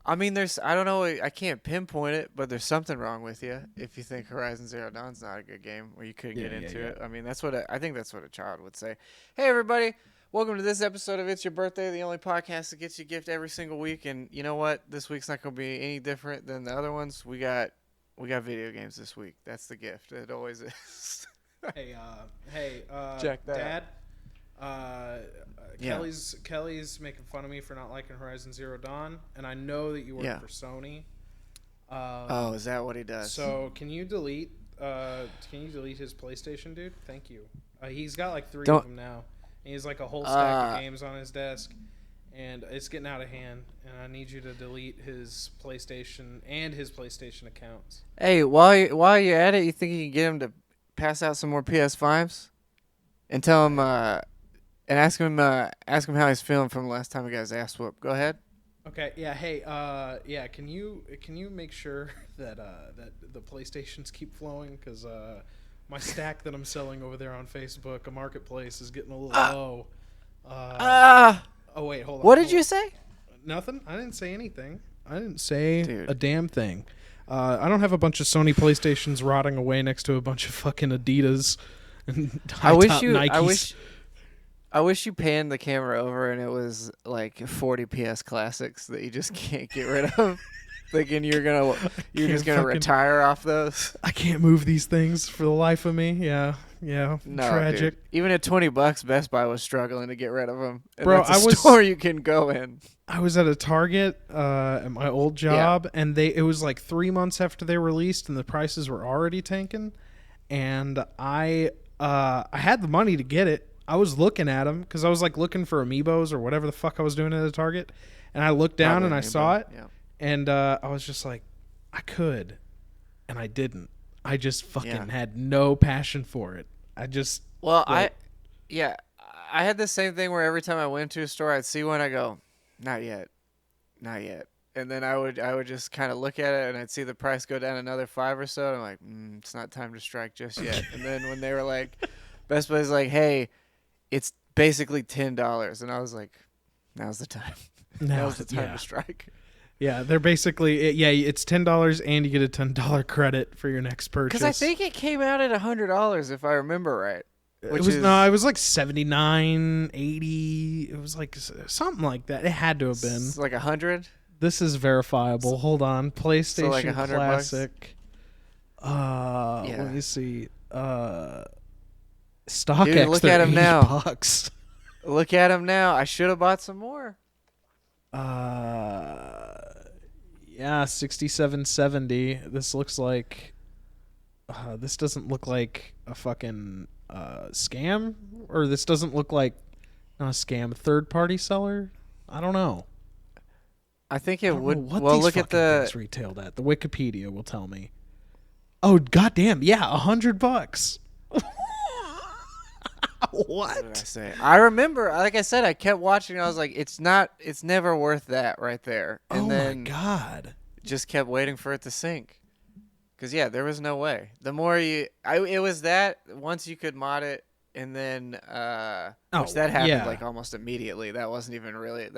I mean, I don't know, I can't pinpoint it, but there's something wrong with you if you think Horizon Zero Dawn's not a good game or you couldn't Yeah, get yeah, into yeah. it. I mean, I think that's what a child would say. Hey, everybody. Welcome to this episode of It's Your Birthday, the only podcast that gets you a gift every single week. And you know what? This week's not going to be any different than the other ones. We got video games this week. That's the gift. It always is. Check that. Dad. Yeah. Kelly's making fun of me for not liking Horizon Zero Dawn, and I know that you work Yeah. for Sony. Oh, is that what he does? So can you delete his PlayStation, dude? Thank you. He's got like 3 Don't- of them now. And he has like a whole stack of games on his desk, and it's getting out of hand. And I need you to delete his PlayStation and his PlayStation accounts. Hey, while you're at it, you think you can get him to pass out some more PS5s and tell him and ask him how he's feeling from the last time he got his ass whooped. Go ahead. Okay. Yeah. Hey. Yeah. Can you make sure that that the PlayStations keep flowing? Because my stack that I'm selling over there on Facebook, a marketplace, is getting a little low. Oh wait, hold on. What did you say? Nothing. I didn't say anything. I didn't say Dude. a damn thing. I don't have a bunch of Sony PlayStations rotting away next to a bunch of fucking Adidas and Nikes. I wish you panned the camera over and it was like 40 PS classics that you just can't get rid of. Thinking you're just gonna retire off those. I can't move these things for the life of me. Yeah. No, Tragic. dude. Even at $20, Best Buy was struggling to get rid of them. And Bro, that's a store you can go in. I was at a Target at my old job, and it was like 3 months after they released, and the prices were already tanking. And I had the money to get it. I was looking at them because I was like looking for amiibos or whatever the fuck I was doing at a Target, and I looked down and I saw it, and I was just like, I could, and I didn't. I just fucking had no passion for it. I had the same thing where every time I went to a store, I'd see one, I go, not yet, and then I would just kind of look at it, and I'd see the price go down another $5 or so, and I'm like, it's not time to strike just yet. And then when they were like, Best Buy's like, hey, it's basically $10, and I was like, now's the time. Now's the time to strike. Yeah, they're basically it's $10 and you get a $10 credit for your next purchase. Because I think it came out at $100 if I remember right. It was like $79, $80. It was like something like that. It had to have been. It's like $100. This is verifiable. Hold on, PlayStation so like $100 Classic. Let me see. StockX. Dude, look at him now. $80. Look at him now. I should have bought some more. Yeah, 6770. This looks like this doesn't look like a fucking scam, or this doesn't look like not a scam, third party seller. I don't know. I think it would. What well, these look at the things retailed at. The Wikipedia will tell me. Oh goddamn! Yeah, $100. What did I say? I remember, like I said, I kept watching. I was like, it's never worth that right there. And then my god! Just kept waiting for it to sink. Cause there was no way. The more it was that once you could mod it, and then which that happened like almost immediately. That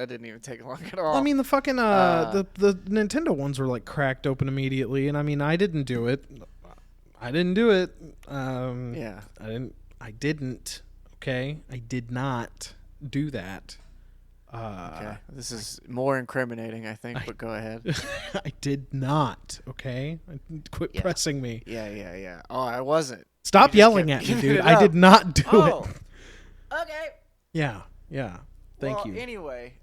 didn't even take long at all. I mean, the fucking the Nintendo ones were like cracked open immediately, and I mean, I didn't do it. I didn't. Okay, I did not do that. Okay, this is more incriminating, I think. But go ahead. I did not. Okay, quit pressing me. Yeah. Oh, I wasn't. Stop yelling at me, dude. I did not do it. Okay. Yeah. Thank you. Anyway,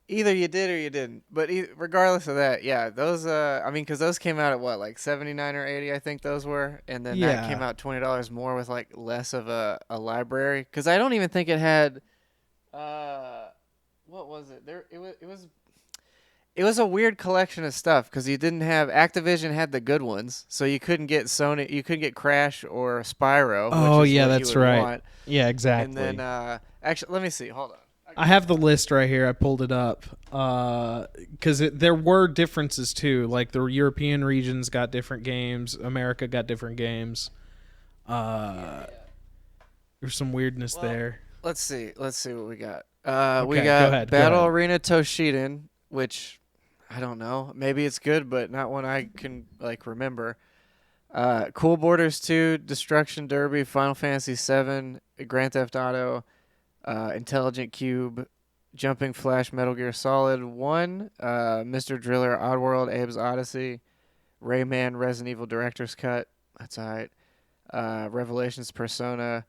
either you did or you didn't. But regardless of that, those. Because those came out at what, like 79 or 80, I think those were, and then that came out $20 more with like less of a library. Because I don't even think it had. What was it? It was a weird collection of stuff because you didn't have Activision had the good ones, so you couldn't get Sony, you couldn't get Crash or Spyro. Oh which is yeah, what that's you would right. Want. Yeah, exactly. And then actually, let me see. Hold on. I have the list right here. I pulled it up because there were differences too. Like the European regions got different games. America got different games. There's some weirdness there. Let's see what we got. Okay, we go got ahead, Battle Arena Toshinden, which I don't know. Maybe it's good, but not one I can like remember. Cool Borders 2, Destruction Derby, Final Fantasy 7, Grand Theft Auto, Intelligent Cube, Jumping Flash, Metal Gear Solid 1, Mr. Driller, Oddworld, Abe's Odyssey, Rayman, Resident Evil Director's Cut. That's alright. Revelations, Persona,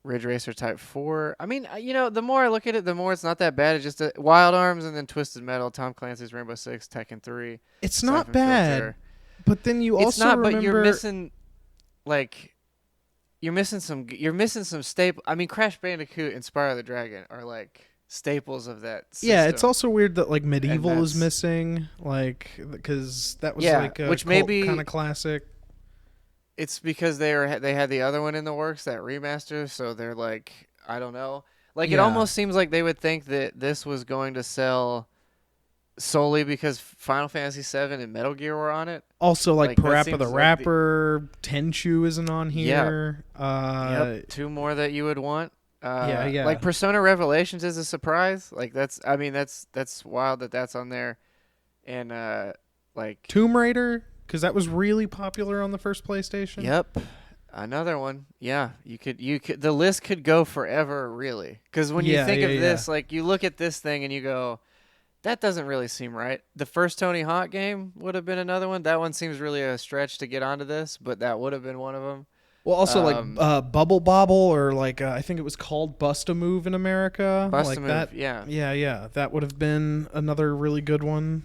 Ridge Racer Type 4. I mean, the more I look at it, the more it's not that bad. It's just Wild Arms and then Twisted Metal, Tom Clancy's Rainbow Six, Tekken 3. It's not Siphon bad, Filter. but then you It's also not, remember but you're missing, like, you're missing some staple. I mean, Crash Bandicoot and Spyro the Dragon are like staples of that system. Yeah, it's also weird that like And Medieval is that's- missing, like because that was Yeah, like a which maybe- kind of classic. It's because they had the other one in the works, that remaster, so they're like, I don't know. Like, it Yeah. almost seems like they would think that this was going to sell solely because Final Fantasy 7 and Metal Gear were on it. Also, like that Parappa seems the like Rapper, Tenchu isn't on Yeah. here. Yep, 2 more that you would want. Yeah. Like Persona Revelations is a surprise. Like that's wild that that's on there, and like Tomb Raider, because that was really popular on the first PlayStation. yep, another one. Yeah, you could the list could go forever really, because when you Yeah, think yeah, of this, like you look at this thing and you go, that doesn't really seem right. The first Tony Hawk game would have been another one. That one seems really a stretch to get onto this, but that would have been one of them. Well, also Um, like Bubble Bobble, or like I think it was called Bust a Move in America. Bust a like Move, that. yeah. Yeah. That would have been another really good one.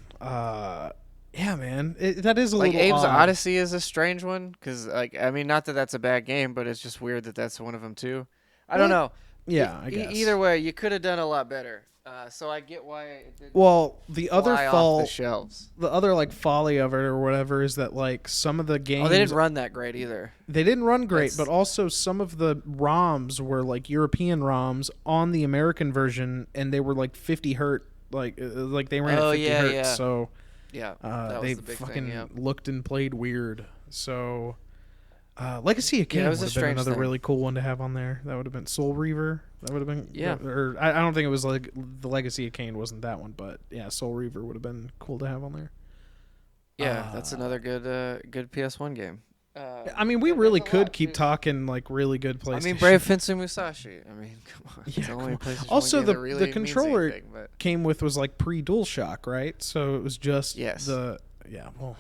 Yeah, man, that is a Like little Abe's odd. Odyssey is a strange one because, like, I mean, not that that's a bad game, but it's just weird that that's one of them too. I don't know. Yeah, I guess. Either way, you could have done a lot better. So I get why it didn't Well, the other fly off fault, the shelves. the other like folly of it or whatever is that like some of the games Oh, they didn't run that great either. they didn't run great, That's- but also some of the ROMs were like European ROMs on the American version, and they were like 50 hertz, like they ran Oh, at 50 yeah, hertz, yeah. so Yeah, that was they the big fucking thing. Yeah. looked and played weird. So Legacy of Kain it would was a have been strange another thing. really cool one to have on there. That would have been Soul Reaver. That would have been Yeah. Or I don't think it was like the Legacy of Kain wasn't that one, but yeah, Soul Reaver would have been cool to have on there. Yeah, that's another good PS1 game. I mean, we but really there's a could lot, keep too. talking like really good PlayStation. I mean, Brave Fencer Musashi. I mean, come on. Yeah, It's the only come on. PlayStation Also, 1 game the that really the means controller anything, but- came with was like pre-DualShock, right? So it was just Yes. the well,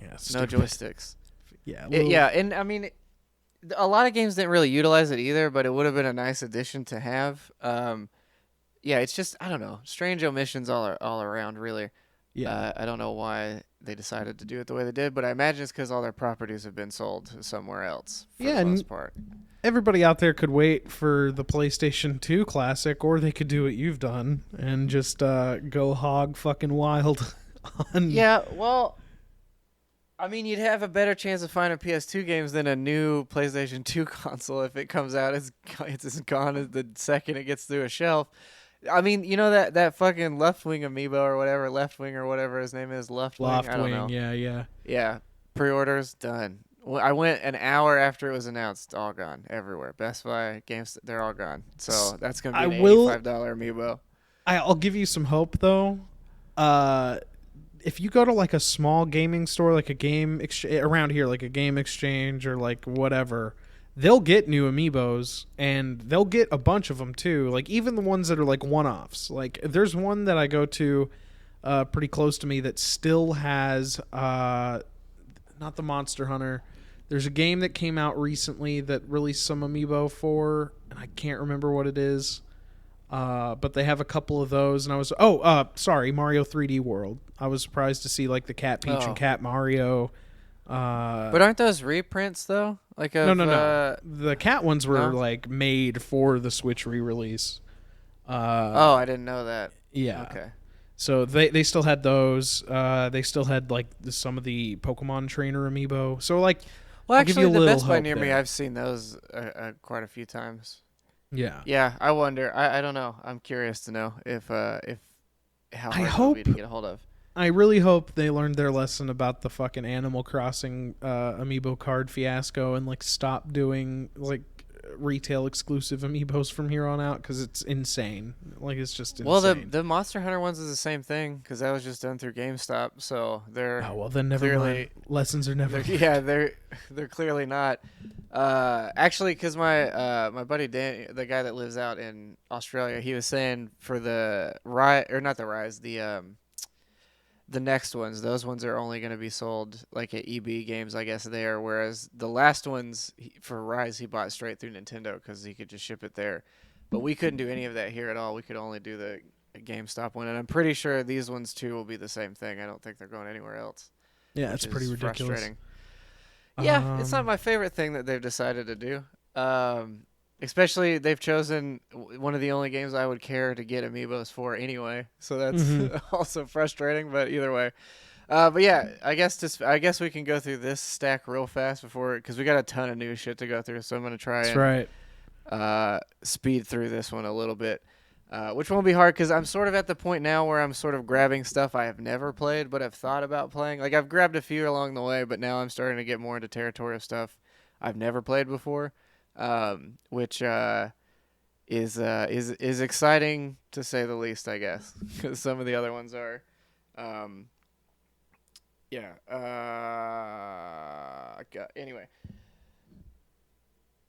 yeah, no stupid. joysticks. Yeah, Yeah, and I mean, a lot of games didn't really utilize it either, but it would have been a nice addition to have. Yeah, it's just I don't know, strange omissions all around, really. yeah. I don't know why they decided to do it the way they did, but I imagine it's because all their properties have been sold somewhere else for Yeah, the and most part. Everybody out there could wait for the PlayStation 2 classic, or they could do what you've done and just go hog fucking wild on. Yeah, well, I mean, you'd have a better chance of finding PS2 games than a new PlayStation 2 console if it comes out. It's as gone as the second it gets through a shelf. I mean, you know that fucking luftwing amiibo or whatever, leftwing or whatever his name is, luftwing. I don't know. Loftwing, yeah. Yeah, pre-orders done. Well, I went an hour after it was announced, all gone everywhere. Best Buy, games, they're all gone. So that's gonna be I an will- $85 amiibo. I'll give you some hope though. If you go to like a small gaming store, like a game around here, like a Game Exchange or like whatever, they'll get new amiibos, and they'll get a bunch of them too. Like even the ones that are like one-offs. Like there's one that I go to pretty close to me that still has not the Monster Hunter. There's a game that came out recently that released some amiibo for, and I can't remember what it is. But they have a couple of those, and I was sorry, Mario 3D World. I was surprised to see like the Cat Peach Oh. and Cat Mario. But aren't those reprints though? Like of, No. The cat ones were no? like made for the Switch re-release. Oh, I didn't know that. Yeah. Okay. So they still had those. They still had like some of the Pokemon Trainer amiibo. So like, Well, I'll give you actually, a the little Best Buy hope near me, there. I've seen those quite a few times. yeah. Yeah, I wonder. I don't know. I'm curious to know if how hard it would be to hope- get a hold of. I really hope they learned their lesson about the fucking Animal Crossing amiibo card fiasco and like stop doing like retail exclusive amiibos from here on out because it's insane. Like it's just insane. Well, the Monster Hunter ones is the same thing because that was just done through GameStop, so they're oh well, then never clearly mind. Lessons are never. yeah, they're clearly not. Actually, because my buddy Dan, the guy that lives out in Australia, he was saying for the Rise, or not the Rise, the next ones, those ones are only going to be sold like at EB Games, I guess, there. Whereas the last ones for Rise, he bought straight through Nintendo because he could just ship it there. But we couldn't do any of that here at all. We could only do the GameStop one. And I'm pretty sure these ones, too, will be the same thing. I don't think they're going anywhere else. Yeah, it's pretty ridiculous. Frustrating. Yeah, it's not my favorite thing that they've decided to do. Especially, they've chosen one of the only games I would care to get amiibos for anyway. So that's also frustrating, but either way. But yeah, I guess we can go through this stack real fast because we got a ton of new shit to go through. So I'm gonna try speed through this one a little bit, which won't be hard because I'm sort of at the point now where I'm sort of grabbing stuff I have never played but have thought about playing. Like I've grabbed a few along the way, but now I'm starting to get more into territory of stuff I've never played before. Which is exciting to say the least, I guess, because some of the other ones are, anyway.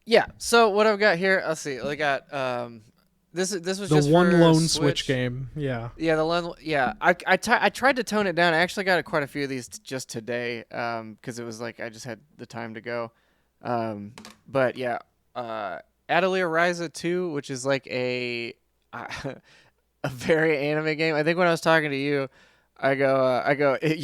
Yeah. So what I've got here, let's see. I got this was the just one for lone Switch game. Yeah. Yeah, the lone. Yeah, I tried to tone it down. I actually got quite a few of these just today, because it was like I just had the time to go. But yeah. Atelier Ryza 2, which is like a very anime game. I think when I was talking to you, I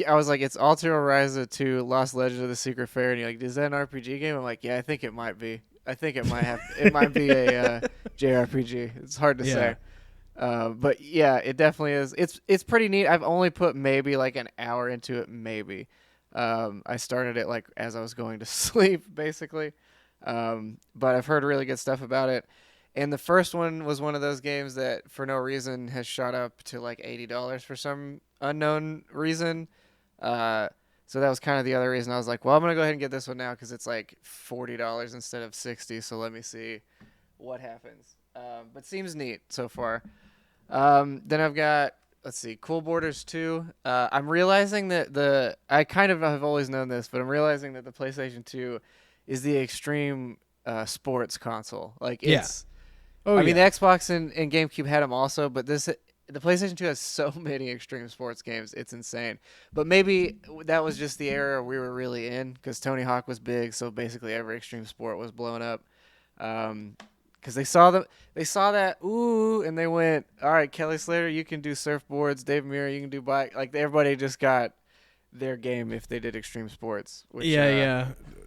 was like, it's Altair Ryza 2, Lost Legend of the Secret Fair, and you're like, is that an RPG game? I'm like, yeah, I think it might be. I think it might be a JRPG. It's hard to say. But yeah, it definitely is. It's pretty neat. I've only put maybe like an hour into it, maybe. I started it like as I was going to sleep, basically. But I've heard really good stuff about it. And the first one was one of those games that for no reason has shot up to like $80 for some unknown reason. So that was kind of the other reason I was like, well, I'm going to go ahead and get this one now because it's like $40 instead of $60. So let me see what happens. But seems neat so far. Then I've got, let's see, Cool Borders 2. I'm realizing that I kind of have always known this, but I'm realizing that the PlayStation 2 is the extreme sports console. Like it's, I mean, the Xbox and GameCube had them also, but the PlayStation 2 has so many extreme sports games. It's insane. But maybe that was just the era we were really in because Tony Hawk was big, so basically every extreme sport was blown up. Because they saw that, ooh, and they went, all right, Kelly Slater, you can do surfboards. Dave Mirra, you can do bike. Like everybody just got their game if they did extreme sports. Which,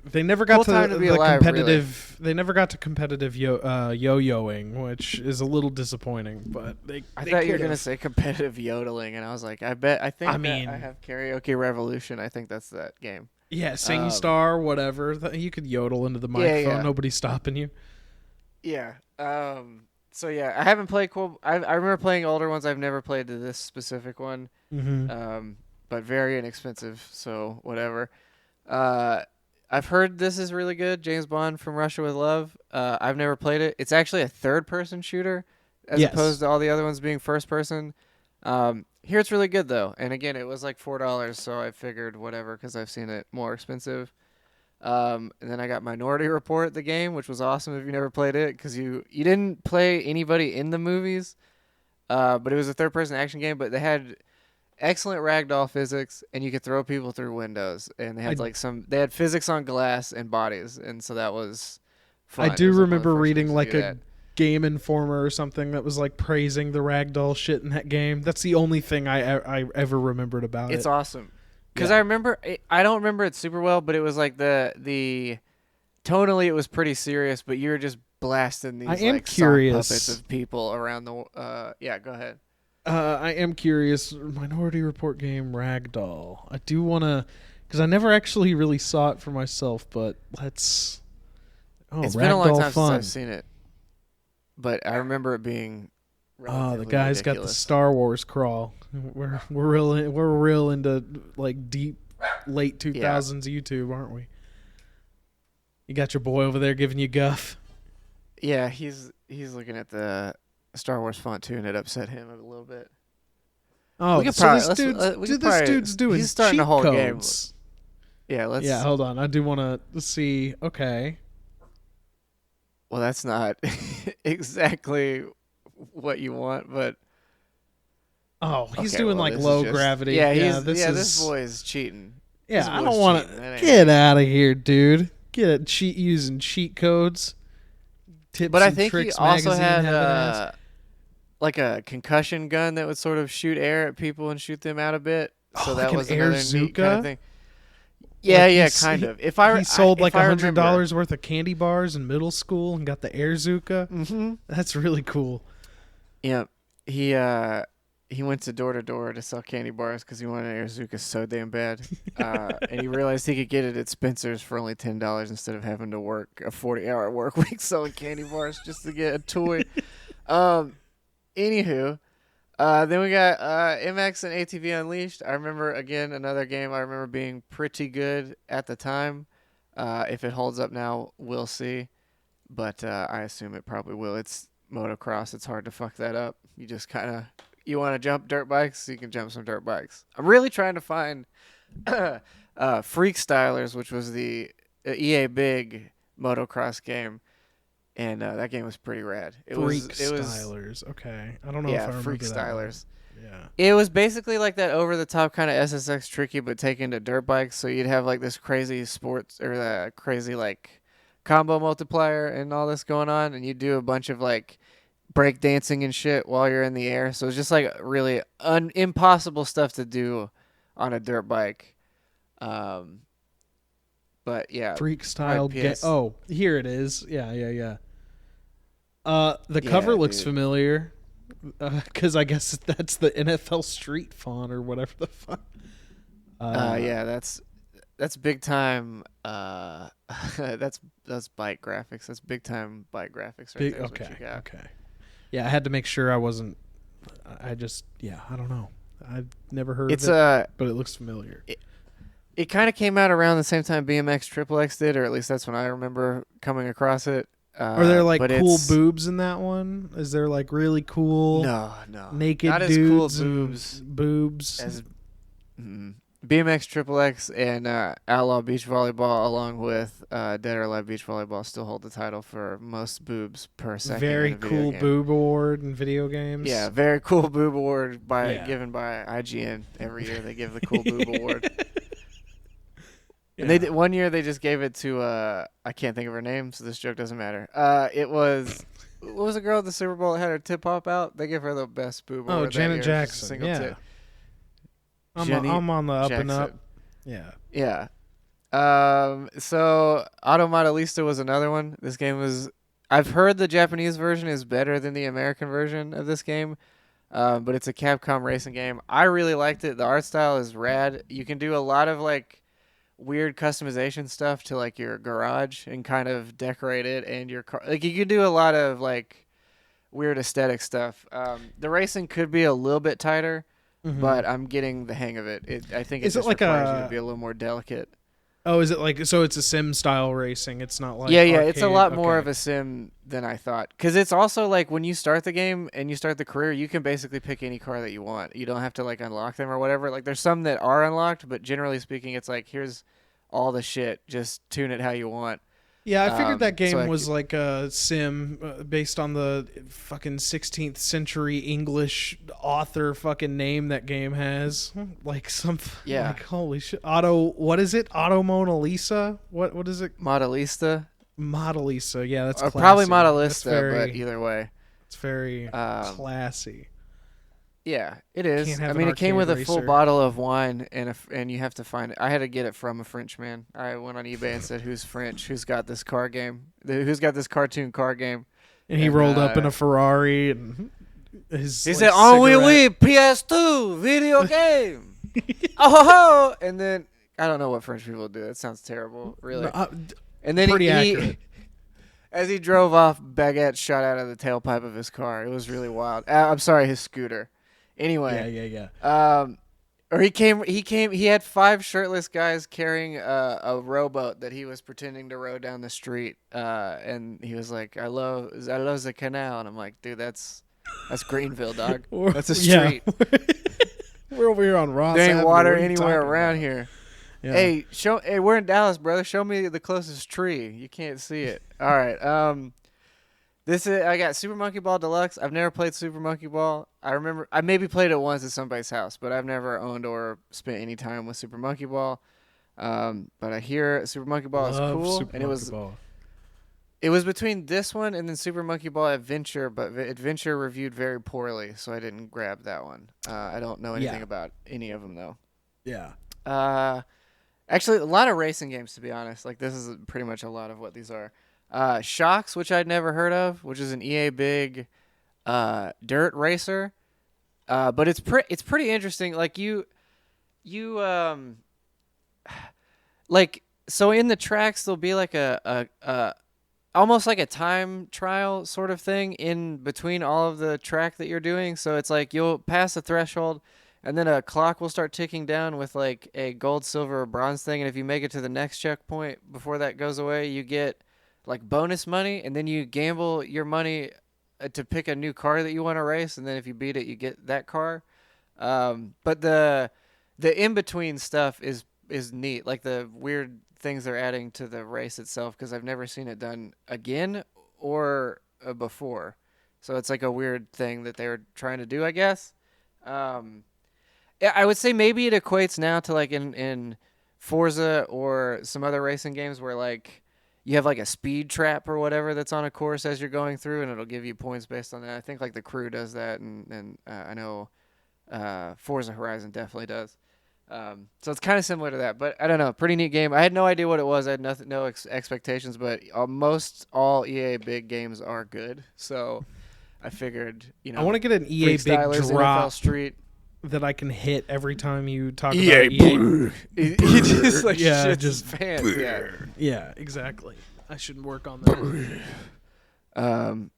they never got to the alive, competitive. Really. They never got to competitive yo-yoing, which is a little disappointing. But I thought you were gonna say competitive yodeling, and I was like, I have Karaoke Revolution. I think that's that game. Yeah, SingStar, whatever. You could yodel into the microphone. Yeah. Nobody's stopping you. Yeah. So yeah, I haven't played cool. I remember playing older ones. I've never played to this specific one. Mm-hmm. But very inexpensive, so whatever. I've heard this is really good, James Bond from Russia with Love. I've never played it. It's actually a third-person shooter, as opposed to all the other ones being first-person. Here it's really good, though. And again, it was like $4, so I figured whatever, because I've seen it more expensive. And then I got Minority Report, the game, which was awesome if you never played it, because you didn't play anybody in the movies, but it was a third-person action game, but they had excellent ragdoll physics, and you could throw people through windows, and they had they had physics on glass and bodies, and so that was fun. I do remember reading like a Game Informer or something that was like praising the ragdoll shit in that game. That's the only thing I ever remembered about it. It's awesome because I remember I don't remember it super well, but it was like the tonally it was pretty serious, but you were just blasting these sock puppets of people around the go ahead. I am curious. Minority Report game Ragdoll. I do want to, because I never actually really saw it for myself. But let's. Oh, it's Ragdoll been a long time fun. since I've seen it, but I remember it being. Oh, the guy's got the Star Wars crawl. We're real into like deep late 2000s YouTube, aren't we? You got your boy over there giving you guff. Yeah, he's looking at the Star Wars font too, and it upset him a little bit. We Oh, could so probably this dude's we could this probably dude's doing he's starting the cheat whole game. codes. Yeah, Yeah, let's. hold on. I do want to see. Okay. Well, that's not exactly what you want, but Oh, he's okay. doing Well, like this is low just gravity. Yeah, this boy is cheating. Yeah, This I boy's don't want cheating. to That ain't get right. out of here, dude. Get it cheat using cheat codes. But Tips I and think he tricks also magazine had having ass. like a concussion gun that would sort of shoot air at people and shoot them out a bit. So Oh, like that an was air another neat kind of Zuka. thing. Yeah, Like yeah, kind of. he sold like if I remember, $100 worth of candy bars in middle school and got the air Zuka. mm-hmm. That's really cool. Yeah, he went to door to sell candy bars because he wanted an Airzuka so damn bad, and he realized he could get it at Spencer's for only $10 instead of having to work a 40-hour work week selling candy bars just to get a toy. Anywho, then we got MX and ATV Unleashed. I remember again another game I remember being pretty good at the time. If it holds up now, we'll see. But I assume it probably will. It's motocross. It's hard to fuck that up. You just kind of you want to jump dirt bikes, you can jump some dirt bikes. I'm really trying to find Freak Stylers, which was the EA Big motocross game, and that game was pretty rad. Freak Stylers. Okay, I don't know if I remember Freak that Stylers. one. Yeah. It was basically like that over the top kind of SSX tricky, but taken to dirt bikes. So you'd have like this crazy sports or the crazy like combo multiplier and all this going on, and you do a bunch of like break dancing and shit while you're in the air. So it's just like really impossible stuff to do on a dirt bike. But yeah, Freak style game. PS. Oh, here it is. Yeah. The Yeah, cover looks dude. familiar, because I guess that's the NFL Street font or whatever the fuck. Yeah, that's big time. That's bike graphics. That's big time bike graphics right there. Is what you got. Okay. Yeah, I had to make sure I wasn't. I don't know. I've never heard It's of it, but it looks familiar. It kind of came out around the same time BMX Triple X did, or at least that's when I remember coming across it. Are there like but cool boobs in that one? Is there like really cool No, naked not as dudes cool and boobs as BMX Triple X and Outlaw Beach Volleyball, along with Dead or Alive Beach Volleyball, still hold the title for most boobs per second. Very in a video cool game. boob award in video games? Yeah, very cool boob award Yeah. given by IGN every year. They give the cool boob award. Yeah. And they did, one year they just gave it to I can't think of her name, so this joke doesn't matter. It was what was the girl at the Super Bowl that had her tip pop out? They give her the best boob award. Janet that year. Jackson. Single Yeah. tit. I'm on the up Jackson. and up. Yeah. Yeah. So Automodelista was another one. This game was. I've heard the Japanese version is better than the American version of this game, but it's a Capcom racing game. I really liked it. The art style is rad. You can do a lot of like weird customization stuff to like your garage and kind of decorate it and your car. Like you could do a lot of like weird aesthetic stuff. The racing could be a little bit tighter. Mhm. But I'm getting the hang of it. I think it Is it just like requires you to be a little more delicate. Oh, is it like so? It's a sim style racing. It's not like Yeah, it's a arcade? lot more Okay. of a sim than I thought. Because it's also like when you start the game and you start the career, you can basically pick any car that you want. You don't have to like unlock them or whatever. Like there's some that are unlocked, but generally speaking, it's like here's all the shit. Just tune it how you want. Yeah, I figured that game so was like a sim based on the fucking 16th century English author fucking name that game has. Like some Yeah. like holy shit. What is it? Auto Mona Lisa? What is it? Modelista. Modelisa. Yeah, that's Or classy. probably That's Modelista, but either way. It's very classy. Yeah, it is. Can't I have mean, an it came with arcade a full racer. bottle of wine, and you have to find it. I had to get it from a French man. I went on eBay and said, "Who's French? Who's got this car game? Who's got this cartoon car game?" And he rolled up in a Ferrari and he said, "Oh, oui, PS2 video game." Oh, and then I don't know what French people do. That sounds terrible, really. And then pretty he accurate. as he drove off, baguette shot out of the tailpipe of his car. It was really wild. I'm sorry, his scooter. Anyway, Yeah. Or he had 5 shirtless guys carrying a rowboat that he was pretending to row down the street. And he was like, I love the canal. And I'm like, dude, that's Greenville, dog. That's a street. We're over here on Ross There ain't Avenue. water What are you anywhere talking around about? here. Yeah. Hey, we're in Dallas, brother. Show me the closest tree. You can't see it. All right. I got Super Monkey Ball Deluxe. I've never played Super Monkey Ball. I remember I maybe played it once at somebody's house, but I've never owned or spent any time with Super Monkey Ball. But I hear Super Monkey Ball is cool, Super and Monkey Ball. it was between this one and then Super Monkey Ball Adventure, but Adventure reviewed very poorly, so I didn't grab that one. I don't know anything about any of them though. Yeah. Actually, a lot of racing games, to be honest. Like, this is pretty much a lot of what these are. Shocks, which I'd never heard of, which is an EA big dirt racer. But it's pretty interesting. Like, like, so in the tracks, there'll be like a almost like a time trial sort of thing in between all of the track that you're doing. So it's like you'll pass a threshold, and then a clock will start ticking down with like a gold, silver, or bronze thing. And if you make it to the next checkpoint before that goes away, you get like bonus money. And then you gamble your money to pick a new car that you want to race. And then if you beat it, you get that car. But the in between stuff is neat. Like the weird things they're adding to the race itself, because I've never seen it done again or before. So it's like a weird thing that they were trying to do, I guess. Yeah, I would say maybe it equates now to like in Forza or some other racing games where like you have like a speed trap or whatever that's on a course as you're going through, and it'll give you points based on that. I think like the Crew does that, and I know Forza Horizon definitely does. So it's kind of similar to that, but I don't know. Pretty neat game. I had no idea what it was. I had no expectations, but most all EA big games are good. So I figured, I want to get an EA big Freestylers, drop NFL Street. that I can hit every time you talk EA, about EA. he just like Yeah, shits just his pants. Yeah. Yeah, exactly. I should work on that.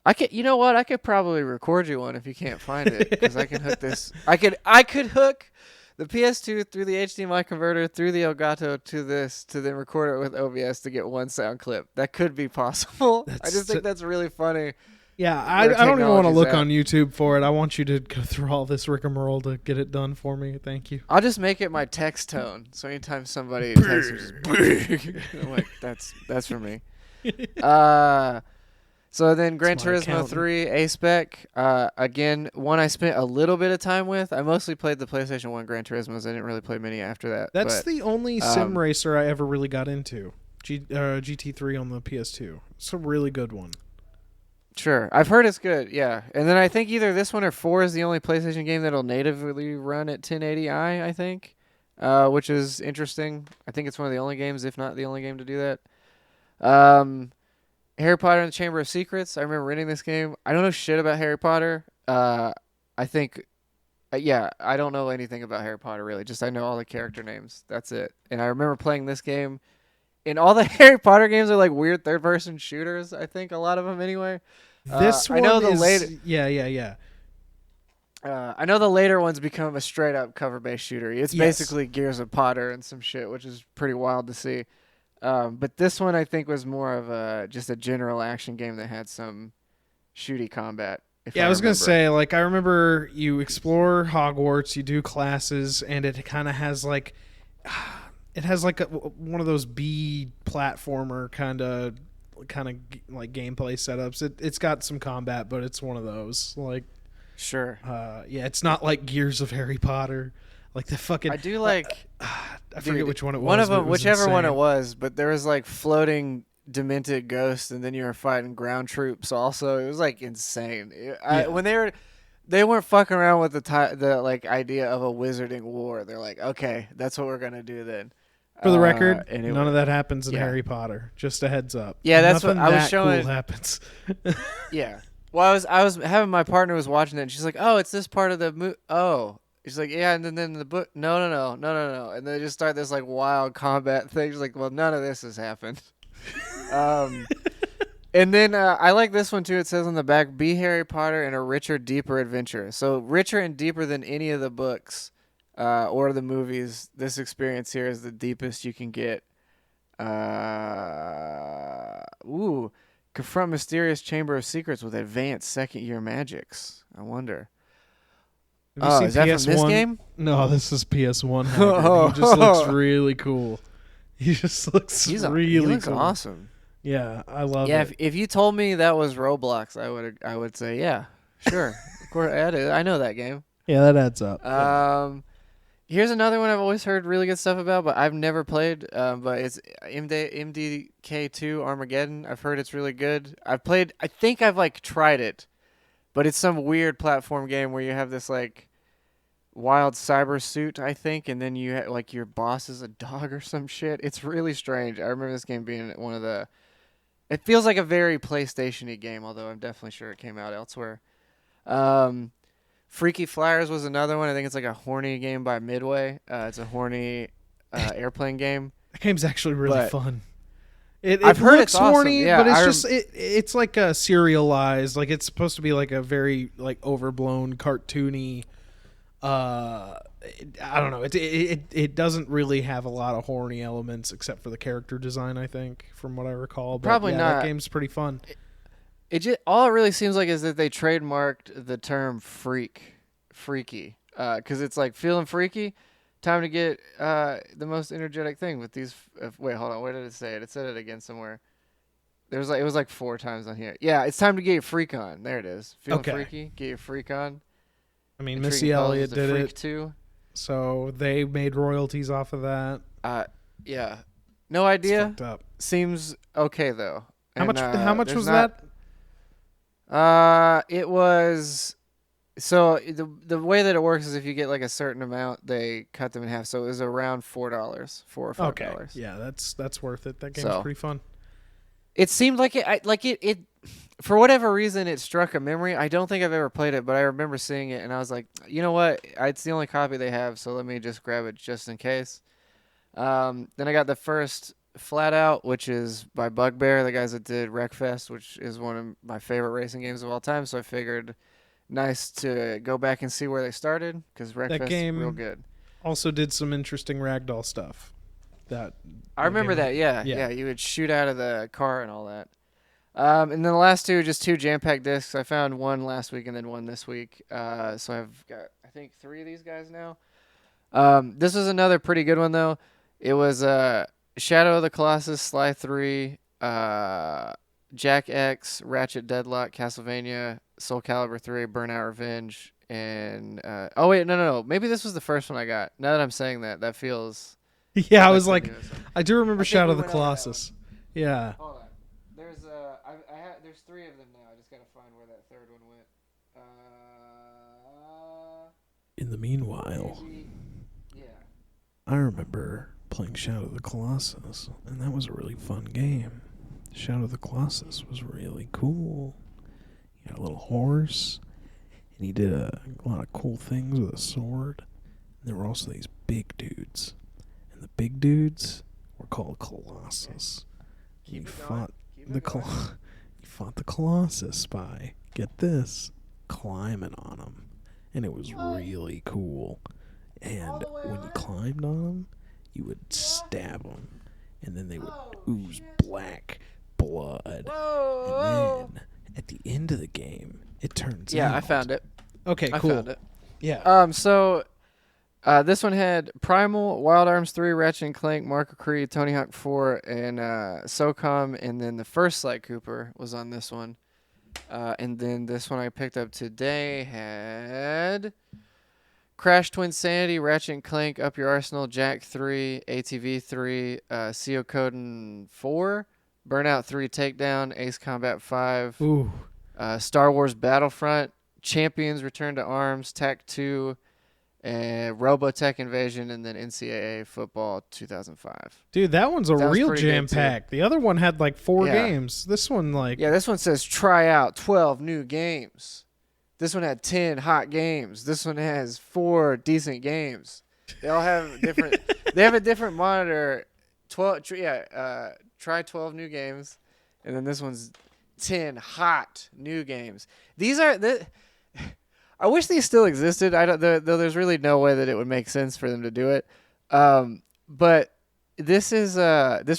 I could. You know what? I could probably record you one if you can't find it, because I can hook this. I could hook the PS2 through the HDMI converter through the Elgato to this to then record it with OBS to get one sound clip. That could be possible. I just think that's really funny. Yeah, I don't even want to technology's look at. on YouTube for it. I want you to go through all this rigmarole to get it done for me. Thank you. I'll just make it my text tone. So anytime somebody texts me, I'm like, that's for me. So then Gran my Turismo accountant. 3 A-Spec, again, one I spent a little bit of time with. I mostly played the PlayStation 1 Gran Turismos. I didn't really play many after that. That's but, the only sim racer I ever really got into. GT3 on the PS2. It's a really good one. Sure. I've heard it's good, yeah. And then I think either this one or 4 is the only PlayStation game that'll natively run at 1080i, I think, which is interesting. I think it's one of the only games, if not the only game, to do that. Harry Potter and the Chamber of Secrets. I remember renting this game. I don't know shit about Harry Potter. I think, I don't know anything about Harry Potter, really. Just I know all the character names. That's it. And I remember playing this game. And all the Harry Potter games are like weird third-person shooters, I think, a lot of them anyway. This one I know the is... later, Yeah. I know the later ones become a straight-up cover-based shooter. It's basically Gears of Potter and some shit, which is pretty wild to see. But this one I think was more of just a general action game that had some shooty combat. Yeah, I was going to say, like, I remember you explore Hogwarts, you do classes, and it kind of has, like... It has, like, one of those B platformer kind of like gameplay setups. It's got some combat, but it's one of those. Like... Sure. Yeah, it's not like Gears of Harry Potter. Like the fucking... I do like... I forget which one it was. One of but them, it was whichever one it insane. was, but there was like floating demented ghosts, and then you were fighting ground troops also. It was like insane. When they weren't fucking around with the like idea of a wizarding war. They're like, okay, that's what we're gonna do then. For the record, anyway. none of that happens in Yeah. Harry Potter. Just a heads up. Yeah, that's Nothing what I was that showing. Cool happens. Yeah. Well, I was having my partner was watching it, and she's like, "Oh, it's this part of the movie." Oh, she's like, "Yeah," and then the book. No, and they just start this like wild combat thing. She's like, "Well, none of this has happened." And then I like this one too. It says on the back, "Be Harry Potter in a richer, deeper adventure." So richer and deeper than any of the books or the movies, this experience here is the deepest you can get. Confront mysterious chamber of secrets with advanced second-year magics. I wonder. Have you seen Is that PS1? from this game? No, this is PS1 Haggard. He just looks really cool. He just looks He really looks cool. awesome. Yeah, I love Yeah, it. if you told me that was Roblox, I would say yeah, sure, of course, I know that game. Yeah, that adds up. Here's another one I've always heard really good stuff about, but I've never played. But it's MDK2 Armageddon. I've heard it's really good. I've played. I think I've like tried it, but it's some weird platform game where you have this like wild cyber suit, I think, and then you like your boss is a dog or some shit. It's really strange. I remember this game being one of the. It feels like a very PlayStation-y game, although I'm definitely sure it came out elsewhere. Freaky Flyers was another one. I think it's like a horny game by Midway. It's a horny airplane game. That game's actually really fun. I've heard looks it's awesome. horny, Yeah, but it's like a serialized. Like it's supposed to be like a very like overblown, cartoony. I don't know. It doesn't really have a lot of horny elements except for the character design, I think, from what I recall. But Probably yeah, not. That game's pretty fun. All it really seems like is that they trademarked the term freaky, because it's like feeling freaky. Time to get the most energetic thing with these. Wait, hold on. Where did it say it? It said it again somewhere. It was like 4 times on here. Yeah, it's time to get your freak on. There it is. Feeling freaky, get your freak on. I mean, Missy Elliott did it too. So they made royalties off of that. Yeah, no idea. It's fucked up. Seems okay though. How much was that? It was. So the way that it works is if you get like a certain amount, they cut them in half. So it was around $4, $4 or $5. Okay, yeah, that's worth it. That game's pretty fun. It seemed like it for whatever reason it struck a memory. I don't think I've ever played it, but I remember seeing it and I was like, you know what? It's the only copy they have, so let me just grab it just in case. Then I got the first Flat Out, which is by Bugbear, the guys that did Wreckfest, which is one of my favorite racing games of all time. So I figured, nice to go back and see where they started because Wreckfest is real good. Also did some interesting ragdoll stuff. I remember that. Yeah. You would shoot out of the car and all that. And then the last two, just 2 Jampack discs. I found one last week and then one this week. So I've got, I think, 3 of these guys now. This was another pretty good one though. It was Shadow of the Colossus, Sly 3, Jack X, Ratchet Deadlock, Castlevania, Soul Calibur 3, Burnout Revenge, and oh wait, no. Maybe this was the first one I got. Now that I'm saying that, that feels. Yeah, I was like, I do remember Shadow of the Colossus. Yeah. Hold on. There's 3 of them now. I just gotta find where that third one went. In the meanwhile, yeah. I remember playing Shadow of the Colossus, and that was a really fun game. Shadow of the Colossus was really cool. You had a little horse, and he did a lot of cool things with a sword. And there were also these big dudes, and the big dudes were called Colossus. You fought the Colossus by, get this, climbing on them, and it was really cool. And when you climbed on them, you would stab them, and then they would ooze black blood. Whoa. And then at the end of the game, it turns out. Yeah, I found it. Okay, I cool. found it. Yeah. So this one had Primal, Wild Arms 3, Ratchet and Clank, Mark of Creed, Tony Hawk 4, and SOCOM, and then the first Sly Cooper was on this one. And then this one I picked up today had Crash Twinsanity, Ratchet and Clank, Up Your Arsenal, Jack 3, ATV 3, CO Coden 4, Burnout 3 Takedown, Ace Combat 5, Ooh. Star Wars Battlefront, Champions Return to Arms, TAC 2, and Robotech Invasion, and then NCAA Football 2005. Dude, that one's a real jam pack. The other one had like 4 games. This one this one says try out 12 new games. This one had 10 hot games. This one has 4 decent games. They all have different. They have a different monitor. 12. Try 12 new games, and then this one's 10 hot new games. These are the. I wish these still existed. I don't. Though there's really no way that it would make sense for them to do it. But this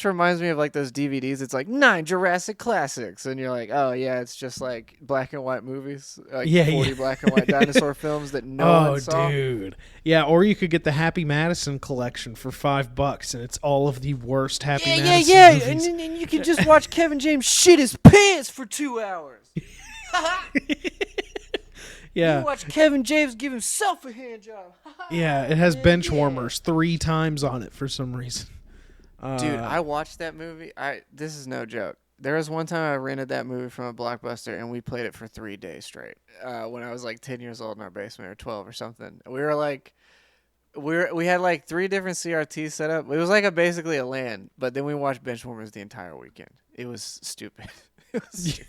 reminds me of like those DVDs. It's like 9 Jurassic classics, and you're like, oh yeah, it's just like black and white movies, like 40 black and white dinosaur films that no one saw. Oh, dude. Yeah, or you could get the Happy Madison collection for $5, and it's all of the worst Happy Madison movies. And you can just watch Kevin James shit his pants for 2 hours. Yeah. You watch Kevin James give himself a hand job. Yeah, it has bench warmers 3 times on it for some reason. Dude, I watched that movie. This is no joke. There was one time I rented that movie from a Blockbuster, and we played it for 3 days straight. When I was like 10 years old in our basement, or 12 or something. We were like, we had like 3 different CRTs set up. It was like basically a LAN, but then we watched Benchwarmers the entire weekend. It was stupid. It was stupid.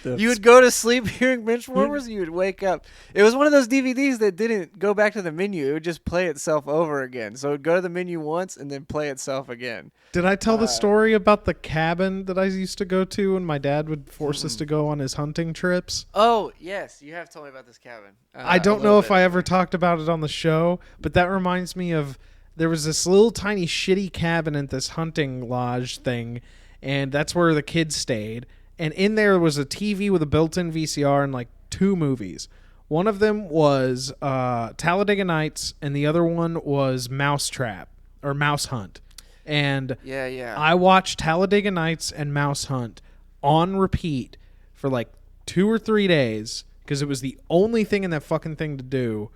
You would go to sleep hearing Benchwarmers, and you would wake up. It was one of those DVDs that didn't go back to the menu. It would just play itself over again. So it would go to the menu once and then play itself again. Did I tell the story about the cabin that I used to go to when my dad would force us to go on his hunting trips? Oh, yes. You have told me about this cabin. I don't know if I ever talked about it on the show, but that reminds me of there was this little tiny shitty cabin at this hunting lodge thing, and that's where the kids stayed. And in there was a TV with a built-in VCR and like 2 movies. One of them was Talladega Nights, and the other one was Mousetrap or Mouse Hunt. And yeah, I watched Talladega Nights and Mouse Hunt on repeat for like 2 or 3 days because it was the only thing in that fucking thing to do.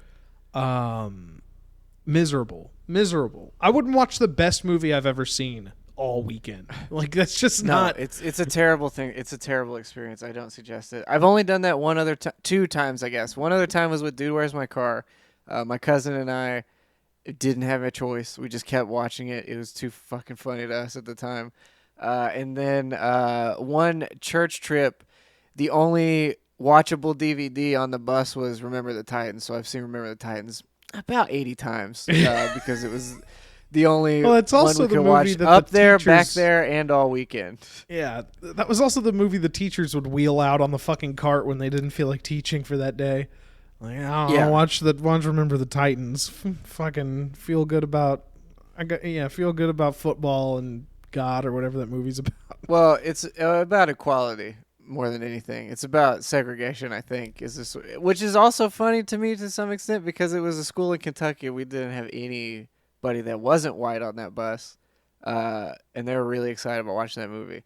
Miserable. I wouldn't watch the best movie I've ever seen all weekend. Like, that's just not. It's a terrible thing. It's a terrible experience. I don't suggest it. I've only done that 2 times, I guess. One other time was with Dude, Where's My Car? My cousin and I didn't have a choice. We just kept watching it. It was too fucking funny to us at the time. And then one church trip, the only watchable DVD on the bus was Remember the Titans. So I've seen Remember the Titans about 80 times because it was the only it's also one we the could movie watch that up the there, teachers, back there, and all weekend. Yeah, that was also the movie the teachers would wheel out on the fucking cart when they didn't feel like teaching for that day. Like, I'll watch Remember the Titans. Fucking feel good about football and God or whatever that movie's about. Well, it's about equality more than anything. It's about segregation, I think, which is also funny to me to some extent because it was a school in Kentucky. We didn't have anybody that wasn't white on that bus, and they were really excited about watching that movie.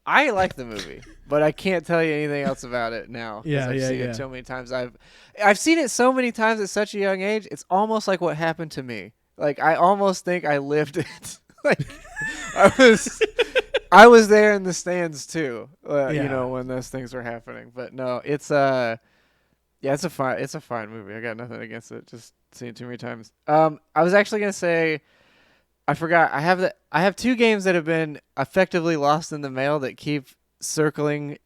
I like the movie, but I can't tell you anything else about it now. I've seen it so many times. I've seen it so many times at such a young age. It's almost like what happened to me. Like, I almost think I lived it. Like, I was there in the stands too. You know, when those things were happening. But no, it's a fine movie. I got nothing against it. Just seen it too many times. I was actually gonna say, I forgot. I have 2 games that have been effectively lost in the mail that keep circling.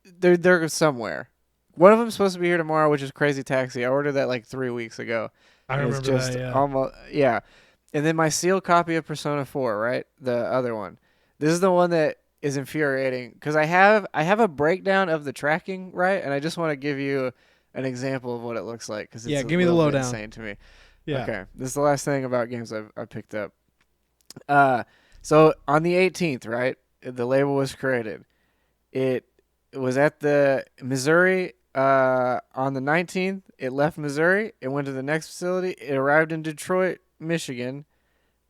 They're somewhere. One of them's supposed to be here tomorrow, which is Crazy Taxi. I ordered that like 3 weeks ago. I remember that. Yeah. Almost, yeah. And then my sealed copy of Persona 4, right? The other one. This is the one that is infuriating because I have a breakdown of the tracking, right? And I just want to give you an example of what it looks like because it's give me the lowdown. Insane to me. Yeah. Okay. This is the last thing about games I picked up. So on the 18th, right? The label was created. It was at the Missouri. On the 19th, it left Missouri. It went to the next facility. It arrived in Detroit, Michigan.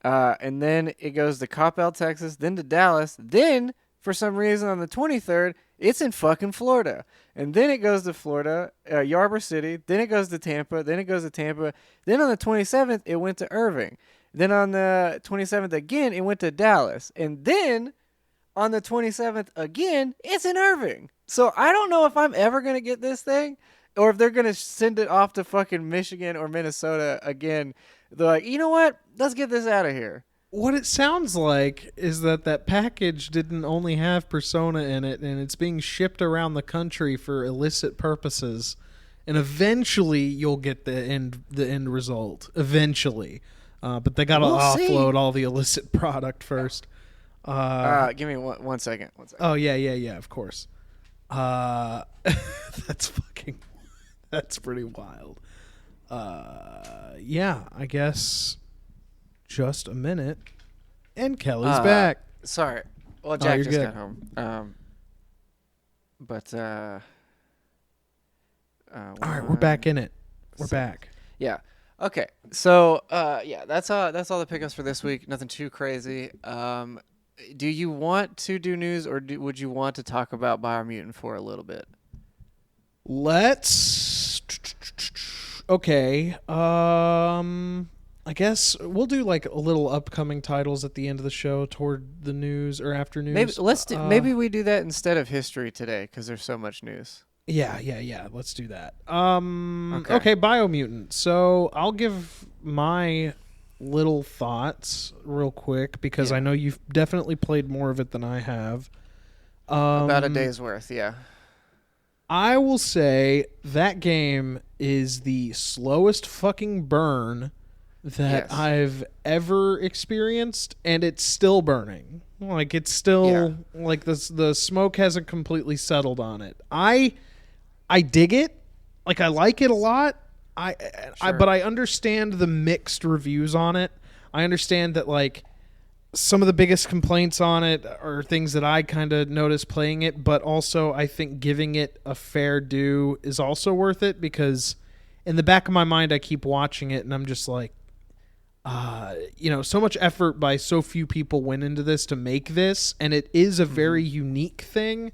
And then it goes to Coppell, Texas, then to Dallas. Then, for some reason, on the 23rd, it's in fucking Florida. And then it goes to Florida, Ybor City. Then it goes to Tampa. Then it goes to Tampa. Then on the 27th, it went to Irving. Then on the 27th again, it went to Dallas. And then on the 27th again, it's in Irving. So I don't know if I'm ever going to get this thing or if they're going to send it off to fucking Michigan or Minnesota again. They're like, you know what? Let's get this out of here. What it sounds like is that package didn't only have Persona in it, and it's being shipped around the country for illicit purposes. And eventually, you'll get the end result. Eventually, but they gotta offload all the illicit product first. Give me one second. Oh yeah. Of course. That's fucking. That's pretty wild. Yeah, I guess just a minute, and Kelly's back. Sorry. Well, Oh, Jack you're just good. got home. But All right, we're back in it. We're sec. back. Yeah. Okay. So, yeah, that's all the pickups for this week. Nothing too crazy. Do you want to do news, or would you want to talk about Biomutant for a little bit? Let's. Okay. I guess we'll do like a little upcoming titles at the end of the show toward the news or after Maybe news. maybe we do that instead of history today because there's so much news. Yeah. Let's do that. Okay. Okay, Biomutant. So I'll give my little thoughts real quick because Yeah. I know you've definitely played more of it than I have. About a day's worth, yeah. I will say that game is the slowest fucking burn that Yes. I've ever experienced, and it's still burning. Like it's still like the smoke hasn't completely settled on it. I dig it. Like I like it a lot. Sure. But I understand the mixed reviews on it. I understand that like some of the biggest complaints on it are things that I kind of noticed playing it, but also I think giving it a fair due is also worth it because in the back of my mind I keep watching it and I'm just like, so much effort by so few people went into this to make this, and it is a very unique thing,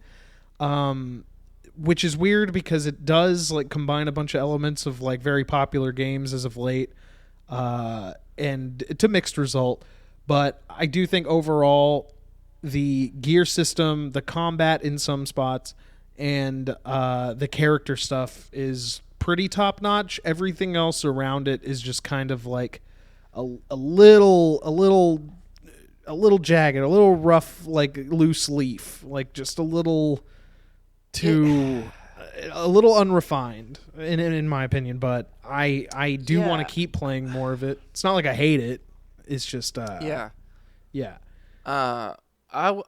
which is weird because it does like combine a bunch of elements of like very popular games as of late, and to mixed result. But I do think overall the gear system, the combat in some spots, and the character stuff is pretty top notch. Everything else around it is just kind of like a little jagged, a little rough, like loose leaf, like just a little a little unrefined in my opinion. But I do want to keep playing more of it. It's not like I hate it. It's just Yeah. yeah. I've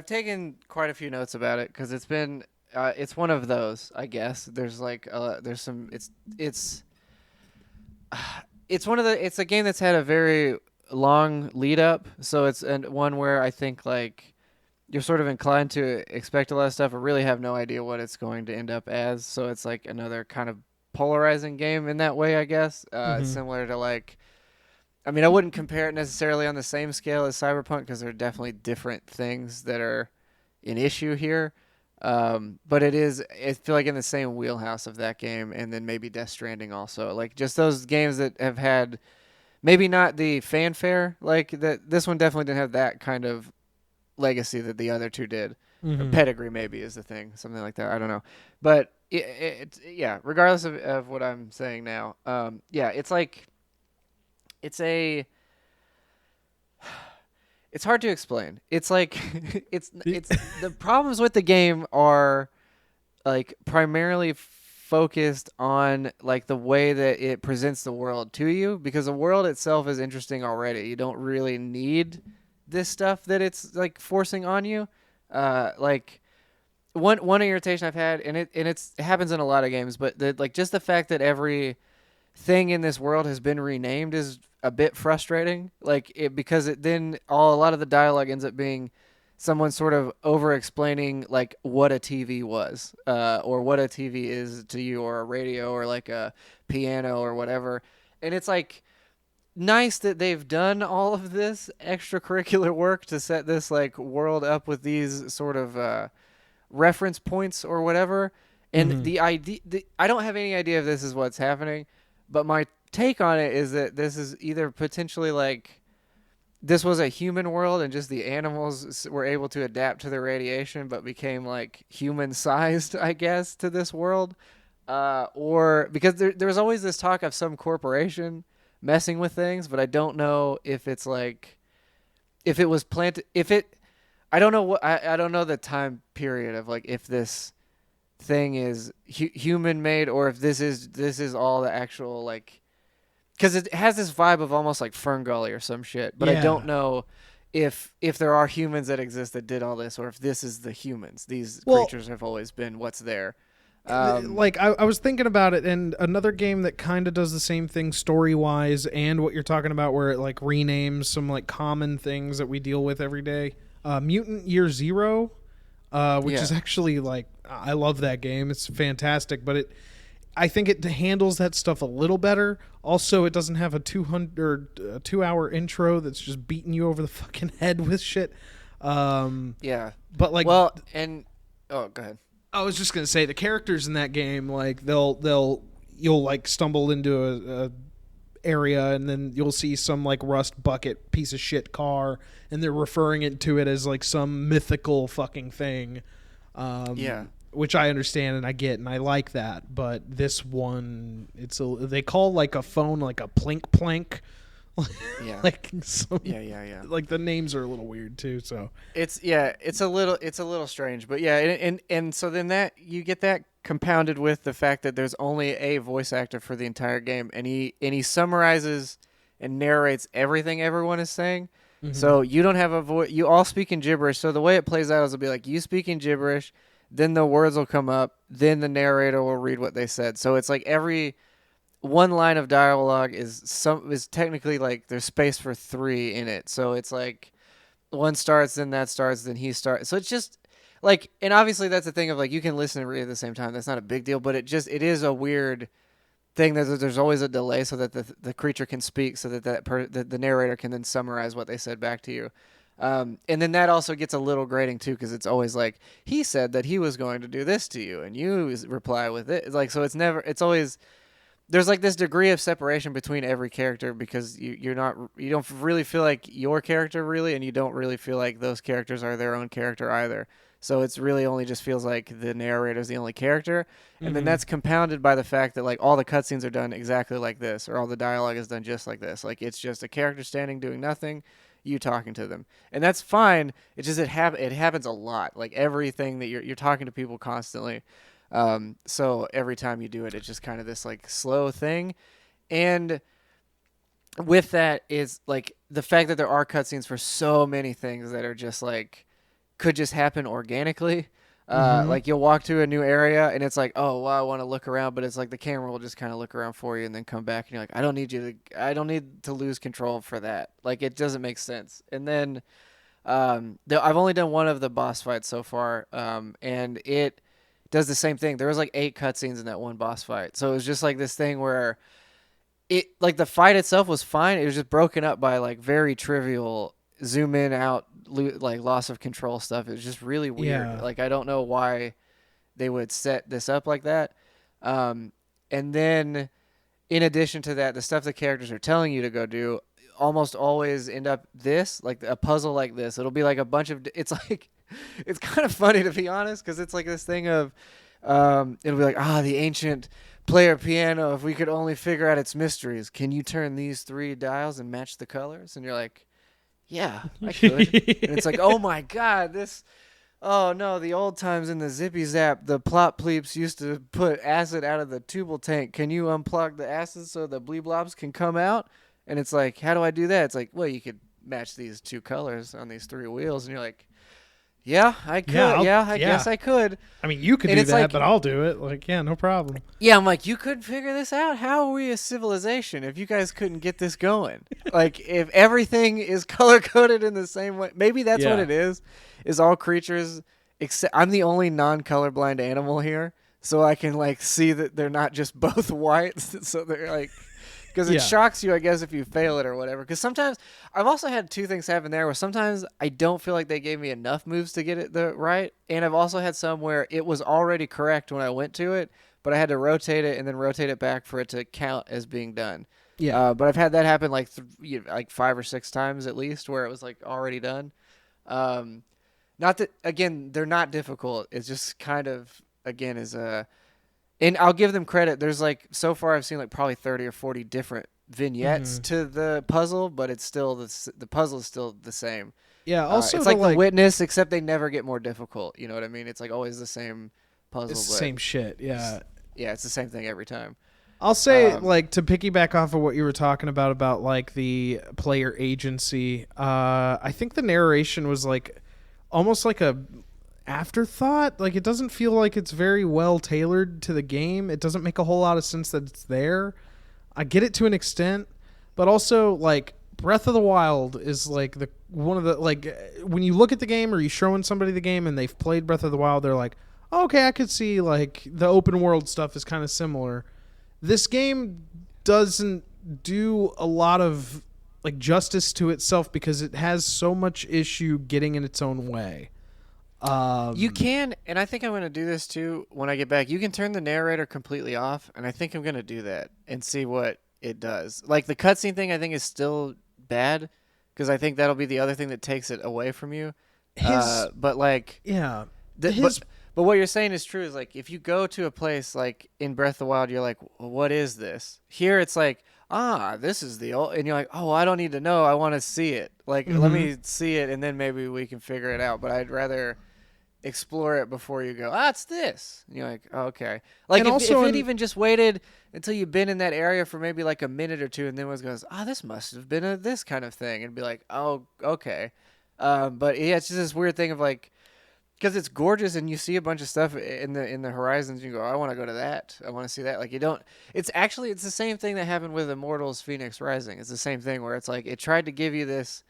taken quite a few notes about it because it's been it's one of those, I guess. There's like there's some it's one of the it's a game that's had a very long lead up, so it's one where I think like you're sort of inclined to expect a lot of stuff or really have no idea what it's going to end up as. So it's like another kind of polarizing game in that way, I guess. It's similar to like, I mean, I wouldn't compare it necessarily on the same scale as Cyberpunk because there are definitely different things that are an issue here. But I feel like in the same wheelhouse of that game, and then maybe Death Stranding also. Like just those games that have had maybe not the fanfare like that. This one definitely didn't have that kind of legacy that the other two did. Or pedigree maybe is the thing, something like that. I don't know, but yeah. Regardless of what I'm saying now, yeah, it's like it's hard to explain. It's like it's the problems with the game are like primarily focused on like the way that it presents the world to you because the world itself is interesting already. You don't really need this stuff that it's like forcing on you. Like one irritation I've had, and it happens in a lot of games, but like just the fact that every thing in this world has been renamed is a bit frustrating. Like because then a lot of the dialogue ends up being someone sort of over explaining like what a TV was, or what a TV is to you, or a radio, or like a piano, or whatever. And it's like nice that they've done all of this extracurricular work to set this like world up with these sort of reference points or whatever. And the idea, I don't have any idea if this is what's happening, but my take on it is that this is either potentially like this was a human world and just the animals were able to adapt to the radiation but became like human sized, I guess, to this world. Or because there was always this talk of some corporation messing with things, but I don't know if it's like if it was planted, I don't know I don't know the time period of like if this thing is human made or if this is all the actual like, because it has this vibe of almost like Ferngully or some shit, but I don't know if there are humans that exist that did all this or if this is the humans. These creatures have always been what's there. Like I was thinking about it, and another game that kind of does the same thing story wise, and what you're talking about, where it like renames some like common things that we deal with every day. Mutant Year Zero, which is actually like I love that game. It's fantastic, but I think it handles that stuff a little better. Also, it doesn't have a 2-hour intro that's just beating you over the fucking head with shit. Yeah, but like, well, and go ahead. I was just gonna say the characters in that game, like you'll like stumble into a area and then you'll see some like rust bucket piece of shit car, and they're referring to it as like some mythical fucking thing. Which I understand and I get and I like that, but this one, they call like a phone like a plink plank. Yeah. Like yeah. Like the names are a little weird too, so it's a little strange, but yeah, and so then that you get that compounded with the fact that there's only a voice actor for the entire game, and he summarizes and narrates everything everyone is saying. Mm-hmm. So you don't have a voice. You all speak in gibberish. So the way it plays out is it'll be like you speak in gibberish, then the words will come up, then the narrator will read what they said. So it's like every one line of dialogue is technically like there's space for 3 in it. So it's like one starts, then that starts, then he starts. So it's just like, and obviously that's the thing of like you can listen and read at the same time. That's not a big deal, but it is a weird thing that there's always a delay so that the creature can speak, so that the narrator can then summarize what they said back to you. And then that also gets a little grating too, because it's always like he said that he was going to do this to you, and you reply with it. It's like, so it's always. There's like this degree of separation between every character, because you don't really feel like your character really, and you don't really feel like those characters are their own character either. So it's really only just feels like the narrator is the only character, and then that's compounded by the fact that like all the cutscenes are done exactly like this, or all the dialogue is done just like this. Like it's just a character standing doing nothing, you talking to them, and that's fine. It's just it happens a lot. Like everything that you're talking to people constantly. So every time you do it, it's just kind of this like slow thing. And with that is like the fact that there are cutscenes for so many things that are just like, could just happen organically. Like you'll walk to a new area and it's like, oh, well, I want to look around, but it's like the camera will just kind of look around for you and then come back and you're like, I don't need to lose control for that. Like it doesn't make sense. And then, I've only done one of the boss fights so far. And it does the same thing. There was like 8 cutscenes in that one boss fight. So it was just like this thing where like the fight itself was fine. It was just broken up by like very trivial zoom in out, like loss of control stuff. It was just really weird. Yeah. Like I don't know why they would set this up like that. And then in addition to that, the stuff the characters are telling you to go do almost always end up like a puzzle like this. It'll be like a bunch of, it's like, it's kind of funny to be honest, because it's like this thing of it'll be like, the ancient player piano, if we could only figure out its mysteries, can you turn these 3 dials and match the colors? And you're like, yeah, I could. And it's like, oh my god, the old times in the zippy zap, the plop pleeps used to put acid out of the tubal tank. Can you unplug the acid so the bleeblobs can come out? And it's like, how do I do that? It's like, well, you could match these 2 colors on these 3 wheels. And you're like, yeah, I could. I guess I could. I mean, you could do that, like, but I'll do it. Like, yeah, no problem. Yeah, I'm like, you couldn't figure this out? How are we a civilization if you guys couldn't get this going? Like, if everything is color-coded in the same way. Maybe that's what it is all creatures, except I'm the only non-colorblind animal here, so I can, like, see that they're not just both white. So they're, like... Because it shocks you, I guess, if you fail it or whatever. Because sometimes, I've also had 2 things happen there where sometimes I don't feel like they gave me enough moves to get it right. And I've also had some where it was already correct when I went to it, but I had to rotate it and then rotate it back for it to count as being done. Yeah. But I've had that happen like 5 or 6 times at least, where it was like already done. Not that, again, they're not difficult. It's just kind of, again, is a... And I'll give them credit. There's like, so far I've seen like probably 30 or 40 different vignettes to the puzzle, but it's still, the puzzle is still the same. Yeah, also it's like The Witness, except they never get more difficult. You know what I mean? It's like always the same puzzle. It's the same shit, yeah. Yeah, it's the same thing every time. I'll say, like, to piggyback off of what you were talking about like the player agency, I think the narration was like almost like a afterthought. Like, it doesn't feel like it's very well tailored to the game. It doesn't make a whole lot of sense that it's there. I get it to an extent, but also like Breath of the Wild is like the one of the like when you look at the game or you showing somebody the game and they've played Breath of the Wild, they're like, oh, okay, I could see like the open world stuff is kind of similar. This game doesn't do a lot of like justice to itself because it has so much issue getting in its own way. You can, and I think I'm going to do this too when I get back. You can turn the narrator completely off, and I think I'm going to do that and see what it does. Like the cutscene thing, I think is still bad because I think that'll be the other thing that takes it away from you. But like, yeah, but what you're saying is true. Is like if you go to a place like in Breath of the Wild, you're like, well, what is this? Here, it's like, this is the old, and you're like, oh, I don't need to know. I want to see it. Like, let me see it, and then maybe we can figure it out. But I'd rather explore it before you go, it's this. And you're like, oh, okay. Like if it even just waited until you've been in that area for maybe like a minute or two and then goes, this must have been this kind of thing. And be like, oh, okay. But yeah, it's just this weird thing of like, because it's gorgeous and you see a bunch of stuff in the horizons. You go, I want to go to that. I want to see that. Like you don't, it's the same thing that happened with Immortals Phoenix Rising. It's the same thing where it's like, it tried to give you this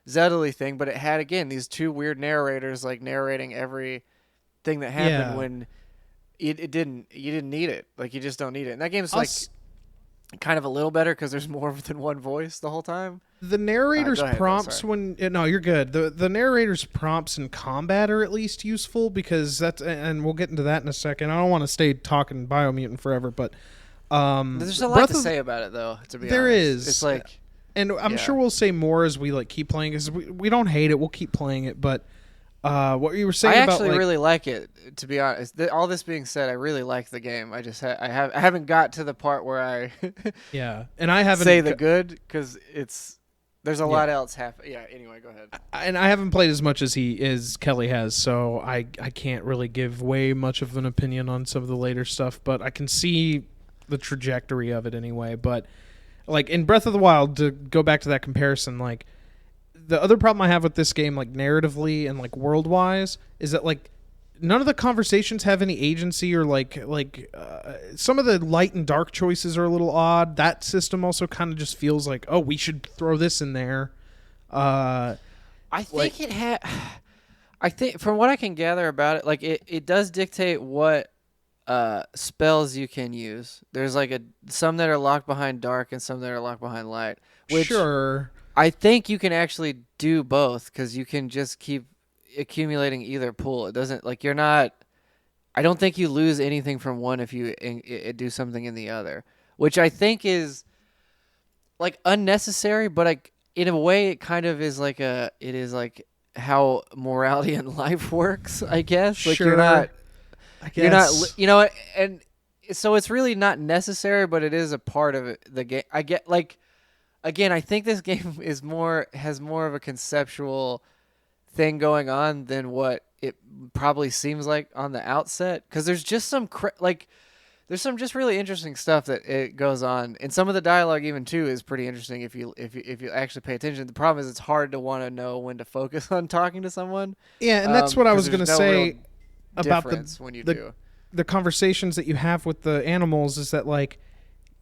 Zelda thing, but it had again these two weird narrators like narrating everything that happened when it didn't. You didn't need it. Like you just don't need it. And that game's like kind of a little better because there's more than one voice the whole time. The narrator's prompts no, you're good. The narrator's prompts in combat are at least useful because that's, and we'll get into that in a second. I don't want to stay talking Biomutant forever, but there's a lot to say about it though. To be honest, there is. It's like. And I'm sure we'll say more as we like keep playing because we don't hate it. We'll keep playing it. But what you were saying I about actually really like it. To be honest, all this being said, I really like the game. I just I haven't got to the part where I and I haven't say the good because there's a lot else happen. Yeah. Anyway, go ahead. And I haven't played as much as Kelly has, so I can't really give way much of an opinion on some of the later stuff. But I can see the trajectory of it anyway. But like in Breath of the Wild, to go back to that comparison, like the other problem I have with this game, like narratively and like world wise, is that like none of the conversations have any agency or like some of the light and dark choices are a little odd. That system also kind of just feels like, oh, we should throw this in there. I think it had. I think from what I can gather about it, like it does dictate what spells you can use. There's like some that are locked behind dark and some that are locked behind light. Which sure. I think you can actually do both because you can just keep accumulating either pool. It doesn't like you're not. I don't think you lose anything from one if you do something in the other, which I think is like unnecessary. But like in a way, it kind of is like it is like how morality in life works. I guess like sure. you're not. I guess. You're not, and so it's really not necessary, but it is a part of it, the game. I get like, again, I think this game has more of a conceptual thing going on than what it probably seems like on the outset. Because there's just there's some just really interesting stuff that it goes on, and some of the dialogue even too is pretty interesting if you actually pay attention. The problem is it's hard to want to know when to focus on talking to someone. Yeah, and that's what I was going to say. About the conversations that you have with the animals is that like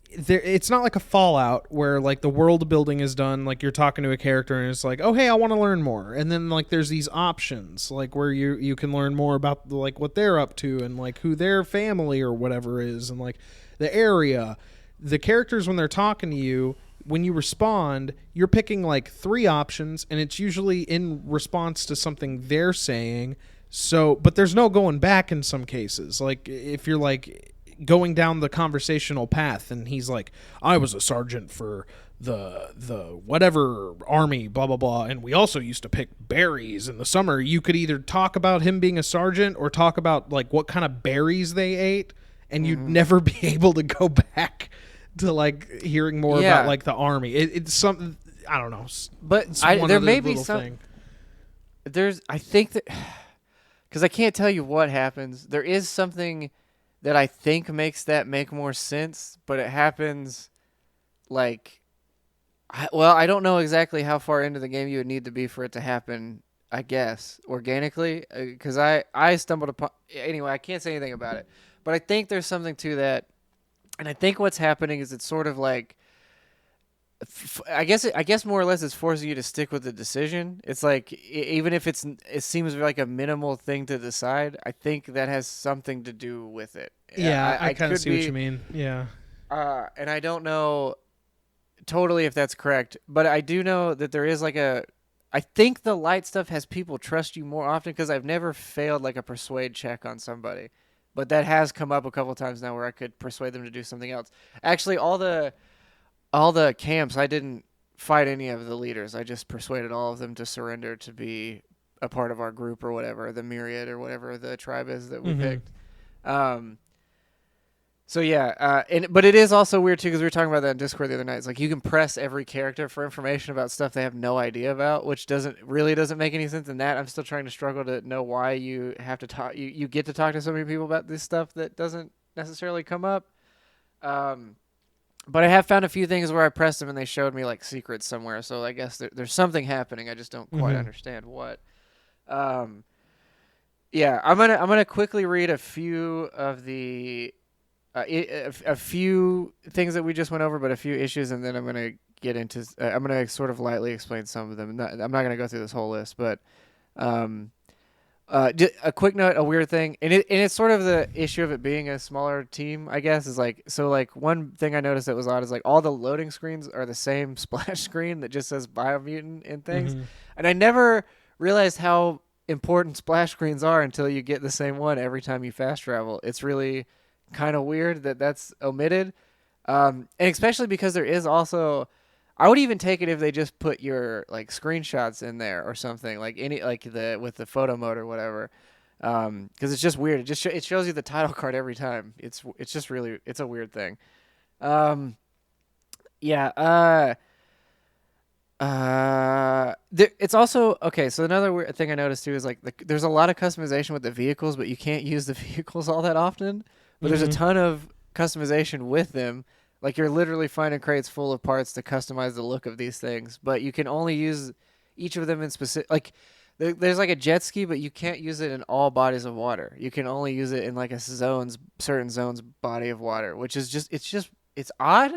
it's not like a Fallout where like the world building is done, like you're talking to a character and it's like, oh hey, I want to learn more, and then like there's these options like where you can learn more about like what they're up to and like who their family or whatever is and like the area. The characters, when they're talking to you, when you respond, you're picking like 3 options and it's usually in response to something they're saying. So, but there's no going back in some cases. Like if you're like going down the conversational path and he's like, I was a sergeant for the whatever army, blah, blah, blah. And we also used to pick berries in the summer. You could either talk about him being a sergeant or talk about like what kind of berries they ate. And you'd never be able to go back to like hearing more about like the army. It's something, I don't know. But there may be some, I think that, because I can't tell you what happens. There is something that I think makes that make more sense, but it happens like, I don't know exactly how far into the game you would need to be for it to happen. I guess, organically, because I stumbled upon. Anyway, I can't say anything about it, but I think there's something to that, and I think what's happening is it's sort of like, I guess more or less it's forcing you to stick with the decision. It's like even if it seems like a minimal thing to decide, I think that has something to do with it. Yeah, I I kind of could see what be, you mean. Yeah. and I don't know totally if that's correct, but I do know that there is like a. I think the light stuff has people trust you more often because I've never failed like a persuade check on somebody, but that has come up a couple times now where I could persuade them to do something else. Actually, all the camps, I didn't fight any of the leaders. I just persuaded all of them to surrender to be a part of our group or whatever, the myriad or whatever the tribe is that we Mm-hmm. picked. Um, so yeah, but it is also weird too because we were talking about that in Discord the other night. It's like you can press every character for information about stuff they have no idea about, which doesn't make any sense. In that, I'm still trying to struggle to know why you have to talk. You get to talk to so many people about this stuff that doesn't necessarily come up. Um, but I have found a few things where I pressed them and they showed me like secrets somewhere. So I guess there's something happening. I just don't quite Mm-hmm. understand what. Um, yeah, I'm gonna quickly read a few of the a few things that we just went over, but a few issues, and then I'm gonna get into. I'm gonna sort of lightly explain some of them. I'm not gonna go through this whole list, but um, a quick note, a weird thing, and it's sort of the issue of it being a smaller team, I guess, is like so. Like one thing I noticed that was odd is like all the loading screens are the same splash screen that just says Biomutant and things, Mm-hmm. and I never realized how important splash screens are until you get the same one every time you fast travel. It's really kind of weird that that's omitted, and especially because there is also. I would even take it if they just put your like screenshots in there or something like any like the with the photo mode or whatever, because it's just weird. It shows you the title card every time. It's just really it's a weird thing. Um, yeah. It's also okay. So another weird thing I noticed too is like there's a lot of customization with the vehicles, but you can't use the vehicles all that often. But there's a Mm-hmm. ton of customization with them. Like you're literally finding crates full of parts to customize the look of these things, but you can only use each of them in specific. Like there's like a jet ski, but you can't use it in all bodies of water. You can only use it in like a certain zone's body of water, which is just it's odd.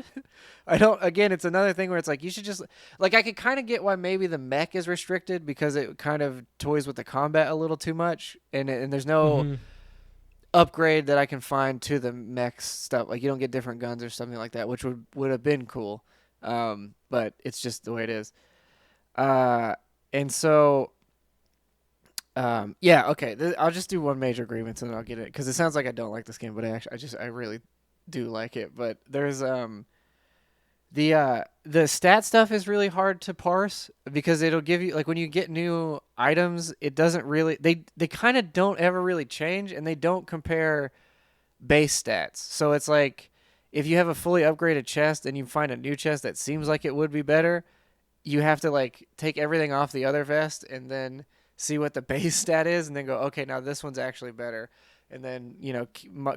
I don't. Again, it's another thing where it's like you should just like I could kind of get why maybe the mech is restricted because it kind of toys with the combat a little too much, and there's no Mm-hmm. upgrade that I can find to the mech stuff. Like you don't get different guns or something like that, which would have been cool. But it's just the way it is. Uh, and so yeah, okay. I'll just do one major grievance and then I'll get it because it sounds like I don't like this game, but I really do like it. But there's the stat stuff is really hard to parse because it'll give you like when you get new items, it doesn't really they kind of don't ever really change and they don't compare base stats. So it's like if you have a fully upgraded chest and you find a new chest that seems like it would be better, you have to like take everything off the other vest and then see what the base stat is and then go, okay, now this one's actually better. And then,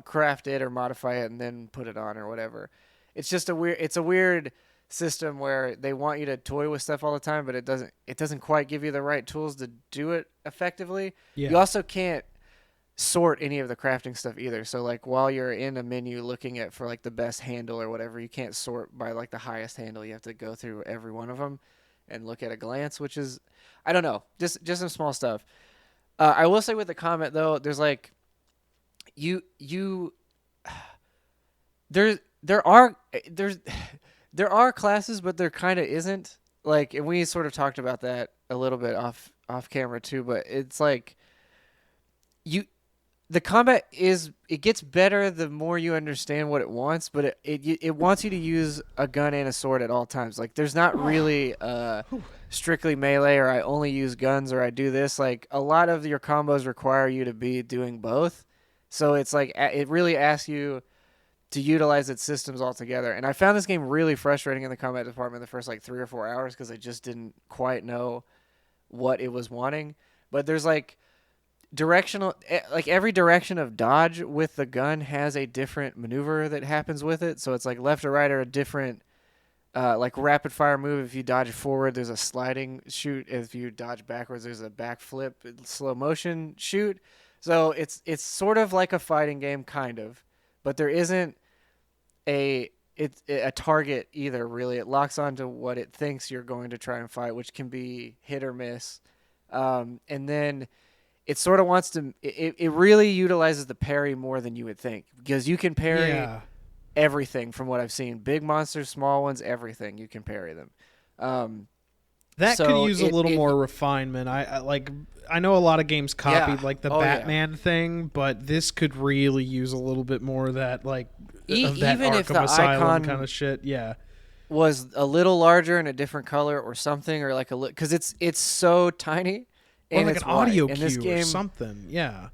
craft it or modify it and then put it on or whatever. It's a weird system where they want you to toy with stuff all the time, but it doesn't quite give you the right tools to do it effectively. You Yeah. also can't sort any of the crafting stuff either. So like while you're in a menu looking at for like the best handle or whatever, you can't sort by like the highest handle. You have to go through every one of them and look at a glance, which is I don't know, just some small stuff. I will say with the comment though, there's like you there's there are classes, but there kind of isn't. Like, and we sort of talked about that a little bit off camera too. But it's like you the combat it gets better the more you understand what it wants, but it wants you to use a gun and a sword at all times. Like there's not really strictly melee or I only use guns or I do this. Like a lot of your combos require you to be doing both. So it's like it really asks you to utilize its systems altogether. And I found this game really frustrating in the combat department the first like 3 or 4 hours because I just didn't quite know what it was wanting. But there's like directional like every direction of dodge with the gun has a different maneuver that happens with it, so it's like left or right or a different like rapid fire move. If you dodge forward, there's a sliding shoot. If you dodge backwards, there's a backflip, slow motion shoot. So it's sort of like a fighting game, kind of, but there isn't a target either. Really, it locks onto what it thinks you're going to try and fight, which can be hit or miss. And then it sort of wants to. It really utilizes the parry more than you would think, because you can parry everything from what I've seen. Big monsters, small ones, everything, you can parry them. That could use a little more refinement. I know a lot of games copied like the Batman thing, but this could really use a little bit more of that, like of that even Arkham if the Asylum icon kind of shit. Yeah, was a little larger in a different color or something, or like because it's so tiny, or and like it's an audio in cue this game, or something. Yeah.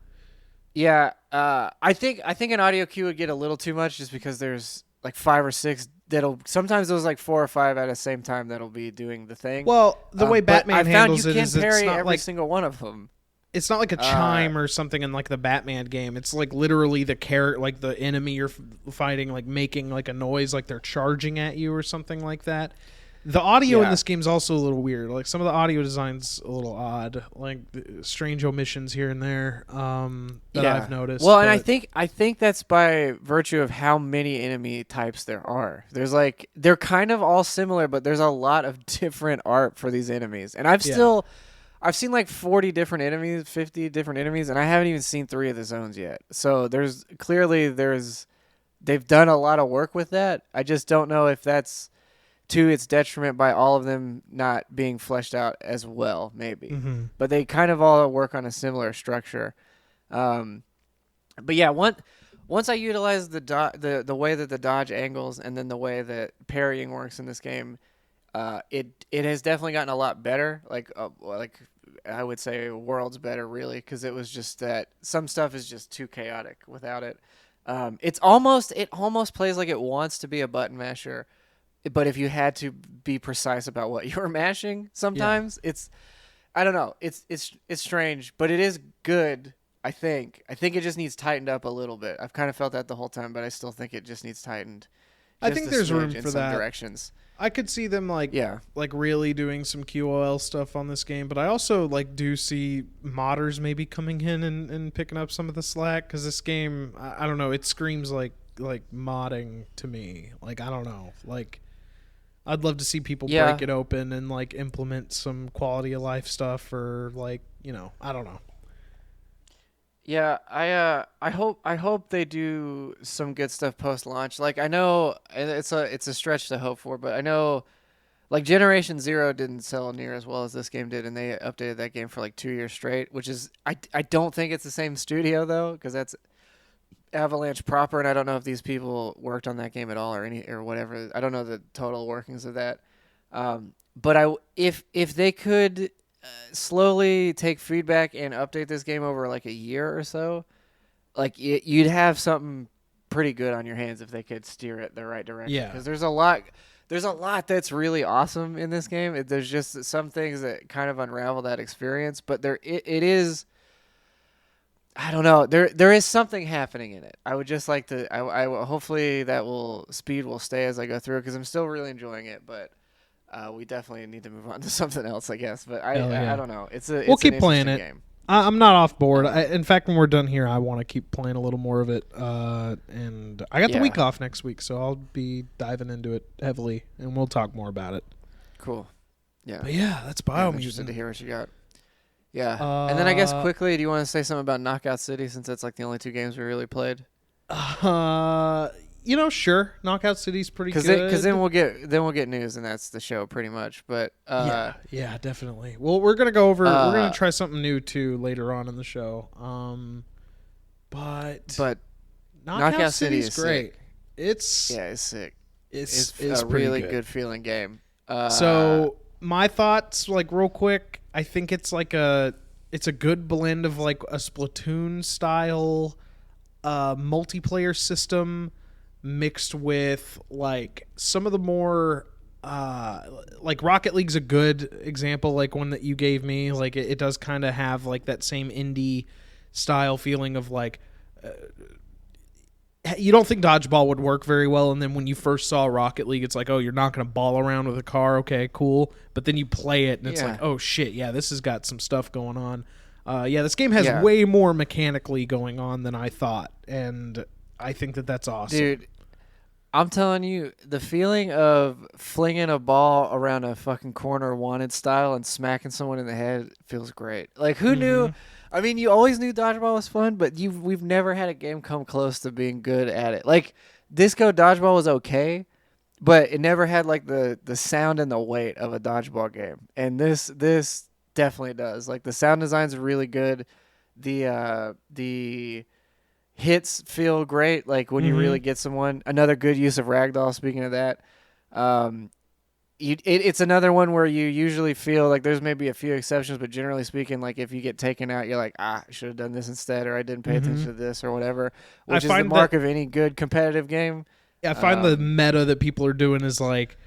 Yeah, I think an audio cue would get a little too much, just because there's like 5 or 6 that'll sometimes there's like 4 or 5 at the same time that'll be doing the thing. Well, the way Batman handles it is it's it's not every like single one of them. It's not like a chime or something in like the Batman game. It's like literally like the enemy you're fighting, like making like a noise, like they're charging at you or something like that. The audio in this game is also a little weird. Like some of the audio design's a little odd, like strange omissions here and there that I've noticed. Well, and I think that's by virtue of how many enemy types there are. There's like they're kind of all similar, but there's a lot of different art for these enemies. And I've seen like 40 different enemies, 50 different enemies, and I haven't even seen 3 of the zones yet. So they've done a lot of work with that. I just don't know if that's to its detriment by all of them not being fleshed out as well, maybe. Mm-hmm. But they kind of all work on a similar structure. But yeah, once I utilize the way that the dodge angles and then the way that parrying works in this game, it has definitely gotten a lot better. Like I would say worlds better, really, because it was just that some stuff is just too chaotic without it. It almost plays like it wants to be a button masher. But if you had to be precise about what you were mashing, sometimes I don't know. It's strange, but it is good. I think it just needs tightened up a little bit. I've kind of felt that the whole time, but I still think it just needs tightened. I think there's room for that. Directions. I could see them like really doing some QOL stuff on this game, but I also like do see modders maybe coming in and picking up some of the slack, because this game, I don't know, it screams like modding to me. Like I don't know, like. I'd love to see people break it open and like implement some quality of life stuff, or like, I don't know. Yeah, I hope they do some good stuff post launch. Like I know it's a stretch to hope for, but I know like Generation Zero didn't sell near as well as this game did, and they updated that game for like 2 years straight, which is I don't think it's the same studio though, because that's Avalanche proper, and I don't know if these people worked on that game at all or whatever. I don't know the total workings of that. But if they could slowly take feedback and update this game over like a year or so, like you'd have something pretty good on your hands if they could steer it the right direction. Yeah, because there's a lot that's really awesome in this game. There's just some things that kind of unravel that experience, but it is. I don't know. There is something happening in it. I would just like to. I hopefully that speed will stay as I go through, because I'm still really enjoying it. But we definitely need to move on to something else, I guess. But I don't know. We'll keep playing it. Game. I'm not off board. In fact, when we're done here, I want to keep playing a little more of it. And I got the week off next week, so I'll be diving into it heavily, and we'll talk more about it. Cool. Yeah. But yeah, that's Biomutant. I'm interested to hear what you got. Yeah. And then I guess quickly, do you want to say something about Knockout City, since that's like the only 2 games we really played? Sure. Knockout City's pretty good. Because then we'll get news, and that's the show pretty much. But yeah, definitely. Well, we're gonna go over. We're gonna try something new too later on in the show. But Knockout City is great. Sick. It's sick. It's a really good feeling game. So my thoughts, like real quick, I think it's a good blend of like a Splatoon style multiplayer system mixed with like some of the more like Rocket League's a good example, like one that you gave me. Like it does kind of have like that same indie style feeling of like you don't think dodgeball would work very well, and then when you first saw Rocket League, it's like, oh, you're not going to ball around with a car. Okay, cool. But then you play it, and it's like, Yeah. oh shit, yeah, this has got some stuff going on. Yeah, this game has Yeah. way more mechanically going on than I thought, and I think that that's awesome. Dude, I'm telling you, the feeling of flinging a ball around a fucking corner wanted style and smacking someone in the head feels great. Like, who knew? I mean, you always knew dodgeball was fun, but we've never had a game come close to being good at it. Like, Disco Dodgeball was okay, but it never had like the sound and the weight of a dodgeball game. And this definitely does. Like, the sound design's really good. The hits feel great, like when you really get someone. Another good use of ragdoll, speaking of that. It's another one where you usually feel like there's maybe a few exceptions, but generally speaking, like if you get taken out, you're like, I should have done this instead, or I didn't pay attention to this or whatever, which is the mark of any good competitive game. I find the meta that people are doing is like,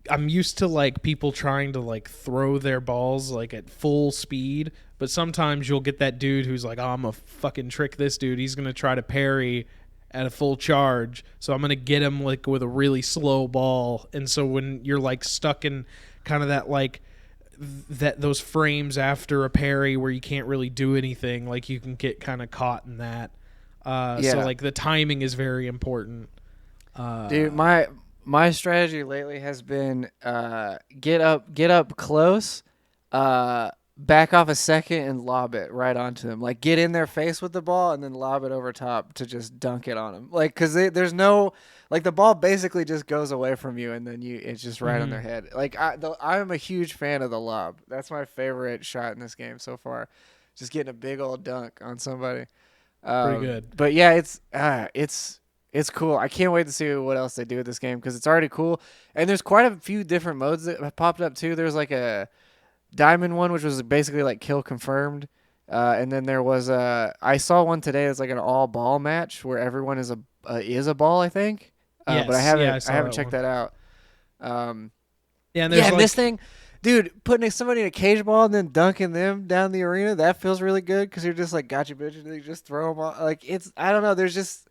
I'm used to like people trying to like throw their balls like at full speed, but sometimes you'll get that dude who's like, oh, I'm gonna fucking trick this dude. He's gonna try to parry at a full charge, so I'm gonna get him like with a really slow ball. And so when you're like stuck in kind of that like those frames after a parry where you can't really do anything, like you can get kind of caught in that. So like the timing is very important. Dude, my strategy lately has been get up close, back off a second and lob it right onto them. Like, get in their face with the ball and then lob it over top to just dunk it on them. Like, because there's no, like, the ball basically just goes away from you and then it's just right on their head. Like, I'm a huge fan of the lob. That's my favorite shot in this game so far. Just getting a big old dunk on somebody. Pretty good. But yeah, it's cool. I can't wait to see what else they do with this game because it's already cool. And there's quite a few different modes that have popped up too. There's like a diamond one, which was basically like kill confirmed. And then there was I saw one today that's like an all ball match where everyone is a ball, I think. Yes, but I haven't that checked that out. And this thing, dude, putting somebody in a cage ball and then dunking them down the arena, that feels really good because you're just like, gotcha, bitch, and you just throw them all. Like, I don't know. There's just,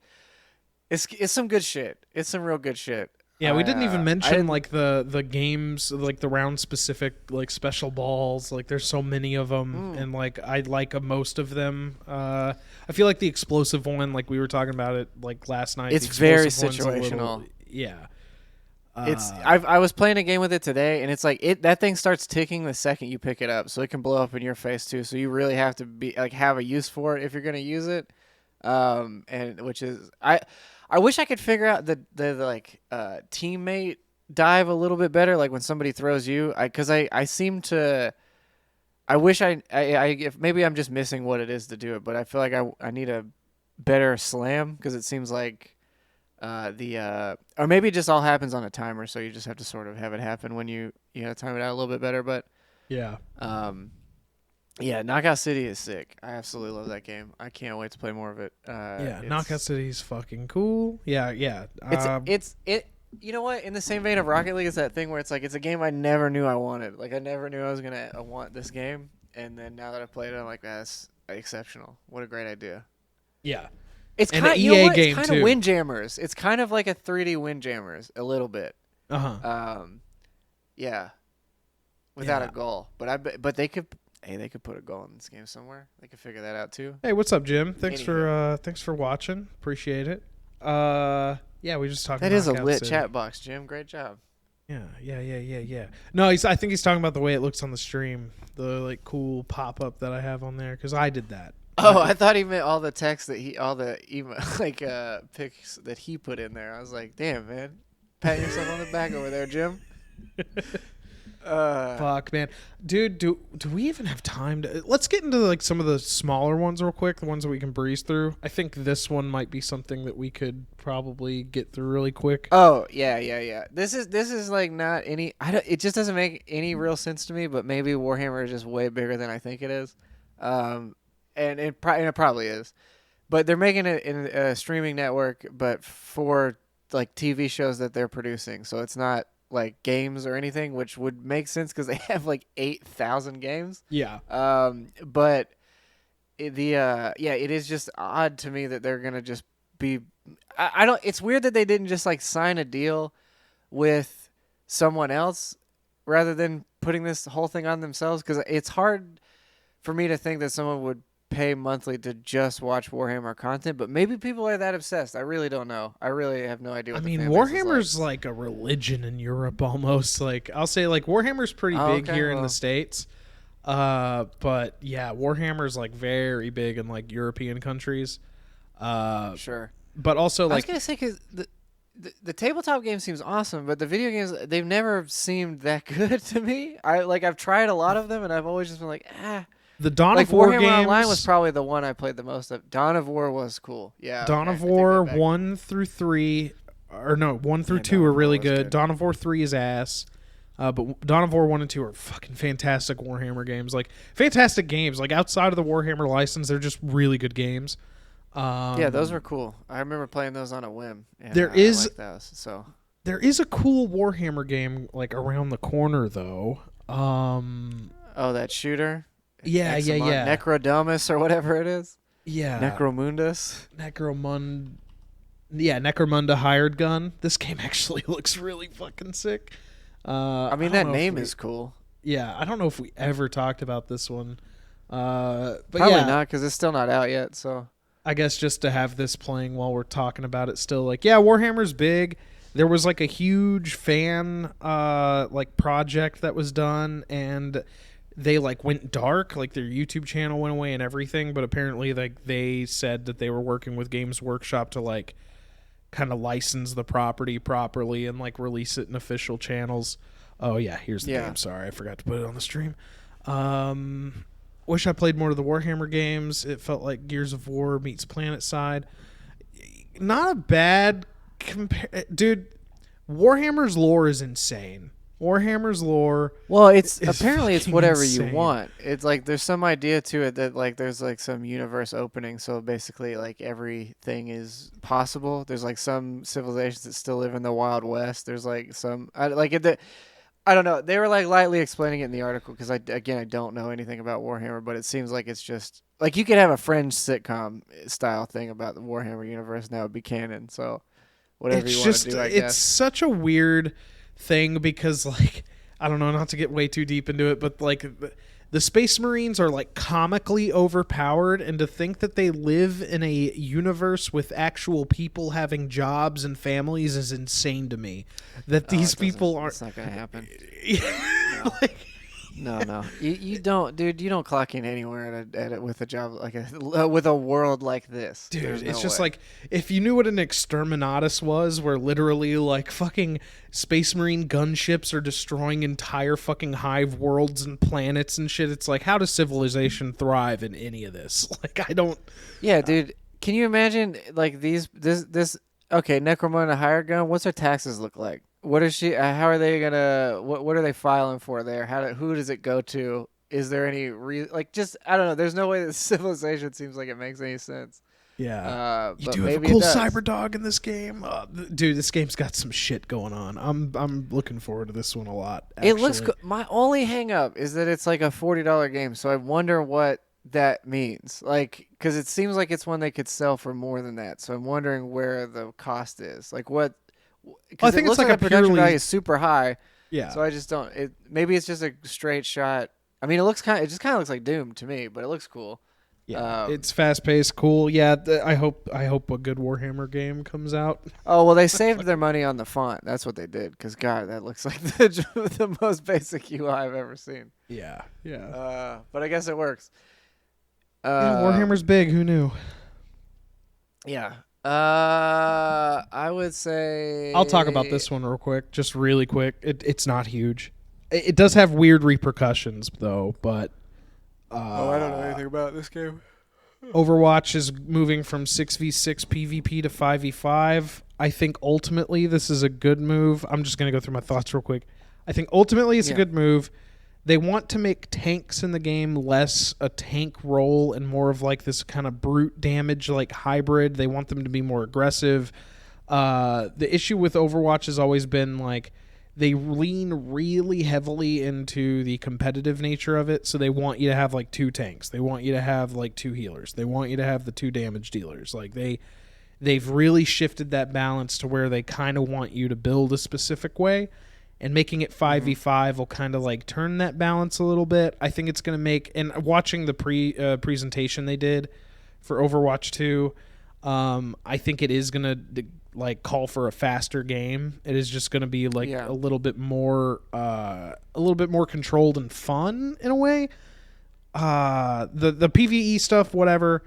it's some good shit. It's some real good shit. Yeah, we didn't even mention like the games, like the round specific like special balls. Like there's so many of them, and like I like most of them. I feel like the explosive one, like we were talking about it like last night. It's very situational. Yeah. I was playing a game with it today, and it's like that thing starts ticking the second you pick it up, so it can blow up in your face too. So you really have to be like have a use for it if you're gonna use it. And which is I wish I could figure out the teammate dive a little bit better, like when somebody throws you. I seem to. I wish if maybe I'm just missing what it is to do it, but I feel like I need a better slam because it seems like or maybe it just all happens on a timer, so you just have to sort of have it happen when you time it out a little bit better. But yeah. Yeah, Knockout City is sick. I absolutely love that game. I can't wait to play more of it. Knockout City is fucking cool. Yeah. It's you know what? In the same vein of Rocket League, it's that thing where it's like it's a game I never knew I wanted. Like I never knew I was gonna want this game, and then now that I played it, I'm like, that's exceptional. What a great idea. Yeah. It's kind of It's kind of Windjammers. It's kind of like a 3D Windjammers a little bit. Yeah. Without a goal, but they could. Hey, they could put a goal in this game somewhere. They could figure that out too. Hey, what's up, Jim? Thanks for watching. Appreciate it. Yeah, we just talked. That is a lit chat box, Jim. Great job. Yeah. No, I think he's talking about the way it looks on the stream, the like cool pop up that I have on there because I did that. Oh, I thought he meant all the text all the email pics that he put in there. I was like, damn, man, pat yourself on the back over there, Jim. Fuck, man, dude. Do we even have time to? Let's get into like some of the smaller ones real quick. The ones that we can breeze through. I think this one might be something that we could probably get through really quick. Oh yeah. This is like not any. It just doesn't make any real sense to me. But maybe Warhammer is just way bigger than I think it is. And it probably is. But they're making it in a streaming network, but for like TV shows that they're producing. So it's not like games or anything, which would make sense because they have like 8,000 games. Yeah. But it is just odd to me that they're gonna just be I don't. It's weird that they didn't just like sign a deal with someone else rather than putting this whole thing on themselves. Because it's hard for me to think that someone would pay monthly to just watch Warhammer content. But maybe people are that obsessed. I really don't know. I really have no idea. I What mean, the fan base is Warhammer's like a religion in Europe almost. Like I'll say, like Warhammer's pretty big here in the States. But yeah, Warhammer's like very big in like European countries. Sure. But also, like, I was gonna say because the tabletop game seems awesome, but the video games they've never seemed that good to me. I've tried a lot of them, and I've always just been like, ah. the Dawn Like of War Warhammer games. Online was probably the one I played the most of. Dawn of War was cool. Yeah. Dawn okay, of War I take that back. 1 through 3, or no, 1 through Yeah, 2 Dawn are of War really was good. good. Dawn of War 3 is ass. But Dawn of War 1 and 2 are fucking fantastic Warhammer games. Like, fantastic games. Like, outside of the Warhammer license, they're just really good games. Yeah, those were cool. I remember playing those on a whim. And, There I is- like those. So There is a cool Warhammer game, like, around the corner, though. that shooter. Yeah. Necrodomus or whatever it is. Yeah. Necromundus. Necromunda Hired Gun. This game actually looks really fucking sick. I mean, that name is cool. Yeah, I don't know if we ever talked about this one. But Probably yeah, not because it's still not out yet. So I guess just to have this playing while we're talking about it still, like, yeah, Warhammer's big. There was like a huge fan like project that was done, and they like went dark, like their YouTube channel went away and everything, but apparently like they said that they were working with Games Workshop to like kind of license the property properly and like release it in official channels. Oh yeah, here's the game. Sorry, I forgot to put it on the stream. Wish I played more of the Warhammer games. It felt like Gears of War meets PlanetSide. Not a bad dude. Warhammer's lore is insane. Warhammer's lore. Well, it's is apparently it's fucking whatever insane. you want. It's like there's some idea to it that like there's like some universe opening. So basically, like everything is possible. There's like some civilizations that still live in the Wild West. There's like some I don't know. They were like lightly explaining it in the article because I don't know anything about Warhammer, but it seems like it's just like you could have a Fringe sitcom style thing about the Warhammer universe and that would be canon. So whatever you want to do, I guess. It's such a weird thing because, like, I don't know, not to get way too deep into it, but like the Space Marines are like comically overpowered, and to think that they live in a universe with actual people having jobs and families is insane to me. That these people aren't. It's not gonna happen. like, No. You don't, dude. You don't clock in anywhere at it with a job like with a world like this, dude. There's It's no just way. like if you knew what an exterminatus was, where literally like fucking Space Marine gunships are destroying entire fucking hive worlds and planets and shit. It's like, how does civilization thrive in any of this? Like, I don't. Yeah, dude. Can you imagine like this? Okay, Necromunda hired gun. What's her taxes look like? What is she? How are they gonna? What are they filing for there? Who does it go to? Is there any just I don't know. There's no way that civilization seems like it makes any sense. Yeah, you but do have a maybe cool it does. cyber dog in this game, dude. This game's got some shit going on. I'm looking forward to this one a lot. Actually. It looks good. My only hang up is that it's like a $40 game, so I wonder what that means. Like, because it seems like it's one they could sell for more than that. So I'm wondering where the cost is. Like what? Because I think it it's looks like like a the production purely- value is super high. Yeah. So I just don't. Maybe it's just a straight shot. I mean, it just kind of looks like Doom to me, but it looks cool. Yeah, it's fast paced, cool. Yeah, I hope a good Warhammer game comes out. Oh well, they saved their money on the font. That's what they did. Because God, that looks like the most basic UI I've ever seen. Yeah. But I guess it works. Warhammer's big. Who knew? Yeah. I would say I'll talk about this one real quick, just really quick. It's not huge. It does have weird repercussions though, but I don't know anything about this game. Overwatch is moving from 6v6 PvP to 5v5. I think ultimately this is a good move. I'm just going to go through my thoughts real quick. I think ultimately it's a good move. They want to make tanks in the game less a tank role and more of like this kind of brute damage like hybrid. They want them to be more aggressive. The issue with Overwatch has always been like they lean really heavily into the competitive nature of it, so they want you to have like 2 tanks. They want you to have like 2 healers. They want you to have the 2 damage dealers. Like they they've really shifted that balance to where they kind of want you to build a specific way, and making it 5v5 will kind of like turn that balance a little bit. I think it's going to make, and watching the presentation they did for Overwatch 2, I think it is going to like call for a faster game. It is just going to be like a little bit more controlled and fun in a way. The PvE stuff, whatever.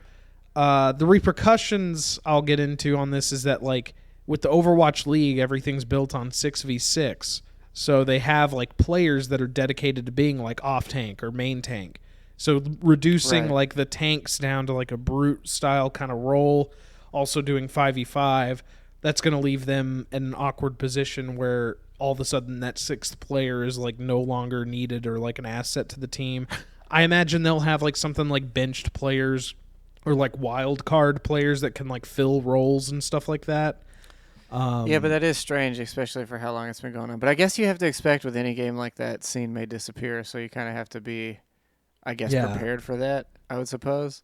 The repercussions I'll get into on this is that, like, with the Overwatch League, everything's built on 6v6. So they have like players that are dedicated to being like off tank or main tank. So reducing like the tanks down to like a brute style kind of role, also doing 5v5, that's going to leave them in an awkward position where all of a sudden that sixth player is like no longer needed or like an asset to the team. I imagine they'll have like something like benched players or like wild card players that can like fill roles and stuff like that. Yeah, but that is strange, especially for how long it's been going on. But I guess you have to expect with any game like that, scene may disappear, so you kind of have to be, I guess, prepared for that, I would suppose.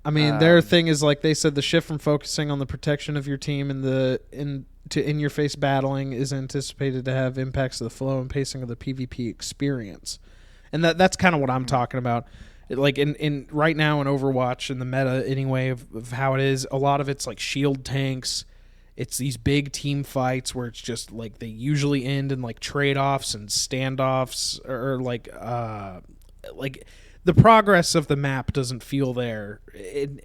I mean, their thing is, like they said, the shift from focusing on the protection of your team and to in-your-face battling is anticipated to have impacts to the flow and pacing of the PvP experience. And that's kind of what I'm talking about. Like in right now in Overwatch, in the meta anyway of how it is, a lot of it's like shield tanks. It's these big team fights where it's just like they usually end in like trade-offs and standoffs or like the progress of the map doesn't feel there.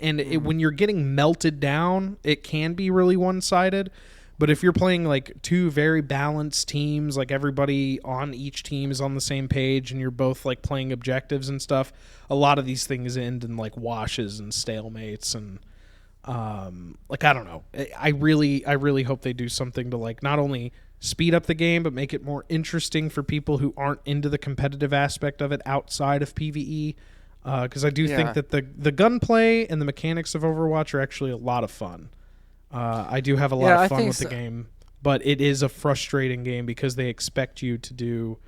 When you're getting melted down, it can be really one-sided. But if you're playing like two very balanced teams, like everybody on each team is on the same page and you're both like playing objectives and stuff, a lot of these things end in like washes and stalemates and like, I don't know. I really hope they do something to like not only speed up the game but make it more interesting for people who aren't into the competitive aspect of it outside of PvE. Because I do think that the gunplay and the mechanics of Overwatch are actually a lot of fun. I do have a lot of fun with the game, but it is a frustrating game because they expect you to do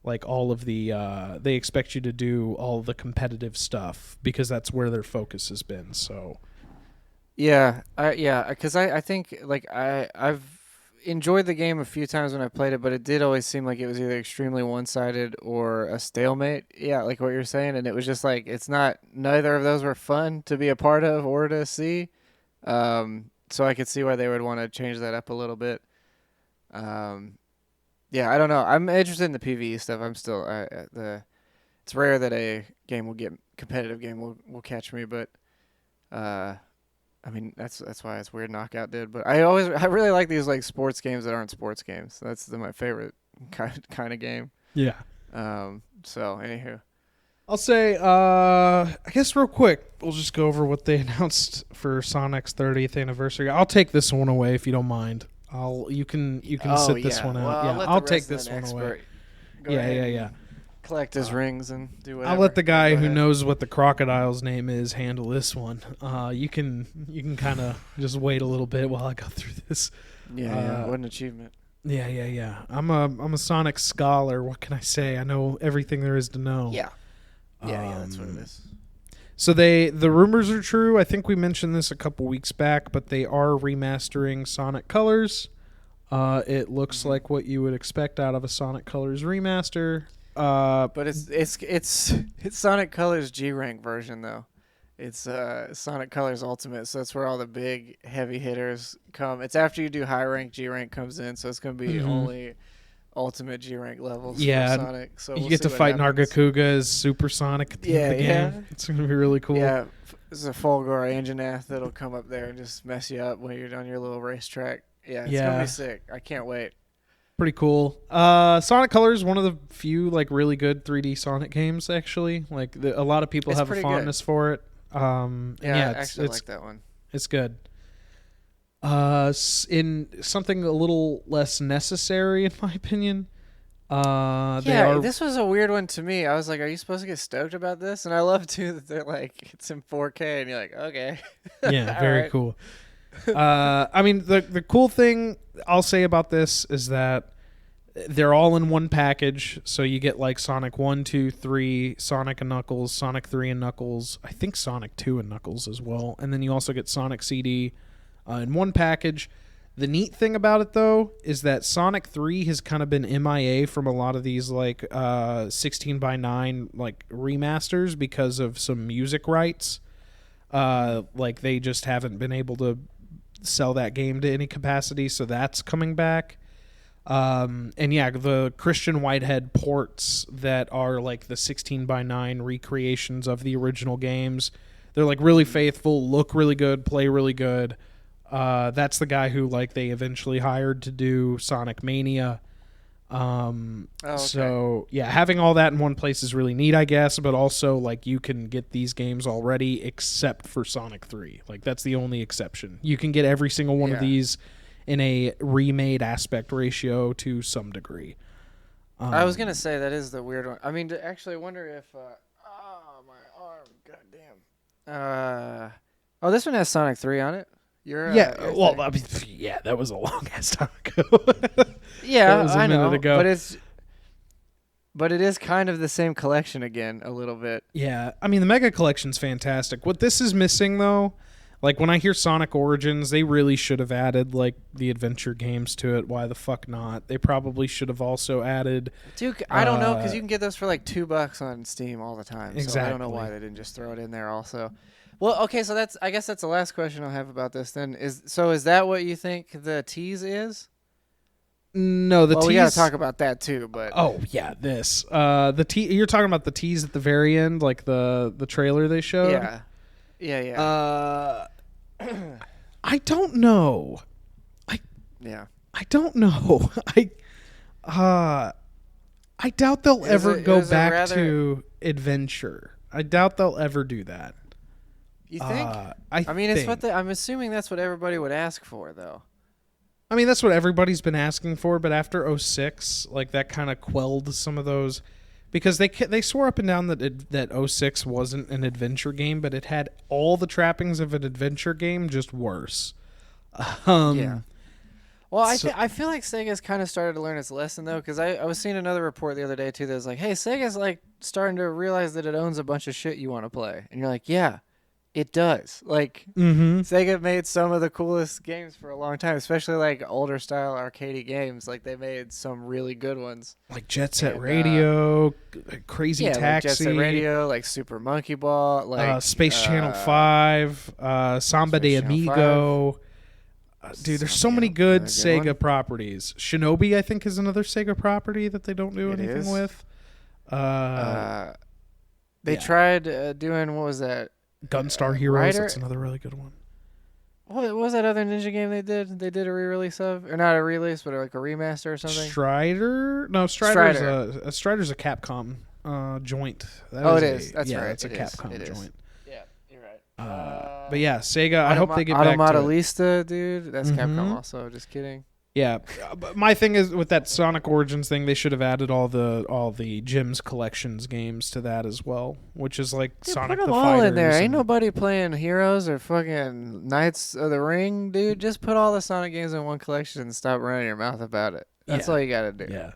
like all of the they expect you to do all the competitive stuff because that's where their focus has been. So because I think like I've enjoyed the game a few times when I played it, but it did always seem like it was either extremely one-sided or a stalemate. Yeah, like what you're saying, and it was just like it's not. Neither of those were fun to be a part of or to see. So I could see why they would want to change that up a little bit. Yeah, I don't know. I'm interested in the PvE stuff. I'm still it's rare that a game will get competitive game will catch me, but I mean that's why it's weird Knockout did. But I really like these like sports games that aren't sports games. That's my favorite kind of game. Yeah. So anywho. I'll say, I guess real quick, we'll just go over what they announced for Sonic's 30th anniversary. I'll take this one away if you don't mind. You can sit this one out. Well, I'll take this one away. Yeah. Collect his rings and do whatever. I'll let the guy who knows what the crocodile's name is handle this one. You can kind of just wait a little bit while I go through this. Yeah, what an achievement. Yeah. I'm a Sonic scholar. What can I say? I know everything there is to know. Yeah, that's what it is. So the rumors are true. I think we mentioned this a couple weeks back, but they are remastering Sonic Colors. It looks like what you would expect out of a Sonic Colors remaster. But it's Sonic Colors G rank version though. It's Sonic Colors Ultimate, so that's where all the big heavy hitters come. It's after you do high rank, G rank comes in, so it's gonna be only Ultimate G rank levels for Sonic. So you get to fight Nargacuga as Super Sonic at the end of the game. It's gonna be really cool. Yeah, there's a Fulgor Anjanath that'll come up there and just mess you up when you're on your little racetrack. Yeah, it's gonna be sick. I can't wait. Pretty cool. Sonic Colors, one of the few like really good 3D Sonic games. Actually, like a lot of people have a fondness for it. I actually like that one. It's good. In something a little less necessary, in my opinion. This was a weird one to me. I was like, "Are you supposed to get stoked about this?" And I love too that they're like, "It's in 4K," and you're like, "Okay." Yeah, very cool. I mean, the cool thing I'll say about this is that they're all in one package. So you get like Sonic 1, 2, 3, Sonic and Knuckles, Sonic 3 and Knuckles. I think Sonic 2 and Knuckles as well. And then you also get Sonic CD. in one package. The neat thing about it, though, is that Sonic 3 has kind of been MIA from a lot of these, like, 16:9, like, remasters because of some music rights. Like, they just haven't been able to sell that game to any capacity, so that's coming back. And, yeah, the Christian Whitehead ports that are, like, the 16:9 recreations of the original games, they're, like, really faithful, look really good, play really good. That's the guy who like they eventually hired to do Sonic Mania. Okay. So yeah, having all that in one place is really neat, I guess. But also like you can get these games already, except for Sonic 3. Like that's the only exception. You can get every single one of these in a remade aspect ratio to some degree. I was gonna say that is the weird one. I mean, actually, I wonder if. Oh my arm! Goddamn. Oh, this one has Sonic 3 on it. Yeah, well, I mean, yeah, that was a long ass time ago. Yeah, that was a minute ago. But it is kind of the same collection again, a little bit. Yeah, I mean the Mega Collection's fantastic. What this is missing though, like when I hear Sonic Origins, they really should have added like the adventure games to it. Why the fuck not? They probably should have also added. Dude, I don't know because you can get those for like $2 on Steam all the time. Exactly. So I don't know why they didn't just throw it in there also. Well, okay, so I guess that's the last question I'll have about this then. Is that what you think the tease is? No, the tease. We gotta talk about that too, but oh yeah, this you're talking about the tease at the very end, like the trailer they showed. Yeah. I don't know. I don't know. I doubt they'll ever go back to adventure. I doubt they'll ever do that. You think? I mean, it's what I'm assuming that's what everybody would ask for, though. I mean, that's what everybody's been asking for, but after 06, like that kind of quelled some of those, because they swore up and down that 06 wasn't an adventure game, but it had all the trappings of an adventure game, just worse. Yeah. Well, I feel like Sega's kind of started to learn its lesson though, because I was seeing another report the other day too that was like, hey, Sega's like starting to realize that it owns a bunch of shit you want to play, and you're like, yeah. It does. Like, Sega made some of the coolest games for a long time, especially like older style arcadey games. Like, they made some really good ones. Like Jet Set Radio, Crazy Taxi. Like Jet Set Radio, like Super Monkey Ball, like Space Channel 5, Samba de Amigo. Dude, there's so many good Sega properties. Shinobi, I think, is another Sega property that they don't do anything with. They tried doing, what was that? Gunstar Heroes, that's another really good one. What was that other ninja game they did? They did a re-release of, or not a release, but like a remaster or something. Strider? No, Strider's a Capcom joint. It is. That's right. It's a Capcom joint. Yeah, you're right. But yeah, Sega. I hope they get back to Automata Lista, dude. That's Capcom also. Just kidding. Yeah, but my thing is with that Sonic Origins thing, they should have added all the Jim's Collections games to that as well, which is like Sonic put the them Fighters. all in there. Ain't nobody playing Heroes or fucking Knights of the Ring, dude. Just put all the Sonic games in one collection and stop running your mouth about it. That's all you gotta do. Yeah,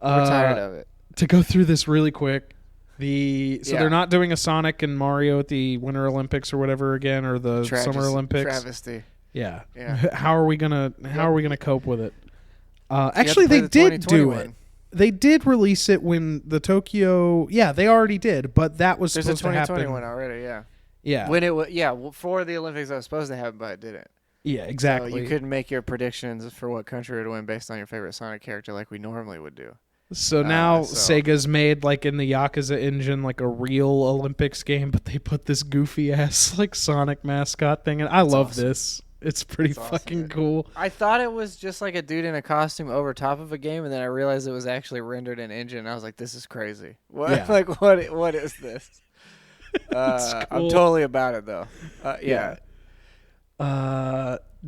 we're tired of it. To go through this really quick, they're not doing a Sonic and Mario at the Winter Olympics or whatever again, or the Summer Olympics. Travesty. Yeah. How are we gonna cope with it? Actually, they did do it. They did release it when the Tokyo. Yeah, they already did, but that was supposed to happen. There's a 2021 already. Yeah. Yeah. When it was for the Olympics, that was supposed to happen, but it didn't. Yeah, exactly. So you couldn't make your predictions for what country would win based on your favorite Sonic character like we normally would do. So now Sega's made like in the Yakuza engine like a real Olympics game, but they put this goofy ass like Sonic mascot thing, and I love this. It's pretty fucking cool. I thought it was just like a dude in a costume over top of a game, and then I realized it was actually rendered in engine. And I was like, "This is crazy. What? Yeah. Like, what is this?" Cool. I'm totally about it though. Yeah.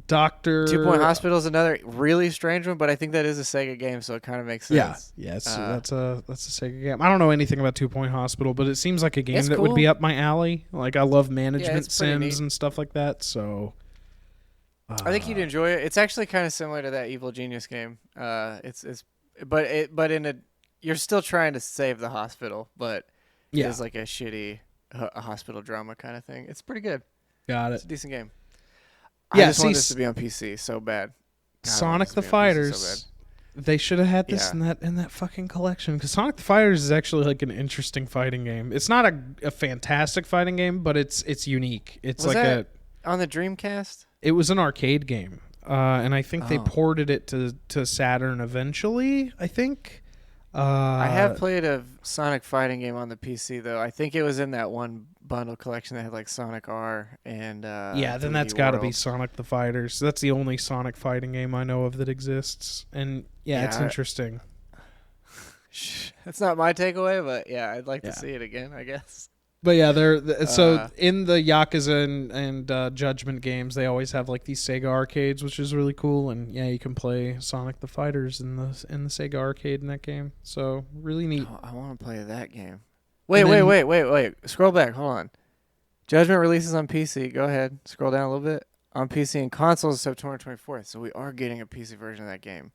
Doctor 2 Point Hospital is another really strange one, but I think that is a Sega game, so it kind of makes sense. Yeah. That's a Sega game. I don't know anything about 2 Point Hospital, but it seems like a game that would be up my alley. Like I love management sims and stuff like that, so. I think you'd enjoy it. It's actually kind of similar to that Evil Genius game. But you're still trying to save the hospital, but it's like a shitty a hospital drama kind of thing. It's pretty good. Got it. It's a decent game. I Yeah, just see, want this to be on PC so bad. God, I want Sonic this the to be on PC so Fighters. They should have had this Yeah. in that fucking collection, because Sonic the Fighters is actually like an interesting fighting game. It's not a fantastic fighting game, but it's unique. It's Was like that on the Dreamcast? it was an arcade game, and I think they Oh. ported it to Saturn eventually. I think. I have played a Sonic fighting game on the PC though. I think it was in that one bundle collection that had like Sonic R and Yeah, then 3D that's got to be World. Sonic the Fighters. That's the only Sonic fighting game I know of that exists, and yeah, it's Yeah, interesting. That's not my takeaway, but yeah, I'd like Yeah. to see it again, I guess. But yeah, so Uh, in the Yakuza and Judgment games, they always have like these Sega arcades, which is really cool. And yeah, you can play Sonic the Fighters in the Sega arcade in that game. So really neat. I want to play that game. Wait, And then- wait. Scroll back. Hold on. Judgment releases on PC. Go ahead. Scroll down a little bit. On PC and consoles September 24th. So we are getting a PC version of that game.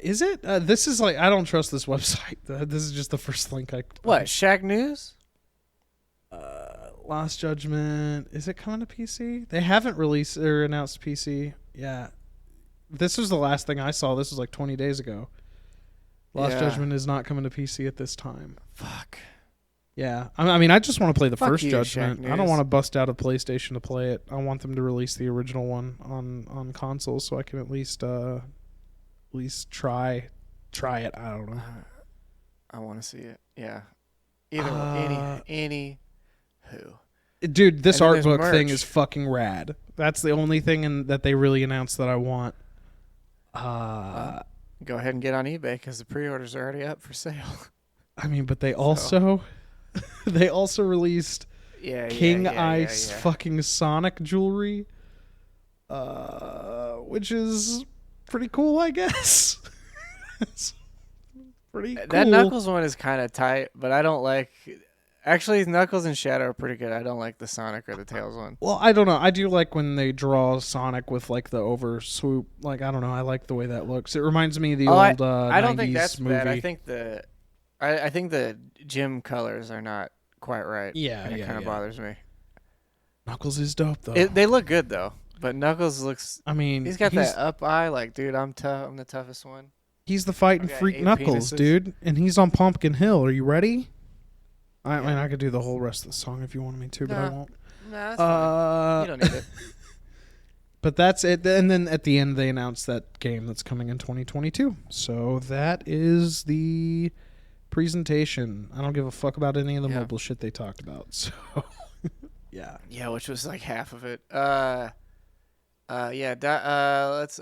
Is it? This is like I don't trust this website. This is just the first link I. What? Shaq News? Lost Judgment. Is it coming to PC? They haven't released or announced PC. Yeah. This was the last thing I saw. This was like 20 days ago. Lost Yeah. Judgment is not coming to PC at this time. Fuck. Yeah. I mean, I just want to play the Fuck first you, Judgment. Shaq I don't News. want to bust out a PlayStation to play it. I want them to release the original one on consoles so I can at least try it. I don't know. I want to see it. Yeah. Either way. Any who. Dude, this And then art there's book thing merch. is fucking rad. That's the only thing that they really announced that I want. Go ahead and get on eBay because the pre-orders are already up for sale. I mean, but they also they also released King Ice fucking Sonic jewelry, which is pretty cool, I guess. It's pretty cool. That Knuckles one is kind of tight, but I don't like. Actually, Knuckles and Shadow are pretty good. I don't like the Sonic or the Tails one. Well, I don't know. I do like when they draw Sonic with like the over swoop. Like I don't know. I like the way that looks. It reminds me of the old I don't 90s think that's movie. bad. I think the gym colors are not quite right. Yeah, and it yeah, kind of yeah. bothers me. Knuckles is dope though. They look good though, but Knuckles looks. I mean, He's got that up eye, like, dude, I'm tough. I'm the toughest one. He's the fighting I've got freak 8 Knuckles, penises. dude, and he's on Pumpkin Hill. Are you ready? I mean, I could do the whole rest of the song if you wanted me to, but I Nah. won't. Nah, that's fine. You don't need it. But that's it. And then at the end, they announced that game that's coming in 2022. So that is the presentation. I don't give a fuck about any of the Yeah. mobile shit they talked about. So, yeah. Yeah, which was like half of it. Let's.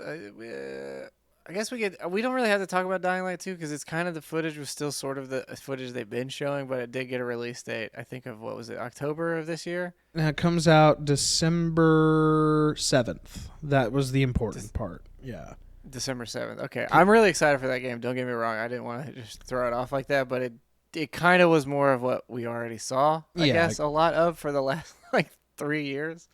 I guess we don't really have to talk about Dying Light 2 because it's kind of the footage was still sort of the footage they've been showing, but it did get a release date. I think of what was it, October of this year? Now, it comes out December 7th. That was the important part. Yeah. December 7th. Okay, I'm really excited for that game. Don't get me wrong. I didn't want to just throw it off like that, but it kind of was more of what we already saw. I Yeah. guess a lot of for the last like 3 years.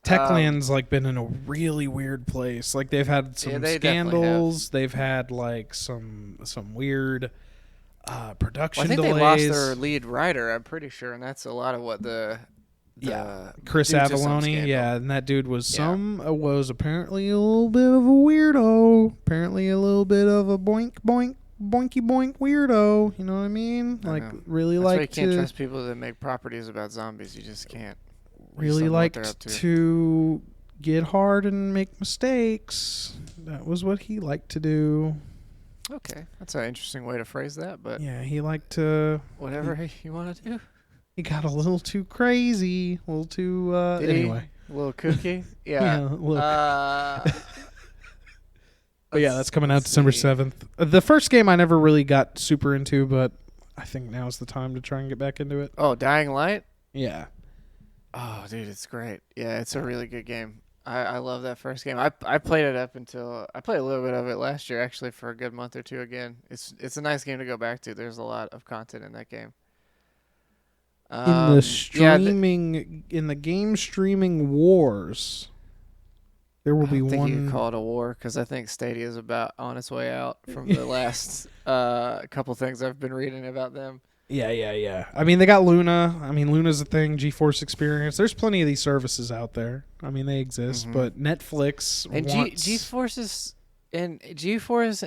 Techland's like been in a really weird place. Like they've had some they definitely have. scandals. They've had like some weird production Well, I think delays. they lost their lead writer. I'm pretty sure, and that's a lot of what the Chris due to some Avallone, scandal. yeah, and that dude was Yeah. was apparently a little bit of a weirdo. Apparently a little bit of a boinky boink weirdo. You know what I mean? I Like know. really That's why you like can't to trust people that make properties about zombies. You just can't. You just really don't know what they're up liked to get hard and make mistakes. That was what he liked to do. Okay, that's an interesting way to phrase that, but Yeah, he liked to. whatever you want to do. He got a little too crazy, a little too. Did he? Anyway, A little kooky. Yeah. look. But yeah, let's- that's coming out let's December see. 7th. The first game I never really got super into, but I think now's the time to try and get back into it. Oh, Dying Light. Yeah. Oh, dude, it's great. Yeah, it's a really good game. I love that first game. I played it up until I played a little bit of it last year actually for a good month or two again. It's a nice game to go back to. There's a lot of content in that game. In the streaming, in the game streaming wars, there will I be don't think you one. could call it a war because I think Stadia is about on its way out from the last couple things I've been reading about them. Yeah. I mean, they got Luna. I mean, Luna's a thing. GeForce Experience. There's plenty of these services out there. I mean, they exist. Mm-hmm. But Netflix And wants. GeForce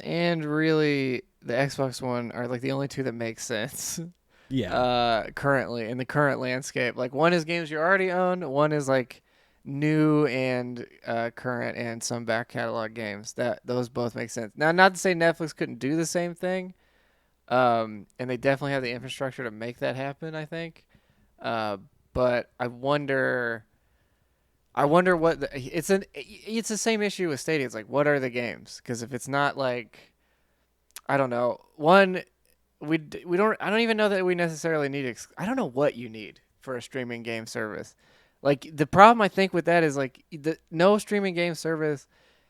and really the Xbox One are like the only two that make sense. Yeah. Currently in the current landscape. Like one is games you already own, one is like new and current and some back catalog games. That those both make sense. Now, not to say Netflix couldn't do the same thing, and they definitely have the infrastructure to make that happen. I think, but I wonder what it's the same issue with Stadia. It's like what are the games? Because if it's not like I don't know one. We don't I don't even know that we necessarily need I don't know what you need for a streaming game service. Like the problem I think with that is like no streaming game service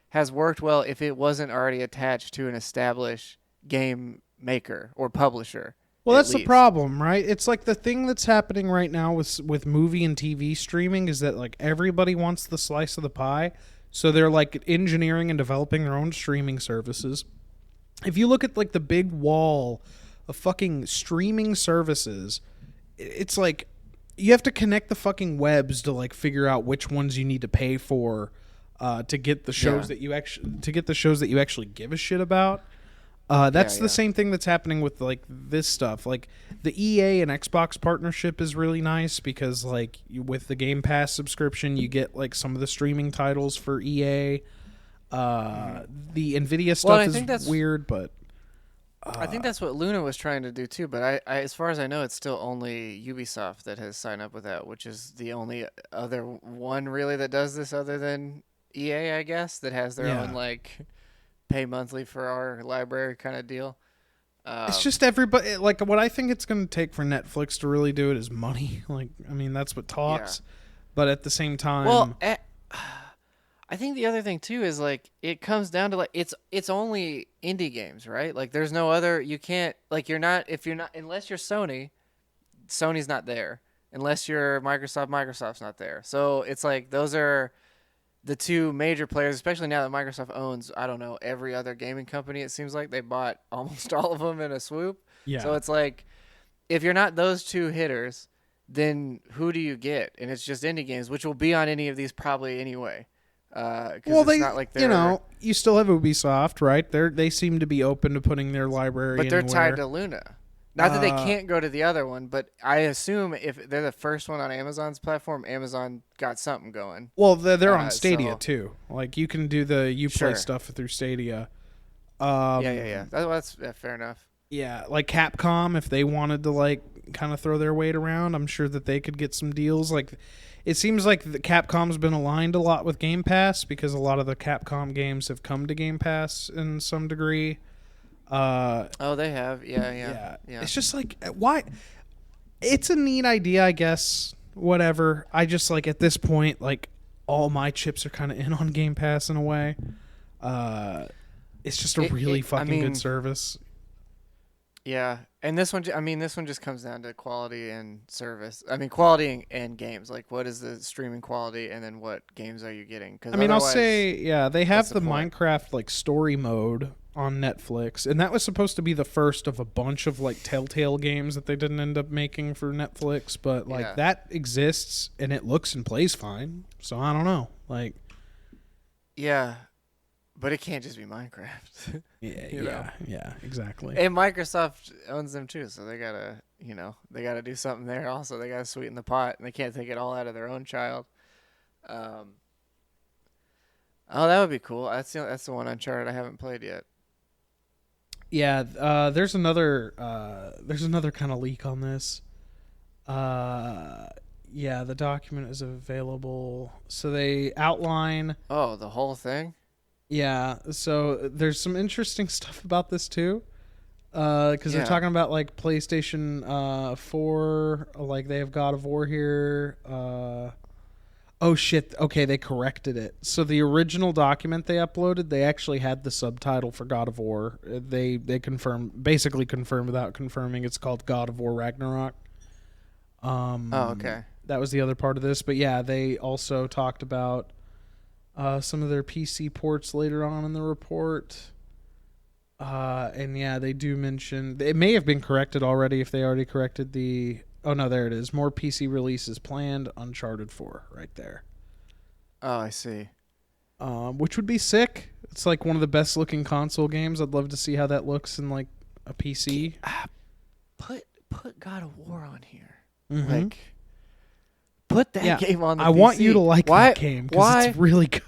has worked well if it wasn't already attached to an established game maker or publisher. Well, At that's the least. problem, right? It's like the thing that's happening right now with movie and TV streaming is that like everybody wants the slice of the pie, so they're like engineering and developing their own streaming services. If you look at like the big wall of fucking streaming services, it's like you have to connect the fucking webs to like figure out which ones you need to pay for to get the shows that you actually give a shit about. That's the same thing that's happening with like this stuff. Like the EA and Xbox partnership is really nice because like with the Game Pass subscription, you get like some of the streaming titles for EA. The Nvidia stuff is weird, but I think that's what Luna was trying to do too. But I, as far as I know, it's still only Ubisoft that has signed up with that, which is the only other one really that does this other than EA, I guess, that has their own like pay monthly for our library kind of deal. It's just everybody. Like what I think it's going to take for Netflix to really do it is money. Like I mean, that's what talks. Yeah. But at the same time, well, I think the other thing too is like it comes down to like it's only indie games, right? Like there's no other. You can't like if you're not unless you're Sony, Sony's not there. Unless you're Microsoft, Microsoft's not there. So it's like those are the two major players, especially now that Microsoft owns, I don't know, every other gaming company. It seems like they bought almost all of them in a swoop. Yeah. So it's like if you're not those two hitters, then who do you get? And it's just indie games, which will be on any of these probably anyway. Well, it's not like you still have Ubisoft, right? They seem to be open to putting their library but they're anywhere. tied to Luna. Not that they can't go to the other one, but I assume if they're the first one on Amazon's platform, Amazon got something going. Well, they're on Stadia too. Like you can do the Uplay stuff through Stadia. Yeah. That's fair enough. Yeah, like Capcom, if they wanted to like kind of throw their weight around, I'm sure that they could get some deals. Like, it seems like the Capcom's been aligned a lot with Game Pass because a lot of the Capcom games have come to Game Pass in some degree. They have. Yeah. It's just like why? It's a neat idea, I guess. Whatever. I just like at this point, like all my chips are kind of in on Game Pass in a way. It's just a really fucking good service. Yeah, and this one just comes down to quality and service. I mean, quality and games. Like, what is the streaming quality, and then what games are you getting? I mean, I'll say, they have the Minecraft like story mode on Netflix, and that was supposed to be the first of a bunch of like Telltale games that they didn't end up making for Netflix, but like that exists and it looks and plays fine. So I don't know, like. Yeah. But it can't just be Minecraft. Yeah, exactly. And Microsoft owns them too, so they gotta do something there. Also, they gotta sweeten the pot, and they can't take it all out of their own child. That would be cool. That's the one Uncharted I haven't played yet. Yeah, there's another kind of leak on this. Yeah, the document is available. So they outline. Oh, the whole thing. Yeah, so there's some interesting stuff about this too, because they're talking about like PlayStation 4, like they have God of War here. Oh shit! Okay, they corrected it. So the original document they uploaded, they actually had the subtitle for God of War. They basically confirmed without confirming. It's called God of War Ragnarok. Okay. That was the other part of this, but yeah, they also talked about. Some of their PC ports later on in the report. And yeah, they do mention it may have been corrected already if they already corrected the. Oh no, there it is. More PC releases planned. Uncharted 4, right there. Oh, I see. Which would be sick. It's like one of the best looking console games. I'd love to see how that looks in like a PC. Put God of War on here. Mm-hmm. Like, put that game on the I PC. want you to like that game because it's really good.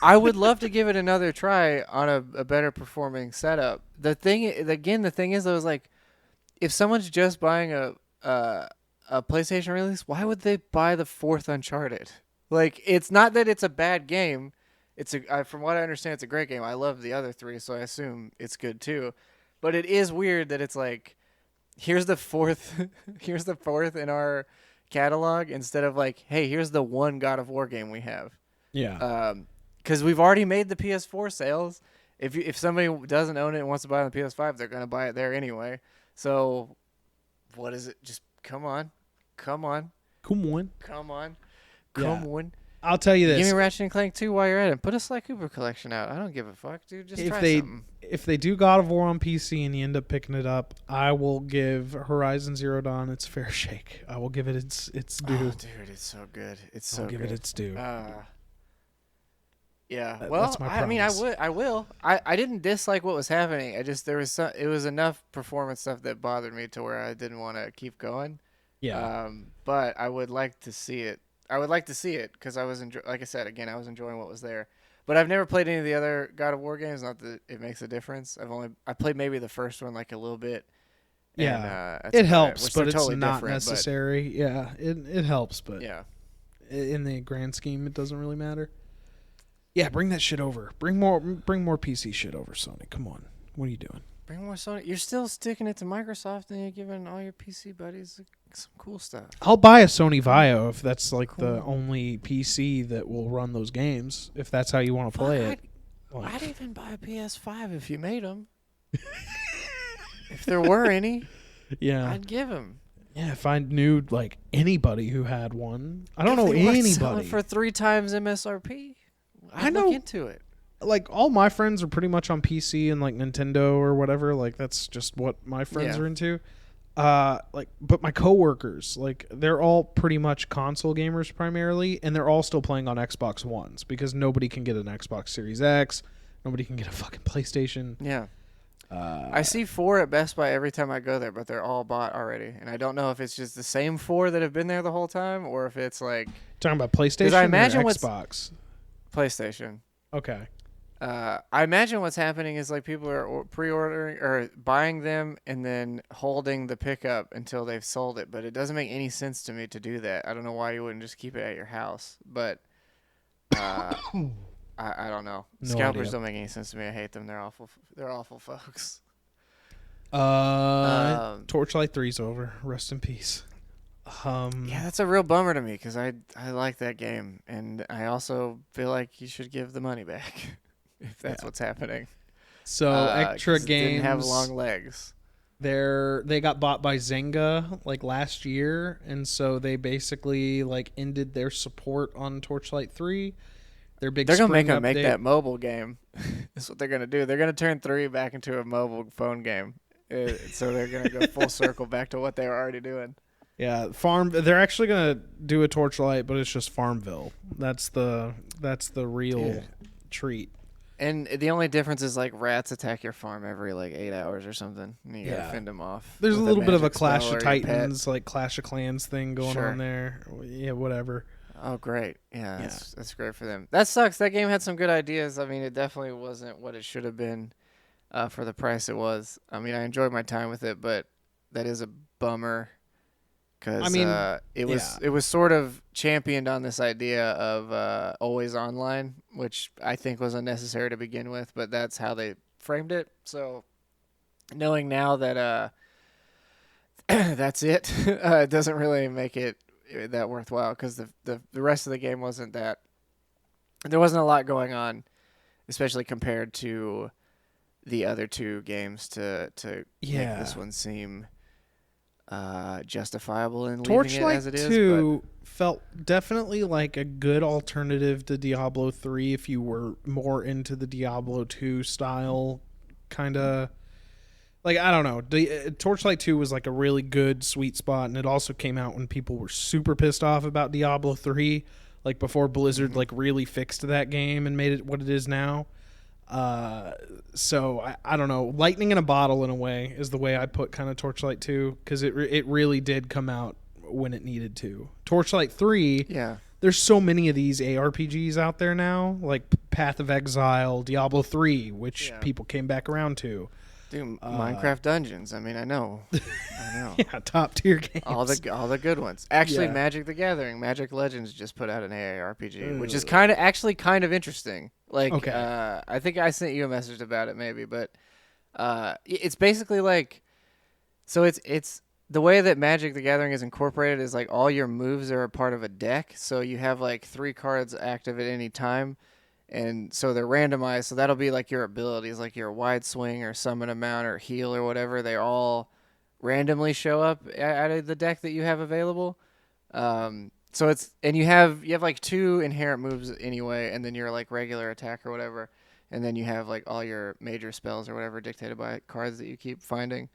I would love to give it another try on a better performing setup. The thing is, though, is like, if someone's just buying a PlayStation release, why would they buy the fourth Uncharted? Like, it's not that it's a bad game. From what I understand, it's a great game. I love the other three, so I assume it's good too. But it is weird that it's like, here's the fourth, here's the fourth in our catalog instead of like, hey, here's the one God of War game we have. Yeah. Because we've already made the PS4 sales. If somebody doesn't own it and wants to buy it on the PS5, they're gonna buy it there anyway. So, what is it? Just come on. I'll tell you this. Give me Ratchet and Clank 2 while you're at it. Put a Sly Cooper collection out. I don't give a fuck, dude. Just try something. If they do God of War on PC and you end up picking it up, I will give Horizon Zero Dawn its fair shake. I will give it its due. Oh, dude, it's so good. I'll give it its due. Yeah. That's my promise. I will. I didn't dislike what was happening. It was enough performance stuff that bothered me to where I didn't want to keep going. Yeah. But I would like to see it. I would like to see it because I was like I said again, I was enjoying what was there. But I've never played any of the other God of War games. Not that it makes a difference. I played maybe the first one like a little bit. Yeah, and, it helps, but it's totally not necessary. Yeah, it helps, but yeah, in the grand scheme, it doesn't really matter. Yeah, bring that shit over. Bring more PC shit over, Sony. Come on, what are you doing? Bring more Sony. You're still sticking it to Microsoft, and you're giving all your PC buddies some cool stuff. I'll buy a Sony Vaio if that's like the only PC that will run those games. If that's how you want to play it. I'd even buy a PS5 if you made them. If there were any, yeah, I'd give them. Yeah, if I knew like anybody who had one, I don't know anybody for 3 times MSRP. I'd look into it. Like all my friends are pretty much on PC and like Nintendo or whatever. Like that's just what my friends are into. But my coworkers, like they're all pretty much console gamers primarily, and they're all still playing on Xbox Ones because nobody can get an Xbox Series X, nobody can get a fucking PlayStation. Yeah. I see 4 at Best Buy every time I go there, but they're all bought already, and I don't know if it's just the same 4 that have been there the whole time, or if it's like talking about PlayStation. I imagine or Xbox. PlayStation. Okay. I imagine what's happening is like people are pre-ordering or buying them and then holding the pickup until they've sold it. But it doesn't make any sense to me to do that. I don't know why you wouldn't just keep it at your house. But I don't know. Scalpers don't make any sense to me. I hate them. They're awful. They're awful folks. Torchlight 3's over. Rest in peace. Yeah, that's a real bummer to me because I like that game, and I also feel like you should give the money back if that's what's happening. So extra games didn't have long legs. They got bought by Zynga like last year, and so they basically like ended their support on Torchlight 3. They're gonna make them make that mobile game. That's what they're gonna do. They're gonna turn 3 back into a mobile phone game. So they're gonna go full circle back to what they were already doing. Yeah, They're actually gonna do a Torchlight, but it's just Farmville. That's the real treat. And the only difference is like rats attack your farm every like 8 hours or something. And you gotta fend them off. There's a little bit of a Clash of Titans, like Clash of Clans thing going on there. Yeah, whatever. Oh, great. Yeah, that's great for them. That sucks. That game had some good ideas. I mean, it definitely wasn't what it should have been for the price it was. I mean, I enjoyed my time with it, but that is a bummer. Because it was sort of championed on this idea of always online, which I think was unnecessary to begin with, but that's how they framed it. So knowing now that that's it, it doesn't really make it that worthwhile because the rest of the game wasn't that. There wasn't a lot going on, especially compared to the other 2 games to make this one seem justifiable in leaving it as it is. Torchlight 2 felt definitely like a good alternative to Diablo 3 if you were more into the Diablo 2 style kind of like, I don't know. Torchlight 2 was like a really good sweet spot, and it also came out when people were super pissed off about Diablo 3, like before Blizzard like really fixed that game and made it what it is now. So I don't know. Lightning in a bottle in a way is the way I put kind of Torchlight 2, because it really did come out when it needed to. Torchlight 3, Yeah. there's so many of these ARPGs out there now, like Path of Exile, Diablo 3, which people came back around to. Dude, Minecraft Dungeons. I mean, I know. Yeah, top tier games. All the good ones. Actually, Yeah. Magic the Gathering, Magic Legends just put out an ARPG, which is kind of interesting. Like, Okay. I think I sent you a message about it, maybe, but it's basically like, so it's the way that Magic the Gathering is incorporated is like all your moves are a part of a deck, so you have like 3 cards active at any time. And so they're randomized. So that'll be like your abilities, like your wide swing or summon amount or heal or whatever. They all randomly show up out of the deck that you have available. So it's, and you have like 2 inherent moves anyway, and then your like regular attack or whatever, and then you have like all your major spells or whatever dictated by cards that you keep finding.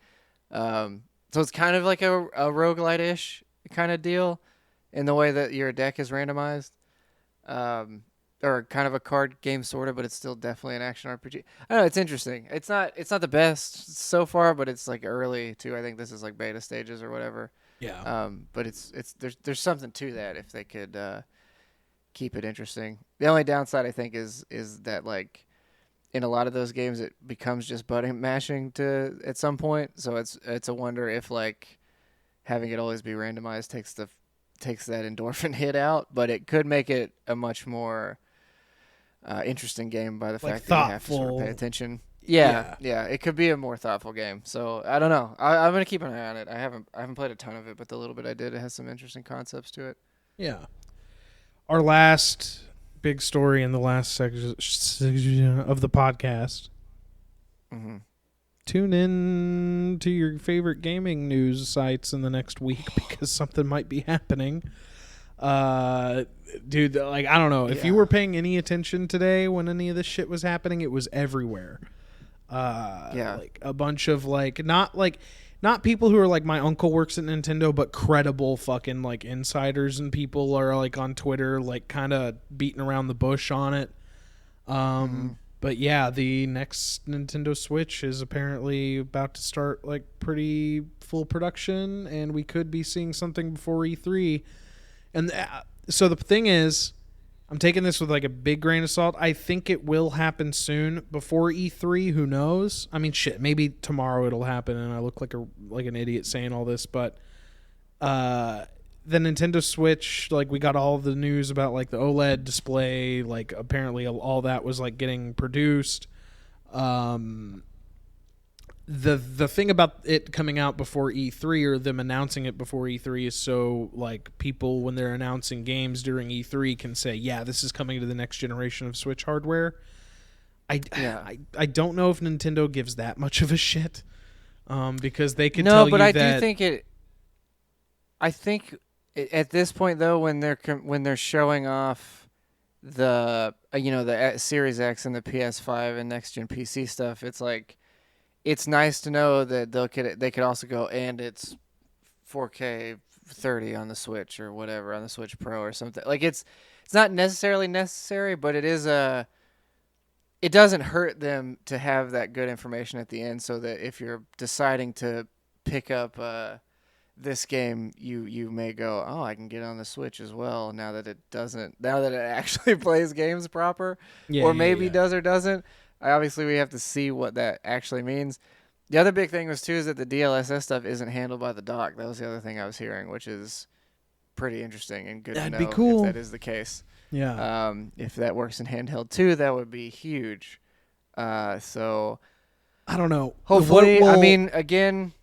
So it's kind of like a roguelite-ish kind of deal in the way that your deck is randomized. Or kind of a card game sort of, but it's still definitely an action RPG. I don't know, it's interesting. It's not the best so far, but it's like early too. I think this is like beta stages or whatever. Yeah. But it's there's something to that if they could keep it interesting. The only downside I think is that like in a lot of those games it becomes just button mashing to at some point. So it's a wonder if like having it always be randomized takes that endorphin hit out, but it could make it a much more interesting game by the Like fact that you have to sort of pay attention. Yeah, it could be a more thoughtful game. So I don't know. I'm gonna keep an eye on it. I haven't played a ton of it, but the little bit I did, it has some interesting concepts to it. Yeah. Our last big story in the last section of the podcast. Mm-hmm. Tune in to your favorite gaming news sites in the next week because something might be happening. Dude, like, I don't know. If you were paying any attention today when any of this shit was happening, it was everywhere. Like a bunch of not people who are like, my uncle works at Nintendo, but credible fucking like insiders and people are like on Twitter, like kind of beating around the bush on it. But yeah, the next Nintendo Switch is apparently about to start like pretty full production, and we could be seeing something before E3. And so the thing is, I'm taking this with like a big grain of salt. I think it will happen soon before E3. Who knows? I mean, shit, maybe tomorrow it'll happen, and I look like an idiot saying all this, but the Nintendo Switch, like, we got all the news about like the OLED display, like apparently all that was like getting produced. The thing about it coming out before E3 or them announcing it before E3 is so like people, when they're announcing games during E3, can say, yeah, this is coming to the next generation of Switch hardware. I don't know if Nintendo gives that much of a shit, because they can tell you that. No, but I do think it. I think at this point though, when they're showing off the the Series X and the PS5 and next gen PC stuff, it's like, it's nice to know that they could also go, and it's 4K 30 on the Switch or whatever, on the Switch Pro or something. Like, it's not necessarily necessary, but it doesn't hurt them to have that good information at the end, so that if you're deciding to pick up this game, you may go, oh, I can get on the Switch as well now that it actually plays games proper, or maybe does or doesn't. Obviously, we have to see what that actually means. The other big thing was, too, is that the DLSS stuff isn't handled by the dock. That was the other thing I was hearing, which is pretty interesting and good to know. That'd be cool if that is the case. Yeah. If that works in handheld, too, that would be huge. So, I don't know. Hopefully, I mean, again,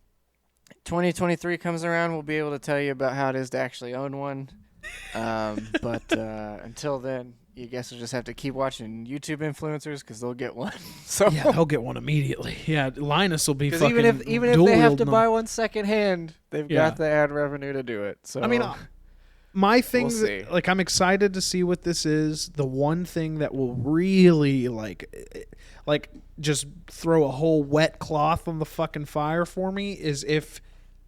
2023 comes around, we'll be able to tell you about how it is to actually own one. But until then, you guess we'll just have to keep watching YouTube influencers, because they'll get one. So yeah, they'll get one immediately. Yeah, Linus will be fucking even if they have to buy one second hand, they've got the ad revenue to do it. So I mean, My We'll thing see. that, like, I'm excited to see what this is. The one thing that will really like just throw a whole wet cloth on the fucking fire for me is if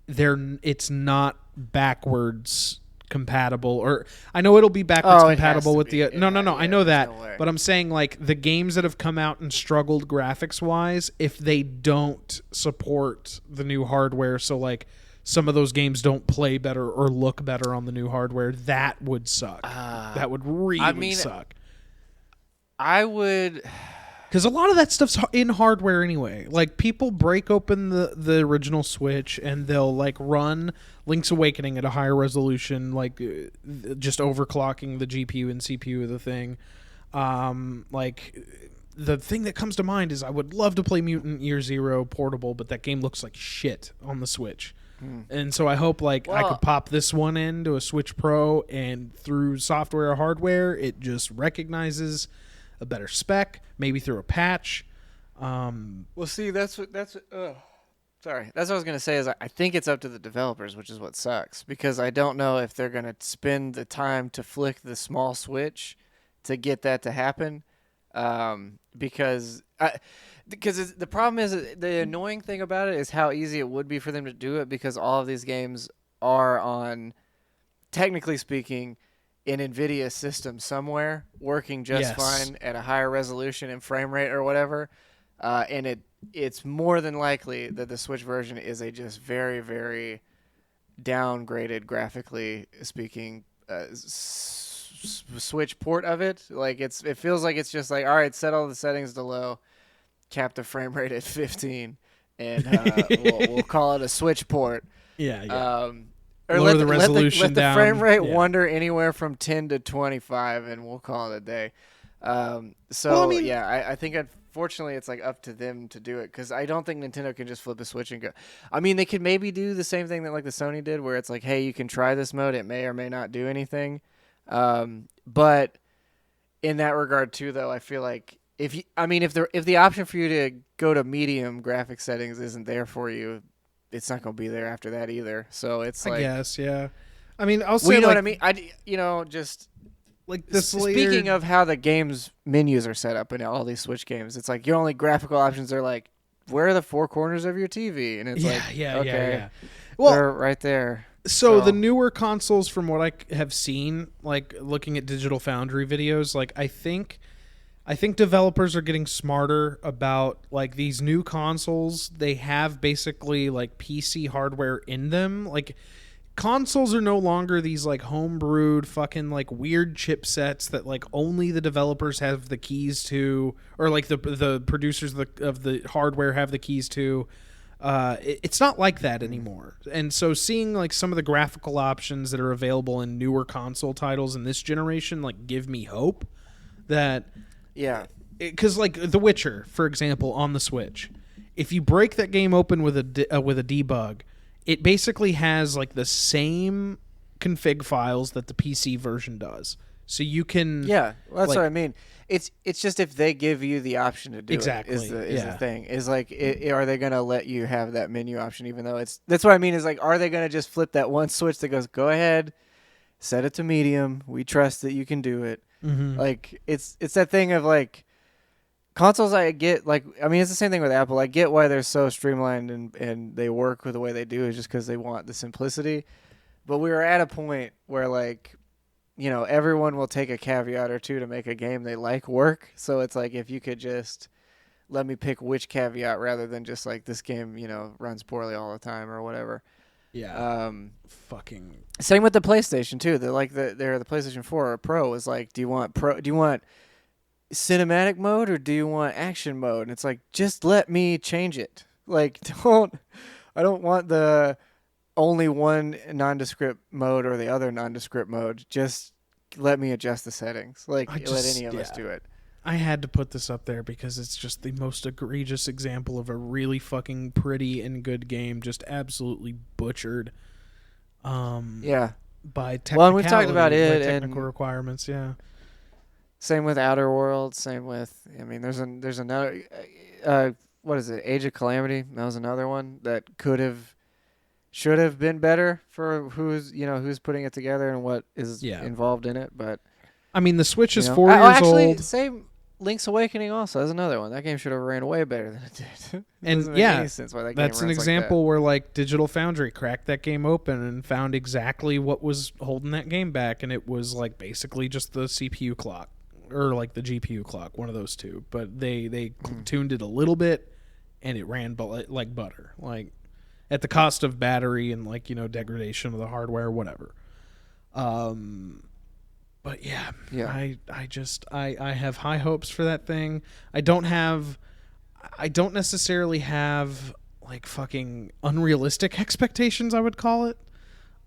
it's not backwards compatible. Or I know it'll be backwards Oh, it has compatible to with be. the no, I Yeah, know there's that, no way. but I'm saying like the games that have come out and struggled graphics wise, if they don't support the new hardware, so like some of those games don't play better or look better on the new hardware, that would suck. That would I really mean, suck. I would. Because a lot of that stuff's in hardware anyway. Like, people break open the original Switch and they'll, like, run Link's Awakening at a higher resolution, like, just overclocking the GPU and CPU of the thing. Like, the thing that comes to mind is I would love to play Mutant Year Zero portable, but that game looks like shit on the Switch. And so I hope, like, I could Well, pop this one into a Switch Pro, and through software or hardware, it just recognizes a better spec, maybe through a patch. well, see, sorry, that's what I was gonna say. Is I think it's up to the developers, which is what sucks because I don't know if they're gonna spend the time to flick the small switch to get that to happen. Because the problem is the annoying thing about it is how easy it would be for them to do it because all of these games are on, technically speaking, an NVIDIA system somewhere working just Yes. fine at a higher resolution and frame rate or whatever, and it's more than likely that the Switch version is a just very very downgraded graphically speaking Switch port of it. Like it feels like it's just like, all right, set all the settings to low, cap the frame rate at 15, and we'll call it a Switch port. Yeah, yeah. Um, or Lower the resolution let the frame down. rate Yeah. wander anywhere from 10 to 25, and we'll call it a day. Well, I So mean, yeah, I think unfortunately it's like up to them to do it because I don't think Nintendo can just flip a switch and go. I mean, they could maybe do the same thing that like the Sony did, where it's like, hey, you can try this mode. It may or may not do anything. But in that regard too, though, I feel like if the option for you to go to medium graphic settings isn't there for you, it's not going to be there after that either. So it's I like, guess, yeah. I mean, I'll well, say you know like what I mean. Just like this speaking later. of how the game's menus are set up in all these Switch games, it's like your only graphical options are like, where are the four corners of your TV? And it's Yeah, like, yeah, yeah, okay, yeah. Well, they're right there. so the newer consoles, from what I have seen, like looking at Digital Foundry videos, like I think developers are getting smarter about like these new consoles. They have basically like PC hardware in them. Like, consoles are no longer these like homebrewed fucking like weird chipsets that like only the developers have the keys to, or like the producers of the hardware have the keys to. It's not like that anymore. And so seeing like some of the graphical options that are available in newer console titles in this generation like give me hope that, yeah, because like The Witcher, for example, on the Switch, if you break that game open with a debug, it basically has like the same config files that the PC version does. So you can, yeah, well, that's like, what I mean. It's just if they give you the option to do Exactly, it is the yeah. thing. Is like, are they gonna let you have that menu option? Even though that's what I mean. Is like, are they gonna just flip that one switch that goes, go ahead, set it to medium. We trust that you can do it. Mhm. Like it's that thing of like consoles. I get, like, I mean, it's the same thing with Apple. I get why they're so streamlined and they work with the way they do is just because they want the simplicity. But we were at a point where like, everyone will take a caveat or two to make a game they like work. So it's like, if you could just let me pick which caveat rather than just like this game, runs poorly all the time or whatever. Yeah. Fucking. Same with the PlayStation too. The PlayStation 4 or Pro is like, do you want cinematic mode or do you want action mode? And it's like, just let me change it. Like, I don't want the only one nondescript mode or the other nondescript mode. Just let me adjust the settings. Like, let any of us do it. I had to put this up there because it's just the most egregious example of a really fucking pretty and good game just absolutely butchered. Yeah. By technicality, Well, and we've talked about it by technical and requirements. Yeah. same with Outer Worlds. Same with, I mean, there's another. What is it? Age of Calamity. That was another one that could have should have been better for who's putting it together and what is Yeah. involved in it. But I mean, the Switch is you know, 4 years actually, old. same Link's Awakening also is another one. That game should have ran way better than it did. It And doesn't make yeah, any sense why that game that's an runs like example where like Digital Foundry cracked that game open and found exactly what was holding that game back, and it was like basically just the CPU clock or like the GPU clock, one of those two. But they tuned it a little bit, and it ran like butter, like at the cost of battery and like degradation of the hardware, whatever. But yeah, I have high hopes for that thing. I don't necessarily have like fucking unrealistic expectations, I would call it.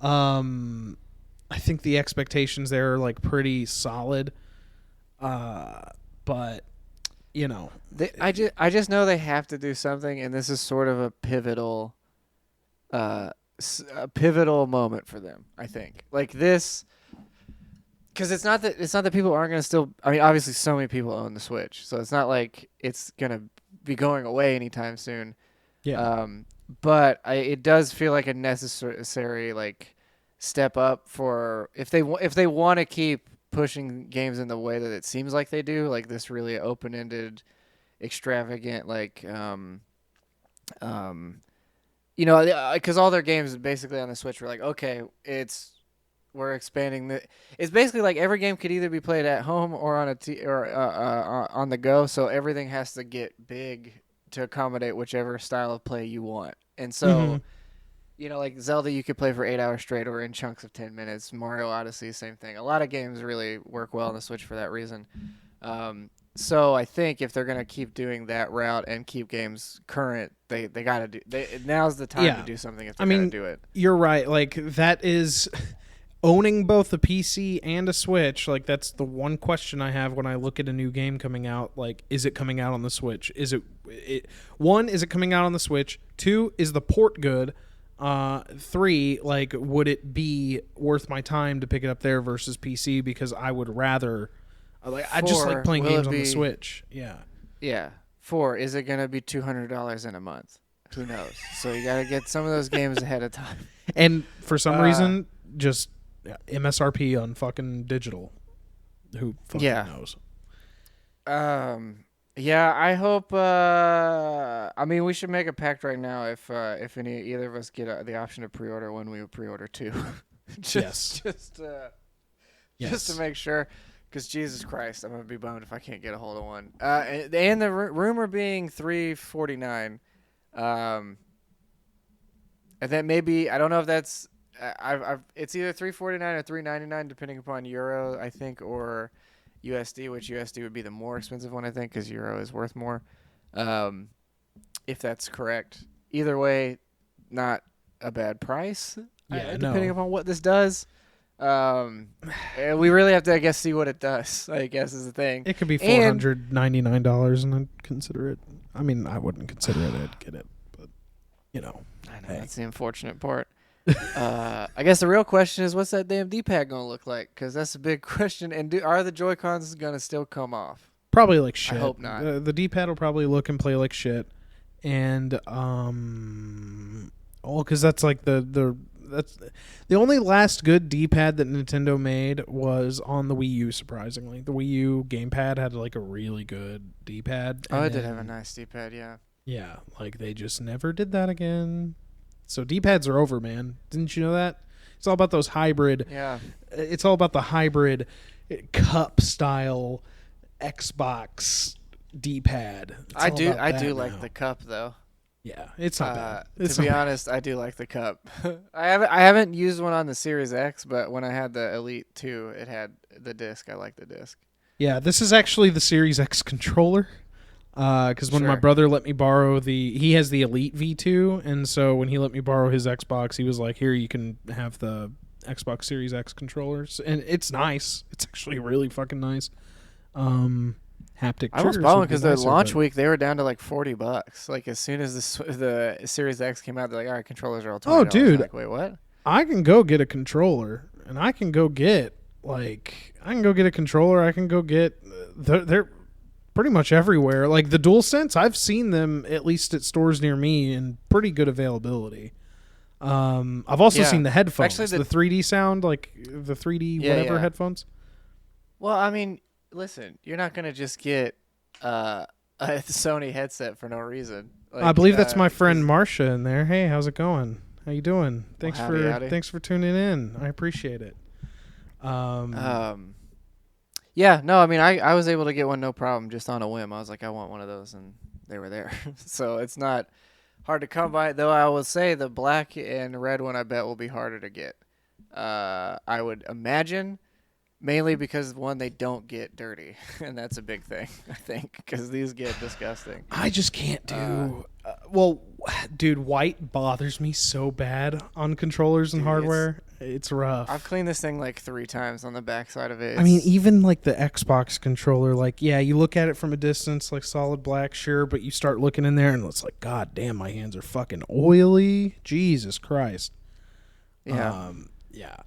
I think the expectations there are like pretty solid. But I just know they have to do something, and this is sort of a pivotal moment for them. I think like this. Because it's not that people aren't going to still. I mean, obviously, so many people own the Switch, so it's not like it's going to be going away anytime soon. Yeah. But it does feel like a necessary like step up for if they want to keep pushing games in the way that it seems like they do, like this really open-ended, extravagant, like because all their games basically on the Switch were like, okay, we're expanding it's basically like every game could either be played at home or on on the go, so everything has to get big to accommodate whichever style of play you want. And so like Zelda you could play for 8 hours straight or in chunks of 10 minutes. Mario Odyssey, same thing. A lot of games really work well on the Switch for that reason. So I think if they're going to keep doing that route and keep games current, they got to do now's the time to do something if they're going to do it. You're right. Like that is owning both a PC and a Switch, like that's the one question I have when I look at a new game coming out. Like, is it coming out on the Switch? Is it coming out on the Switch? 2, is the port good? 3, like, would it be worth my time to pick it up there versus PC? Because I would rather, I just like playing games on the Switch. Yeah. Yeah. 4, is it gonna be $200 in a month? Who knows? So you gotta get some of those games ahead of time. And for some reason, just MSRP on fucking digital. Who fucking knows? Yeah, I hope. I mean, we should make a pact right now. If either of us get the option to pre-order when we pre-order too, just to make sure. Because Jesus Christ, I'm gonna be bummed if I can't get a hold of one. And the rumor being $349. And then maybe I don't know if that's. It's either $349 or $399 depending upon euro, I think, or USD, which USD would be the more expensive one, I think, because euro is worth more. If that's correct. Either way, not a bad price. Depending upon what this does. We really have to, I guess, see what it does, I guess, is the thing. It could be $499 and I'd consider it. I mean, I wouldn't consider it. I'd get it, but I know, that's the unfortunate part. I guess the real question is, what's that damn D-pad gonna look like? Because that's a big question. And are the Joy-Cons gonna still come off? Probably like shit. I hope not. The D-pad will probably look and play like shit, and because that's like that's the only last good D-pad that Nintendo made was on the Wii U. Surprisingly, the Wii U gamepad had like a really good D-pad. Oh, it did have a nice D-pad, yeah. Yeah, like they just never did that again. So D-pads are over, man. Didn't you know that? It's all about those hybrid. Yeah. It's all about the hybrid cup style Xbox D-pad. I do like the cup though. Yeah, it's not bad. To be honest, I do like the cup. I haven't used one on the Series X, but when I had the Elite 2, it had the disc. I like the disc. Yeah, this is actually the Series X controller. Because when my brother let me borrow he has the Elite V2, and so when he let me borrow his Xbox, he was like, here, you can have the Xbox Series X controllers. And it's nice. It's actually really fucking nice. Haptic I was bummed because the launch week, they were down to like $40. Like, as soon as the Series X came out, they're like, all right, controllers are all $20. Oh, dude. Like, wait, what? I can go get a controller, and I can go get a controller. I can go get, they're pretty much everywhere. Like the DualSense, I've seen them at least at stores near me in pretty good availability. I've also Yeah. seen the headphones, Actually, the 3D sound, like the 3D yeah, whatever yeah. headphones. Well, I mean, listen, you're not gonna just get a Sony headset for no reason. I Like, believe that's my friend 'cause Marcia in there. Hey, how's it going? How you doing? well, howdy, howdy. Thanks for tuning in. I appreciate it. Um, Um, yeah, no, I mean, I was able to get one no problem just on a whim. I was like, I want one of those, and they were there. So it's not hard to come by. Though I will say the black and red one I bet will be harder to get. I would imagine. Mainly because one, they don't get dirty, and that's a big thing, I think, because these get disgusting. I just can't do. Well, dude, white bothers me so bad on controllers and Dude, hardware. It's rough. I've cleaned this thing like 3 times on the backside of it. I mean, even like the Xbox controller, like, yeah, you look at it from a distance, like solid black, sure, but you start looking in there and it's like, God damn, my hands are fucking oily. Jesus Christ. Yeah. Yeah.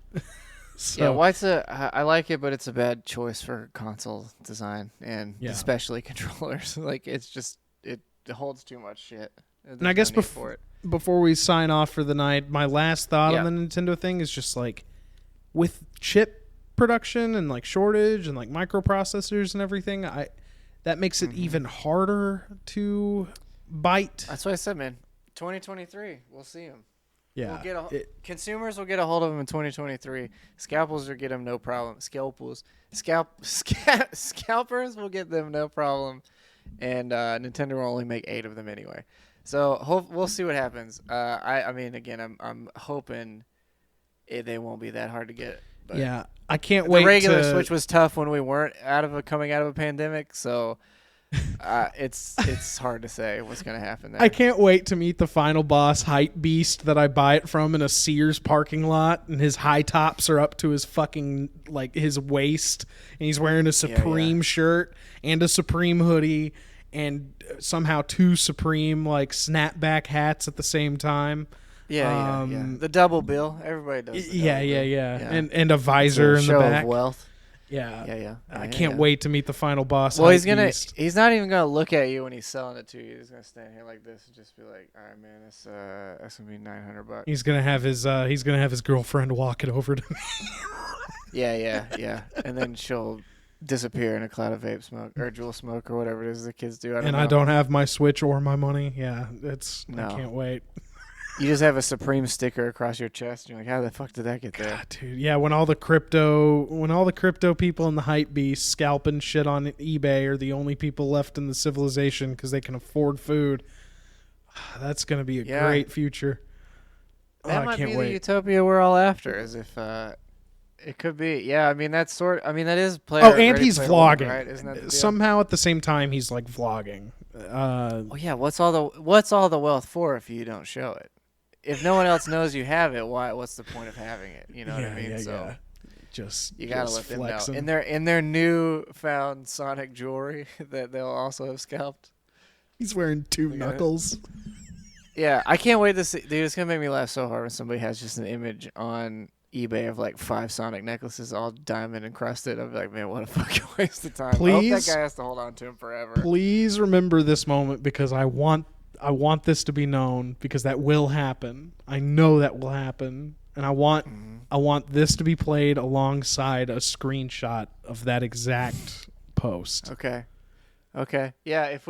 Yeah, white's I like it, but it's a bad choice for console design and Yeah. especially controllers. Like, it's just, it holds too much shit. And I guess before we sign off for the night, my last thought on the Nintendo thing is just like, with chip production and like shortage and like microprocessors and everything, that makes it even harder to bite. That's what I said, man. 2023, we'll see them. Yeah, consumers will get a hold of them in 2023. Scalpels will get them no problem. Scalpers will get them no problem, and Nintendo will only make 8 of them anyway. So we'll see what happens. I mean, again, I'm hoping they won't be that hard to get. But yeah, I can't wait. The regular Switch was tough when we weren't coming out of a pandemic, so. It's hard to say what's gonna happen there. I can't wait to meet the final boss, Hype Beast, that I buy it from in a Sears parking lot, and his high tops are up to his fucking like his waist, and he's wearing a Supreme shirt and a Supreme hoodie, and somehow 2 Supreme like snapback hats at the same time. Yeah. The double bill, everybody does. Yeah. And a visor in the back. Of wealth. Yeah. I can't wait to meet the final boss. Well, he's not even gonna look at you when he's selling it to you. He's gonna stand here like this and just be like, "All right, man, that's gonna be $900." He's gonna have his girlfriend walk it over to me. Yeah. And then she'll disappear in a cloud of vape smoke or jewel smoke or whatever it is the kids do. I don't have my Switch or my money. Yeah, I can't wait. You just have a Supreme sticker across your chest. And you're like, how the fuck did that get there? God, dude. Yeah, when all the crypto people in the hype beast scalping shit on eBay are the only people left in the civilization because they can afford food. That's gonna be a great future. That might be the utopia we're all after. As if it could be. Yeah, I mean that is player. Oh, and he's vlogging. Right? Isn't that the deal? Somehow at the same time he's like vlogging. Well, yeah. What's all the wealth for if you don't show it? If no one else knows you have it, what's the point of having it? You know what I mean? Yeah. You gotta let them know. In their newfound Sonic jewelry that they'll also have scalped. He's wearing 2 knuckles. Yeah, I can't wait to see. Dude, it's gonna make me laugh so hard when somebody has just an image on eBay of like 5 Sonic necklaces all diamond encrusted. I'm like, man, what a fucking waste of time. I hope that guy has to hold on to him forever. Please remember this moment because I want this to be known because that will happen. I know that will happen, and I want this to be played alongside a screenshot of that exact post. Okay. Yeah, if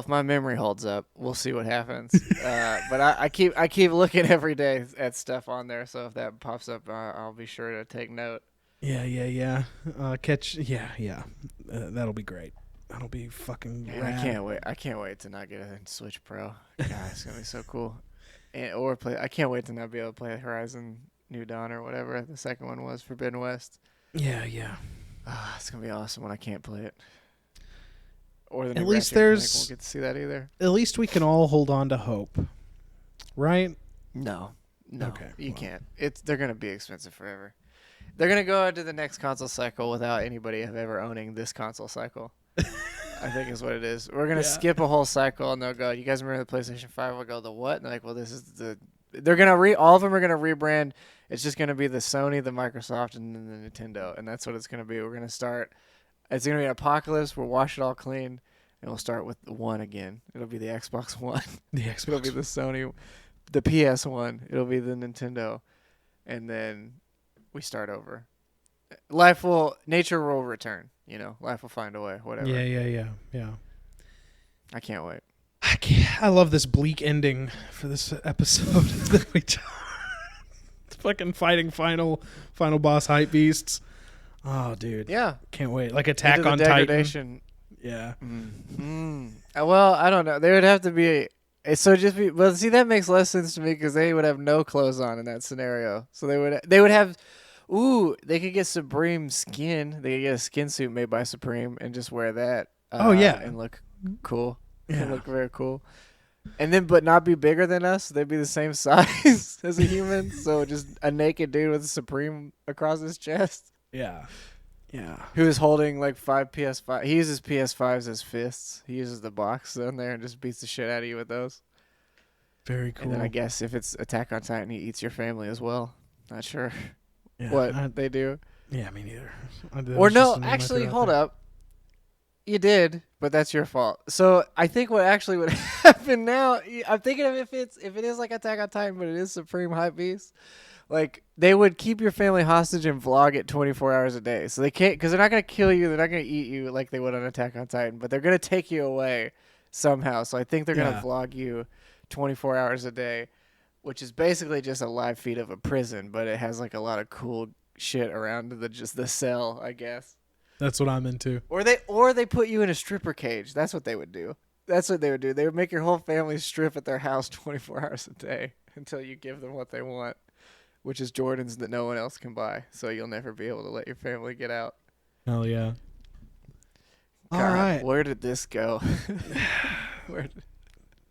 my memory holds up, we'll see what happens. But I keep looking every day at stuff on there, so if that pops up, I'll be sure to take note. Yeah. That'll be great. That'll be fucking rad. I can't wait to not get a Switch Pro. God, it's gonna be so cool. I can't wait to not be able to play Horizon New Dawn or whatever the second one was, Forbidden West. Yeah. It's gonna be awesome when I can't play it. Or the at least there's won't get to see that either. At least we can all hold on to hope, right? No, okay, you can't. They're gonna be expensive forever. They're gonna go into the next console cycle without anybody ever owning this console cycle. I think is what it is. We're gonna skip a whole cycle, and they'll go, "You guys remember the PlayStation 5?" We'll go, "The what?" And they're like, "Well, this is the." They're gonna all of them are gonna rebrand. It's just gonna be the Sony, the Microsoft, and then the Nintendo, and that's what it's gonna be. We're gonna start. It's gonna be an apocalypse. We'll wash it all clean, and we'll start with the One again. It'll be the Xbox One. It'll be the Sony. the PS one. It'll be the Nintendo, and then we start over. Nature will return. Life will find a way. Whatever. Yeah. I can't wait. I love this bleak ending for this episode that we fucking fighting final boss hype beasts. Oh, dude. Yeah. Can't wait. Like Attack Into the on degradation. Titan. Yeah. Well, I don't know. They would have to be. So just be. Well, see, that makes less sense to me because they would have no clothes on in that scenario. So they would have. Ooh, they could get Supreme skin. They could get a skin suit made by Supreme and just wear that. And look cool. Yeah. And look very cool. And then, but not be bigger than us. They'd be the same size as a human. So just a naked dude with a Supreme across his chest. Yeah. Who is holding like 5 PS5. He uses PS5s as fists. He uses the box on there and just beats the shit out of you with those. Very cool. And then I guess if it's Attack on Titan, he eats your family as well. Not sure they do. Yeah, me neither. Or no, actually, hold up. You did, but that's your fault. So I think what actually would happen now, I'm thinking of if it is like Attack on Titan, but it is Supreme Hype Beast, like they would keep your family hostage and vlog it 24 hours a day. So they can't, because they're not gonna kill you, they're not gonna eat you like they would on Attack on Titan, but they're gonna take you away somehow. So I think they're gonna vlog you 24 hours a day, which is basically just a live feed of a prison, but it has like a lot of cool shit around the cell, I guess. That's what I'm into. Or they put you in a stripper cage. That's what they would do. They would make your whole family strip at their house 24 hours a day until you give them what they want, which is Jordans that no one else can buy. So you'll never be able to let your family get out. Hell yeah. God, all right. Where did this go?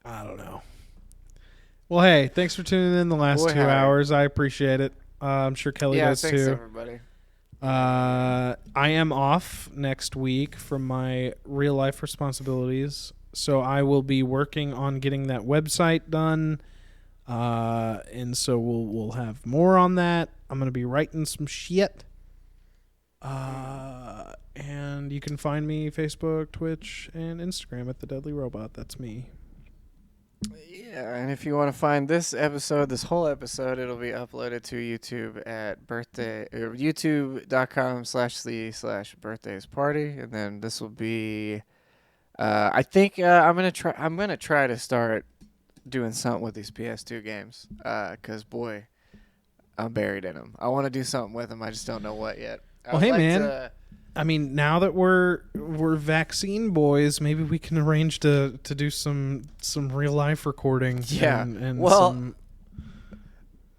I don't know. Well, hey, thanks for tuning in the last 2 hours. I appreciate it. I'm sure Kelly does thanks too. Everybody. I am off next week from my real life responsibilities, so I will be working on getting that website done, and so we'll have more on that. I'm gonna be writing some shit, and you can find me Facebook, Twitch, and Instagram at The Deadly Robot. That's me. Yeah, and if you want to find this whole episode, it'll be uploaded to YouTube at youtube.com/the/birthdays party, and then this will be. I think I'm gonna try to start doing something with these PS2 games, cause boy, I'm buried in them. I want to do something with them. I just don't know what yet. Well, hey man. I mean, now that we're vaccine boys, maybe we can arrange to do some real life recording. Yeah.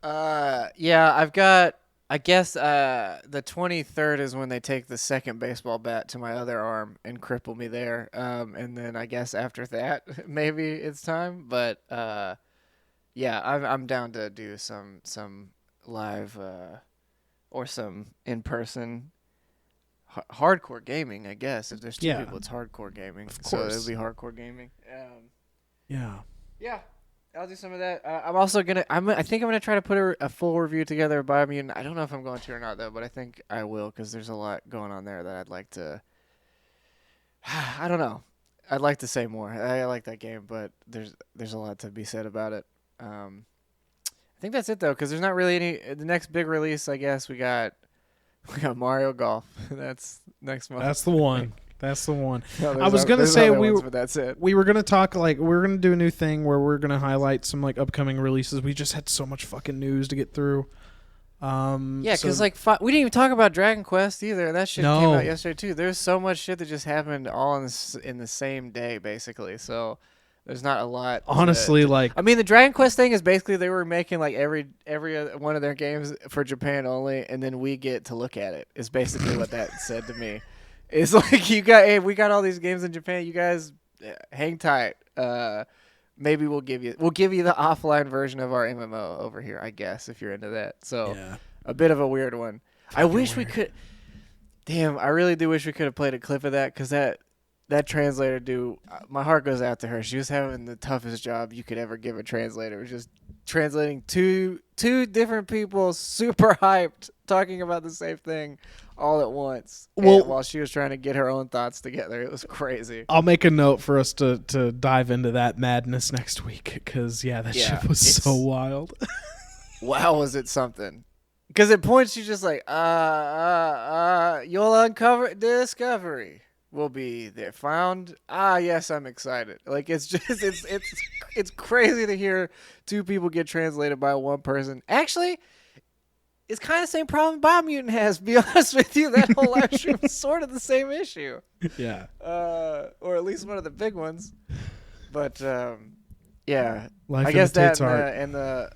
I've got. I guess the 23rd is when they take the second baseball bat to my other arm and cripple me there. And then I guess after that, maybe it's time. But I'm down to do some live or some in person. Hardcore gaming, I guess. If there's two people, it's hardcore gaming. Of course. So it'll be hardcore gaming. Yeah, I'll do some of that. I'm also gonna. I think I'm gonna try to put a full review together of Biomutant. I don't know if I'm going to or not though, but I think I will because there's a lot going on there that I'd like to. I don't know. I'd like to say more. I like that game, but there's a lot to be said about it. I think that's it though, because there's not really any. The next big release, I guess we got Mario Golf. That's next month. That's the one. That's the one. No, I was gonna say but that's it. We were gonna talk we're gonna do a new thing where we're gonna highlight some upcoming releases. We just had so much fucking news to get through. Because we didn't even talk about Dragon Quest either. That shit came out yesterday too. There's so much shit that just happened all in the same day, basically. So there's not a lot. Honestly, I mean, the Dragon Quest thing is basically they were making every one of their games for Japan only, and then we get to look at it. Is basically what that said to me. It's like we got all these games in Japan. You guys hang tight. Maybe we'll give you the offline version of our MMO over here, I guess, if you're into that. So a bit of a weird one. I wish we could. Damn, I really do wish we could have played a clip of that because that translator my heart goes out to her. She was having the toughest job you could ever give a translator. It was just translating two different people super hyped talking about the same thing all at once. Well, and while she was trying to get her own thoughts together, it was crazy. I'll make a note for us to dive into that madness next week because that shit was so wild. Wow, was it something? Because at points you're just like, you'll uncover discovery will be there found. Yes, I'm excited. Like it's just it's crazy to hear two people get translated by one person. Actually, it's kind of the same problem Biomutant has. To be honest with you, that whole live stream is sort of the same issue. Yeah. Or at least one of the big ones. But yeah, Life I guess that art. and the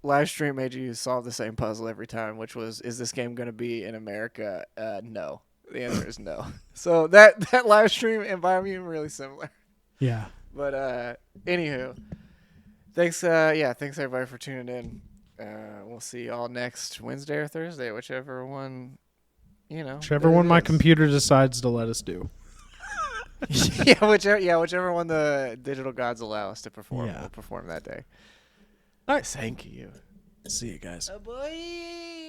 live stream made you solve the same puzzle every time, which was, is this game going to be in America? No. The answer is no. So that live stream and Biomutant were really similar. Yeah. But anywho, thanks everybody for tuning in. We'll see y'all next Wednesday or Thursday, whichever one, Whichever one my computer decides to let us do. whichever one the digital gods allow us to perform. Yeah. We'll perform that day. All right. Thank you. See you guys. Bye.